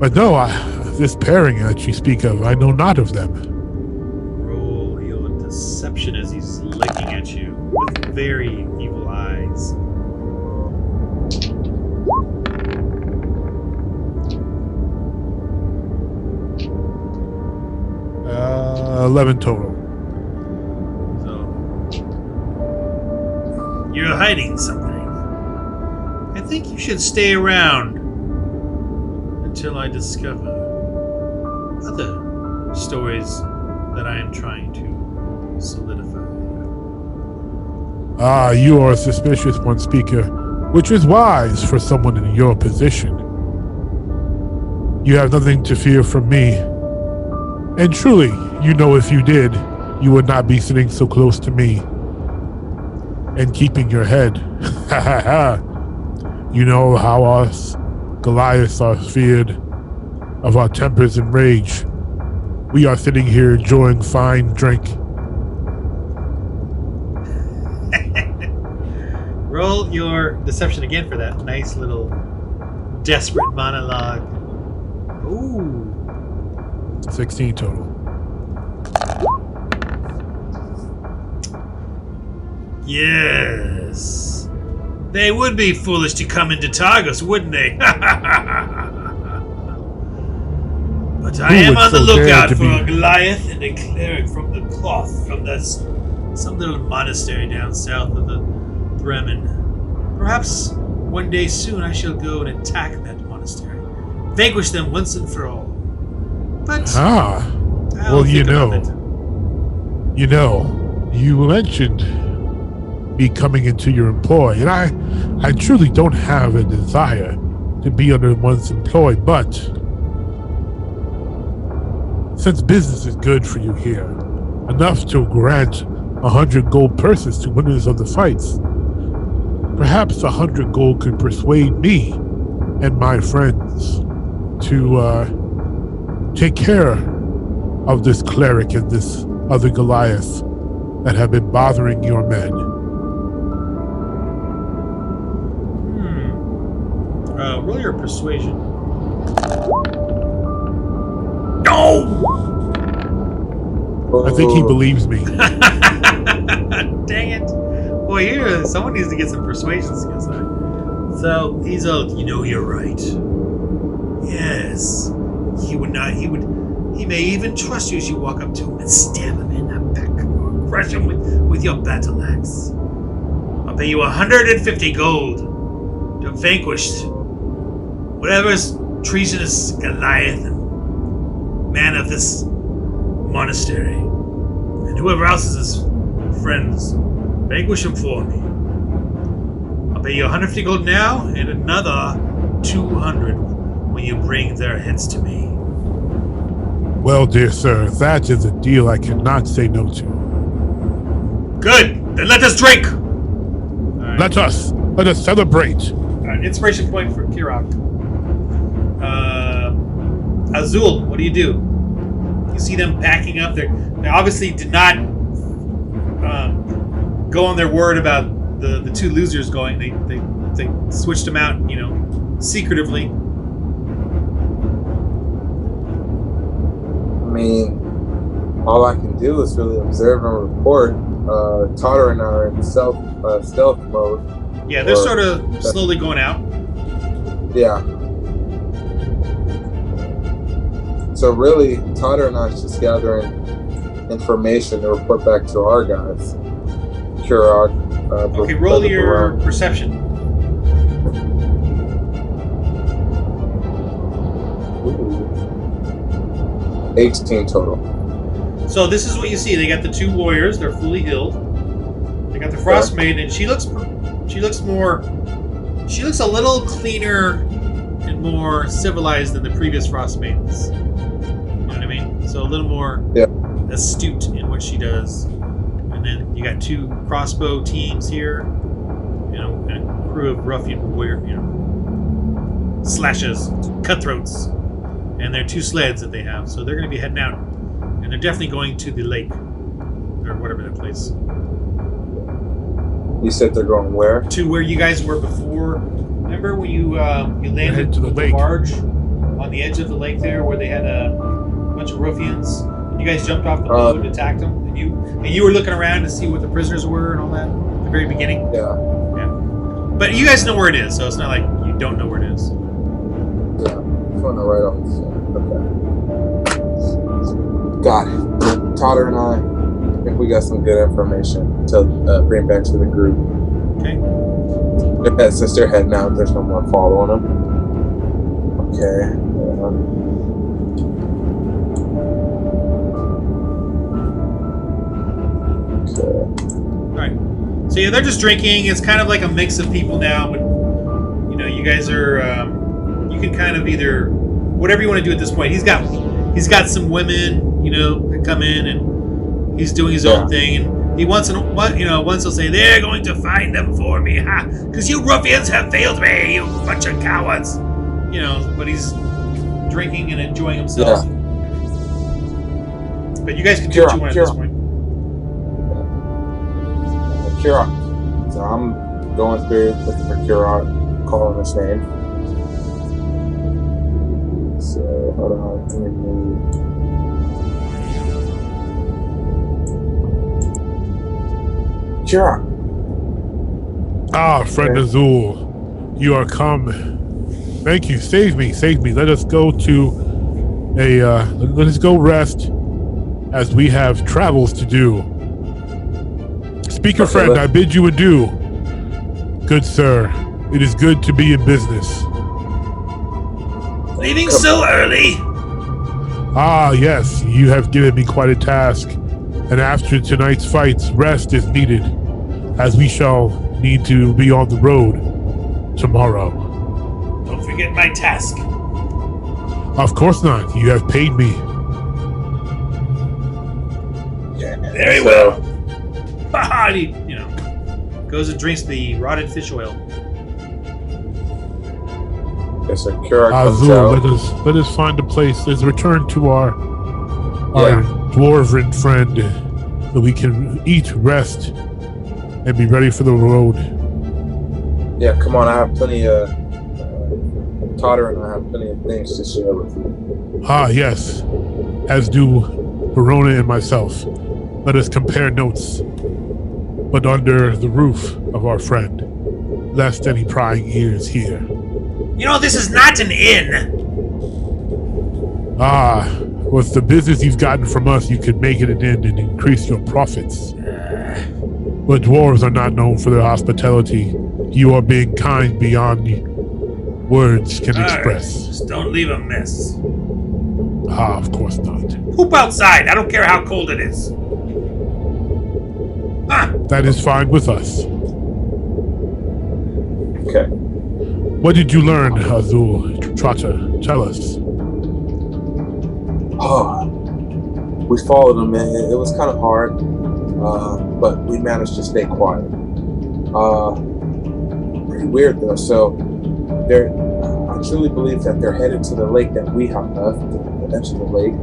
But no, this pairing that you speak of, I know not of them. Roll your deception as he's looking at you with very evil eyes. Uh, 11 total. So, you're hiding something. I think you should stay around until I discover other stories that I am trying to solidify. Ah, you are a suspicious one, speaker, which is wise for someone in your position. You have nothing to fear from me. And truly, if you did, you would not be sitting so close to me and keeping your head. Ha ha ha. You know how us Goliaths are feared of our tempers and rage. We are sitting here enjoying fine drink. Roll your deception again for that nice little desperate monologue. Ooh. 16 total. Yes. They would be foolish to come into Targos, wouldn't they? But I am would on the so dare lookout to for be- a Goliath and a cleric from the cloth from some little monastery down south of the Bremen. Perhaps one day soon I shall go and attack that monastery, vanquish them once and for all. But Ah, I'll well, think about it. you mentioned me coming into your employ, and I truly don't have a desire to be under one's employ, but since business is good for you here, enough to grant 100 gold purses to winners of the fights, perhaps 100 gold could persuade me and my friends to take care of this cleric and this other Goliath that have been bothering your men. Roll your persuasion. No! I think he believes me. Dang it. Boy, here, someone needs to get some persuasion skills. So he's all, you're right. Yes. He may even trust you as you walk up to him and stab him in the back or crush him with your battle axe. I'll pay you 150 gold to vanquish whatever's treasonous Goliath and man of this monastery. And whoever else is his friends, vanquish him for me. I'll pay you 150 gold now and another 200 when you bring their heads to me. Well, dear sir, that is a deal I cannot say no to. Good! Then let us drink! Let us celebrate. Inspiration point for Kirok. Azul, what do? You see them packing up. They obviously did not go on their word about the two losers going. They switched them out, secretively. I mean, all I can do is really observe and report. Totter and I are in stealth mode. Yeah, they're sort of slowly going out. Yeah. So really, Totter and I is just gathering information to report back to our guys. Kirog. Okay, roll your perception. Ooh. 18 total. So this is what you see. They got the two warriors. They're fully healed. They got the Frostmaiden, and she looks a little cleaner and more civilized than the previous Frostmaidens. You know what I mean? So a little more astute in what she does. And then you got two crossbow teams here, and a crew of ruffian warrior, slashes, cutthroats, and there are two sleds that they have. So they're going to be heading out, and they're definitely going to the lake or whatever that place. You said they're going where? To where you guys were before. Remember when you landed to the lake. barge on the edge of the lake there, where they had a bunch of ruffians? You guys jumped off the boat and attacked them, and you were looking around to see what the prisoners were and all that at the very beginning. Yeah. But you guys know where it is, so it's not like you don't know where it is. Yeah. It's on the right on the Okay. Got it. Totter and I think we got some good information to bring back to the group. Okay. Since they're heading out, there's no more following them. Okay. Alright. So yeah, they're just drinking. It's kind of like a mix of people now, but you guys are you can kind of either whatever you want to do at this point. He's got some women, that come in and he's doing his own thing, and he once he'll say, "They're going to find them for me, because you ruffians have failed me, you bunch of cowards." But he's drinking and enjoying himself. Yeah. But you guys can do what you want at this point. Kirok. So I'm going through looking for Kirok, calling his name. So hold on, let me move. Kirok. Ah, friend Azul, you are come. Thank you. Save me. Let us go to Let us go rest, as we have travels to do. Speaker friend, I bid you adieu. Good sir, it is good to be in business. Leaving so early? Ah, yes, you have given me quite a task, and after tonight's fights, rest is needed, as we shall need to be on the road tomorrow. Don't forget my task. Of course not. You have paid me. Very well. He, goes and drinks the rotted fish oil. Yes, sir. Kira comes Azul, out. let us find a place. Let's return to our dwarven friend, so we can eat, rest, and be ready for the road. Yeah, come on. I have plenty of Totter and I have plenty of things to share with you. Ah, yes, as do Verona and myself. Let us compare notes, but under the roof of our friend, lest any prying ears hear. This is not an inn. Ah, with the business you've gotten from us, you could make it an inn and increase your profits. But dwarves are not known for their hospitality. You are being kind beyond words can express. Just don't leave a mess. Ah, of course not. Poop outside. I don't care how cold it is. That is fine with us. Okay. What did you learn, Azul? Trotter, tell us. Oh, we followed them, and it was kind of hard, but we managed to stay quiet. Pretty weird though. So, I truly believe that they're headed to the lake that we have left, the edge of the lake.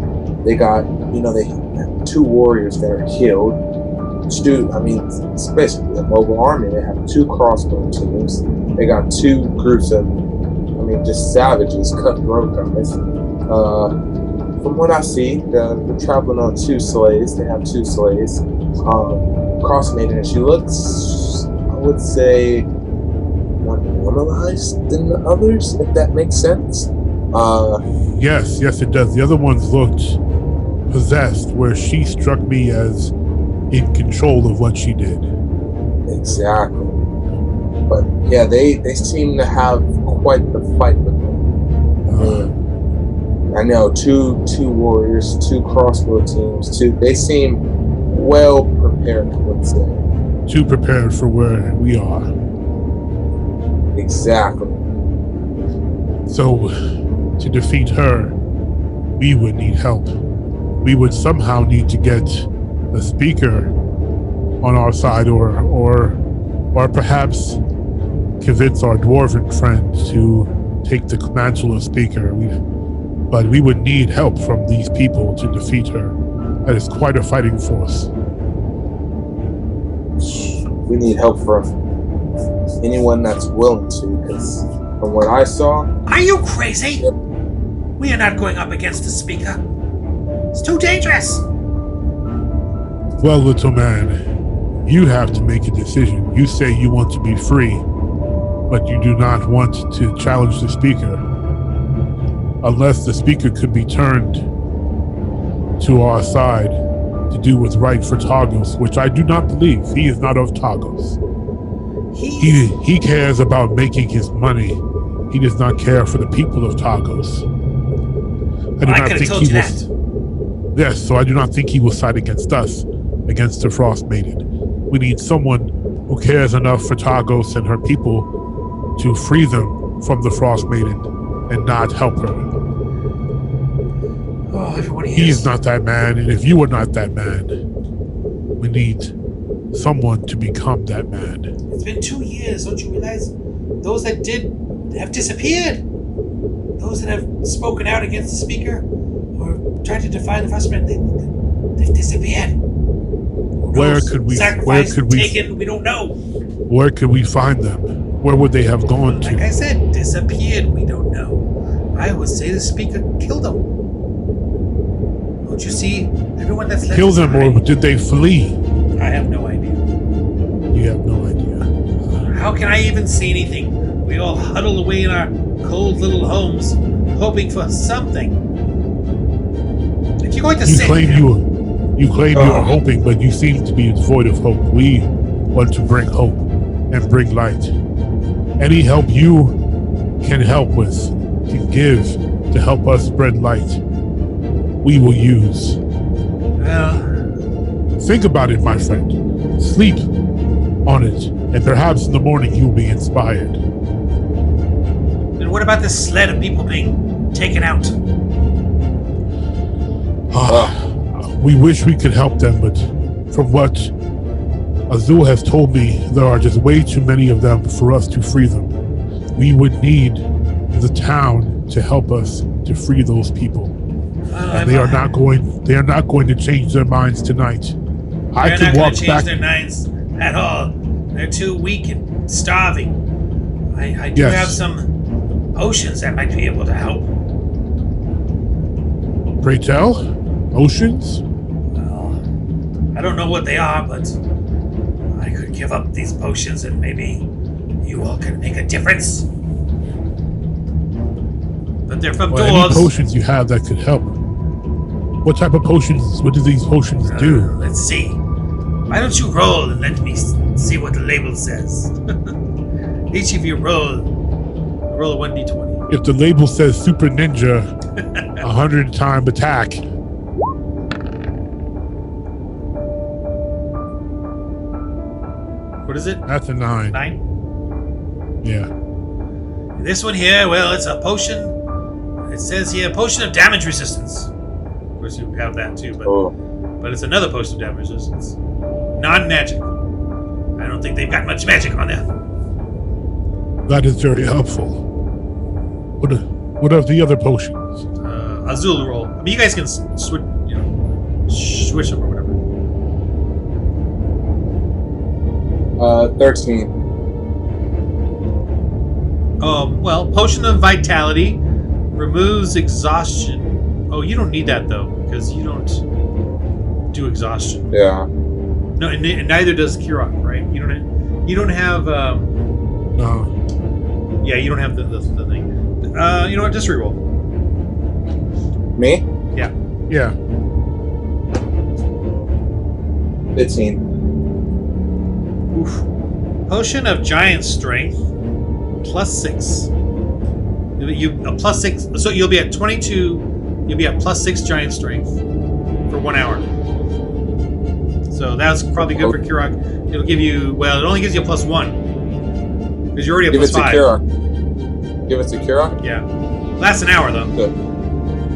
They got, they have 2 warriors that are killed. It's basically a mobile army. They have 2 crossbow teams. They got 2 groups of, just savages, cutthroat guys. From what I see, they're traveling on 2 sleighs. They have 2 sleighs. Frostmaiden, and she looks, I would say, more normalized than the others, if that makes sense. Yes, it does. The other ones looked possessed, where she struck me as in control of what she did. Exactly. But yeah, they seem to have quite the fight with them. I know 2 warriors, 2 crossbow teams, 2. They seem well prepared for what's there. Too prepared for where we are. Exactly. So, to defeat her, we would need help. We would somehow need to get a speaker on our side, or perhaps convince our dwarven friend to take the mantle of speaker. But we would need help from these people to defeat her. That is quite a fighting force. We need help from anyone that's willing to, because from what I saw... Are you crazy? Yep. We are not going up against the speaker. It's too dangerous. Well, little man, you have to make a decision. You say you want to be free, but you do not want to challenge the speaker. Unless the speaker could be turned to our side to do what's right for Targos, which I do not believe. He is not of Targos. He cares about making his money. He does not care for the people of Targos. I could have told you that. Yes, so I do not think he will side against us, against the Frostmaiden. We need someone who cares enough for Targos and her people to free them from the Frostmaiden and not help her. Oh, everybody He is not that man, and if you are not that man, we need someone to become that man. It's been 2 years, don't you realize? Those that did have disappeared. Those that have spoken out against the speaker or tried to defy the Frostmaiden, they've disappeared. Where could we taken? We don't know. Where could we find them? Where would they have gone to? Like I said, disappeared. We don't know. I would say the speaker killed them. Don't you see? Everyone that's left. Killed them, or did they flee? I have no idea. You have no idea. How can I even see anything? We all huddle away in our cold little homes, hoping for something. going to You save claim them. you are hoping, but you seem to be void of hope. We want to bring hope and bring light. Any help you can help with, can give to help us spread light, we will use. Well, Think about it, my friend. Sleep on it, and perhaps in the morning you'll be inspired. then what about this sled of people being taken out? We wish we could help them, but from what Azul has told me, there are just way too many of them for us to free them. We would need the town to help us to free those people. And they are not going to change their minds tonight. They're not going to change their minds at all. They're too weak and starving. I do have some potions that might be able to help. Pray tell? Oceans? Well, I don't know what they are, but I could give up these potions and maybe you all can make a difference. But they're from Any dwarves. potions you have that could help. What type of potions? What do these potions do? Let's see. Why don't you roll and let me see what the label says? Each of you roll a 1d20. If the label says Super Ninja, 100-time attack. What is it? That's a 9. 9? Yeah. This one here, well, it's a potion. It says here, potion of damage resistance. Of course, you have that too, but it's another potion of damage resistance. Non-magic. I don't think they've got much magic on there. That is very helpful. What are the other potions? Azul roll. I mean, you guys can switch, switch them or whatever. 13. Well, potion of vitality removes exhaustion. Oh, you don't need that though because you don't do exhaustion. Yeah. No, and neither does Kurok, right? You don't have. No. Yeah, you don't have the thing. You know what? Just reroll. Me? Yeah. Yeah. 15. Oof. Potion of giant strength, +6. You a +6, so you'll be at 22. You'll be at +6 giant strength for 1 hour. So that's probably good for Kurok. It'll give you. Well, it only gives you a +1 because you're already at +5. Give it to Kurok? Yeah. Lasts an hour though. Good.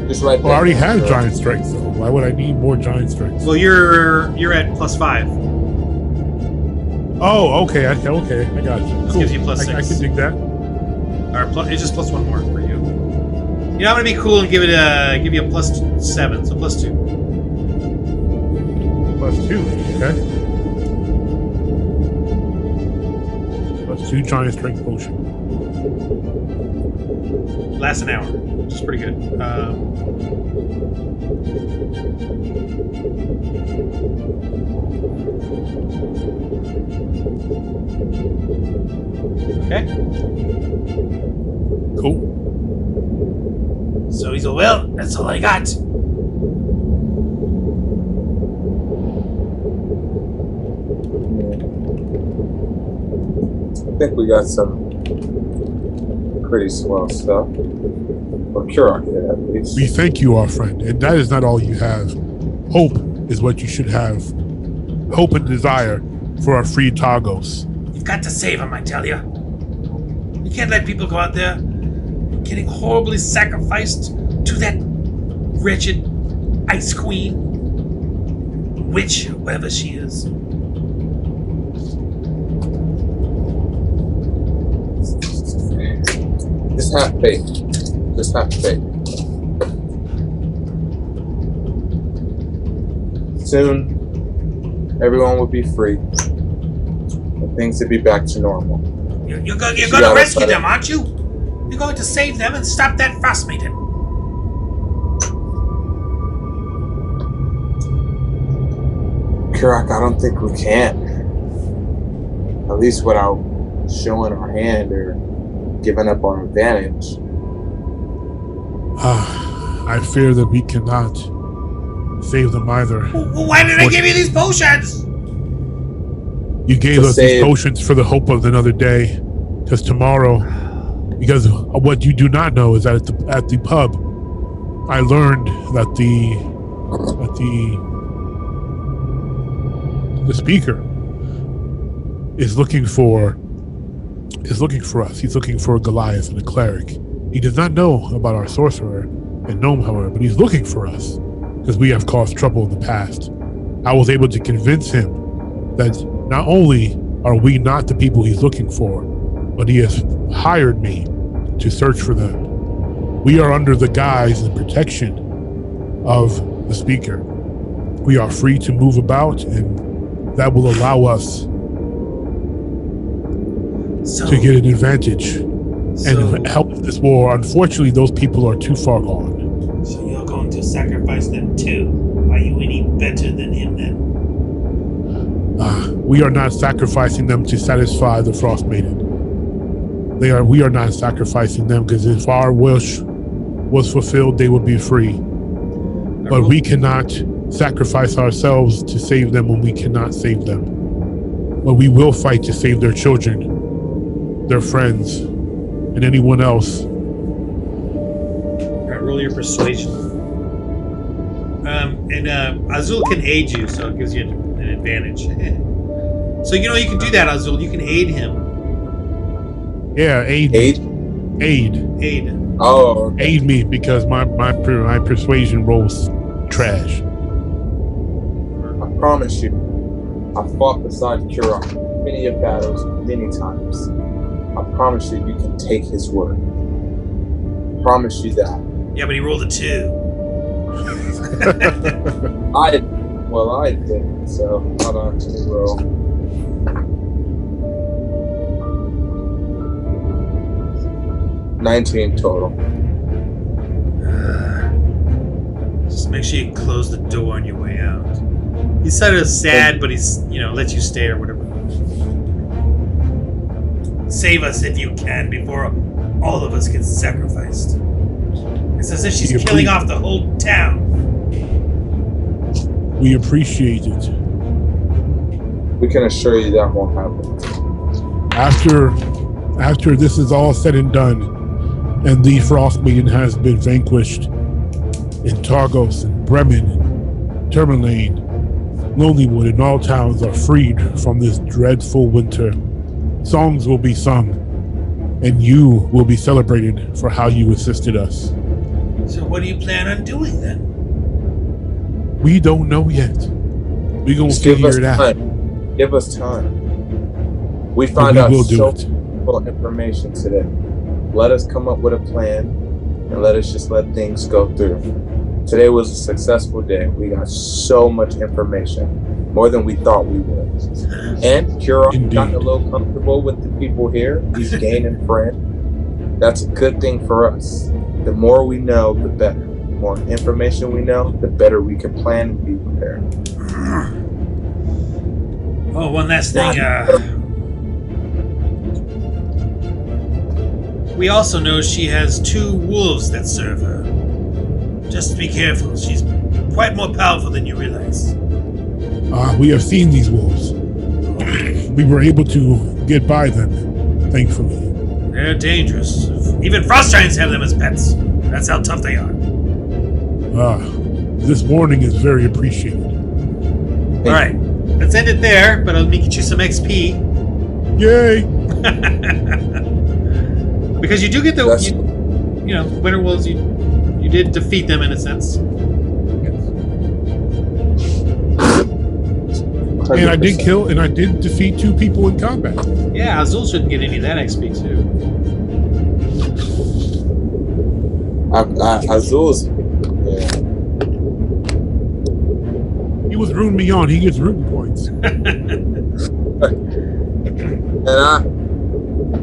Just right there. Well, I already have giant strength, so why would I need more giant strength? Well, you're at +5. Oh, okay, I got you. This Cool. gives you +6. I can dig that. Or it's just +1 more for you. You know, I'm gonna be cool and give you a +7, so +2. +2, okay. +2 giant strength potion. Lasts an hour, which is pretty good. Okay. Cool. So he's like, well, that's all I got. I think we got some pretty swell stuff. Or Kurok did, at least. We thank you, our friend, and that is not all you have. Hope is what you should have. Hope and desire for our free Targos. You've got to save him, I tell you. You can't let people go out there getting horribly sacrificed to that wretched ice queen. Witch, whatever she is. Just have faith. Just have faith. Soon, everyone will be free. And things will be back to normal. You're going to rescue them, aren't you? You're going to save them and stop that Frostmaiden. Kurok, I don't think we can. At least without showing our hand or giving up our advantage. I fear that we cannot. save them either. Well, why did I give you these potions? You gave us these potions for the hope of another day. Because tomorrow, because what you do not know is that at the pub, I learned that the speaker is looking for us. He's looking for Goliath and a cleric. He does not know about our sorcerer and gnome, however, but he's looking for us because we have caused trouble in the past. I was able to convince him that not only are we not the people he's looking for, but he has hired me to search for them. We are under the guise and protection of the speaker. We are free to move about, and that will allow us to get an advantage and help this war. Unfortunately, those people are too far gone. So you're going to sacrifice them too? Are you any better than him then? We are not sacrificing them to satisfy the Frostmaiden. We are not sacrificing them because if our wish was fulfilled, they would be free. But we cannot sacrifice ourselves to save them when we cannot save them. But we will fight to save their children, their friends, and anyone else. Alright, roll your persuasion. And Azul can aid you, so it gives you an advantage. So you can do that, Azul. You can aid him. Yeah, aid. Oh, okay. Aid me because my persuasion rolls trash. I promise you, I fought beside Kira many of battles, many times. I promise you can take his word. I promise you that. Yeah, but he rolled a 2. I did. So hold on, let me roll. $19 total. Just make sure you close the door on your way out. He said it was sad, but he's, let you stay or whatever. Save us if you can before all of us get sacrificed. It's as if she's killing off the whole town. We appreciate it. We can assure you that won't happen. After this is all said and done, and the Frostmaiden has been vanquished in Targos and Bremen and Tourmaline, Lonelywood and all towns are freed from this dreadful winter. Songs will be sung, and you will be celebrated for how you assisted us. So what do you plan on doing then? We don't know yet. We're going to figure it out. Give us time. We find out so much information today. Let us come up with a plan, and let us just let things go through. Today was a successful day. We got so much information, more than we thought we would. And Kira gotten a little comfortable with the people here. He's gaining friends. That's a good thing for us. The more we know, the better. The more information we know, the better we can plan and be prepared. Oh, one last thing. We also know she has 2 wolves that serve her. Just be careful. She's quite more powerful than you realize. We have seen these wolves. We were able to get by them, thankfully. They're dangerous. Even frost giants have them as pets. That's how tough they are. This warning is very appreciated. Alright, let's end it there, but I'll get you some XP. Yay! Because you do get the winter wolves. You did defeat them in a sense. And I did defeat 2 people in combat. Yeah, Azul shouldn't get any of that XP too. Azul's. He was rooting me on. He gets rooting points. And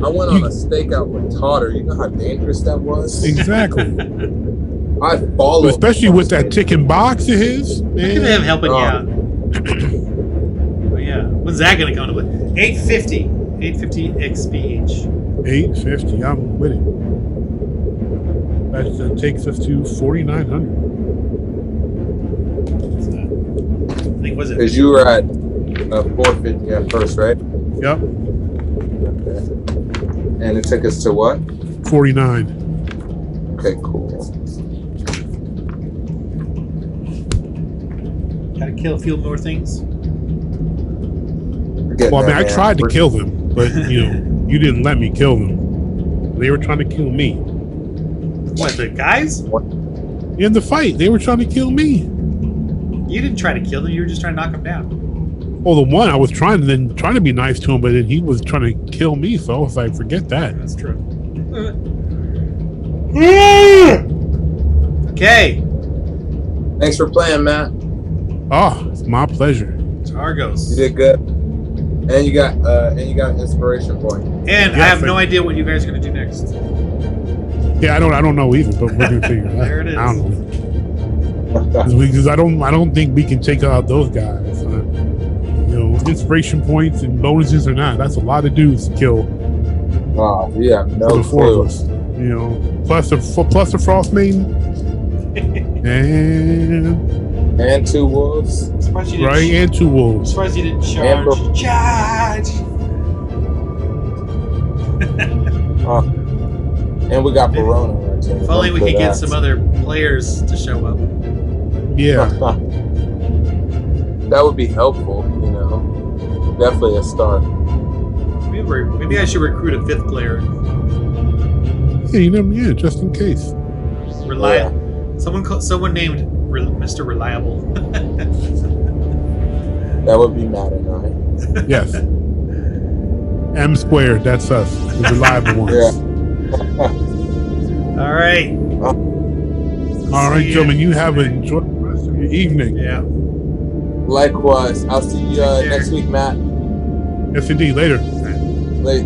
I went on a stakeout with Totter. You know how dangerous that was? Exactly. I followed. Especially with that ticking box of his. Look at him helping you out. But yeah. When's that going to come to play? 850. 850 XP each. 850. I'm with it. That takes us to 4,900. was it? Because you were at 450 at first, right? Yep. Okay. And it took us to what? 49. Okay, cool. Gotta kill a few more things. Well, I mean, I tried to kill them, but you didn't let me kill them. They were trying to kill me. What, the guys? In the fight, they were trying to kill me. You didn't try to kill them. You were just trying to knock them down. Well, the one I was trying to be nice to him, but then he was trying to kill me. So I was like, forget that. That's true. Okay. Thanks for playing, Matt. Oh, it's my pleasure. Targos. You did good. And you got an inspiration point. And I have no idea what you guys are gonna do next. Yeah, I don't know either, but we're gonna figure it out. There it is. I don't know. Because I don't think we can take out those guys. Inspiration points and bonuses or not, that's a lot of dudes to kill. Wow, we have no for the four clue. of us. Plus the Frostmaiden and 2 wolves. And 2 wolves. Surprised you didn't charge. Charge. And we got Verona right there. If only we could get some other players to show up. Yeah. That would be helpful, Definitely a start. Maybe I should recruit a 5th player. Yeah, just in case. Reliable. Yeah. Someone named Mr. Reliable. That would be Matt and I. Yes. M squared, that's us. The reliable ones. Yeah. All right. All right, gentlemen, you have enjoyed the rest of your evening. Yeah. Likewise. I'll see you next week, Matt. Yes, indeed. Later. Late.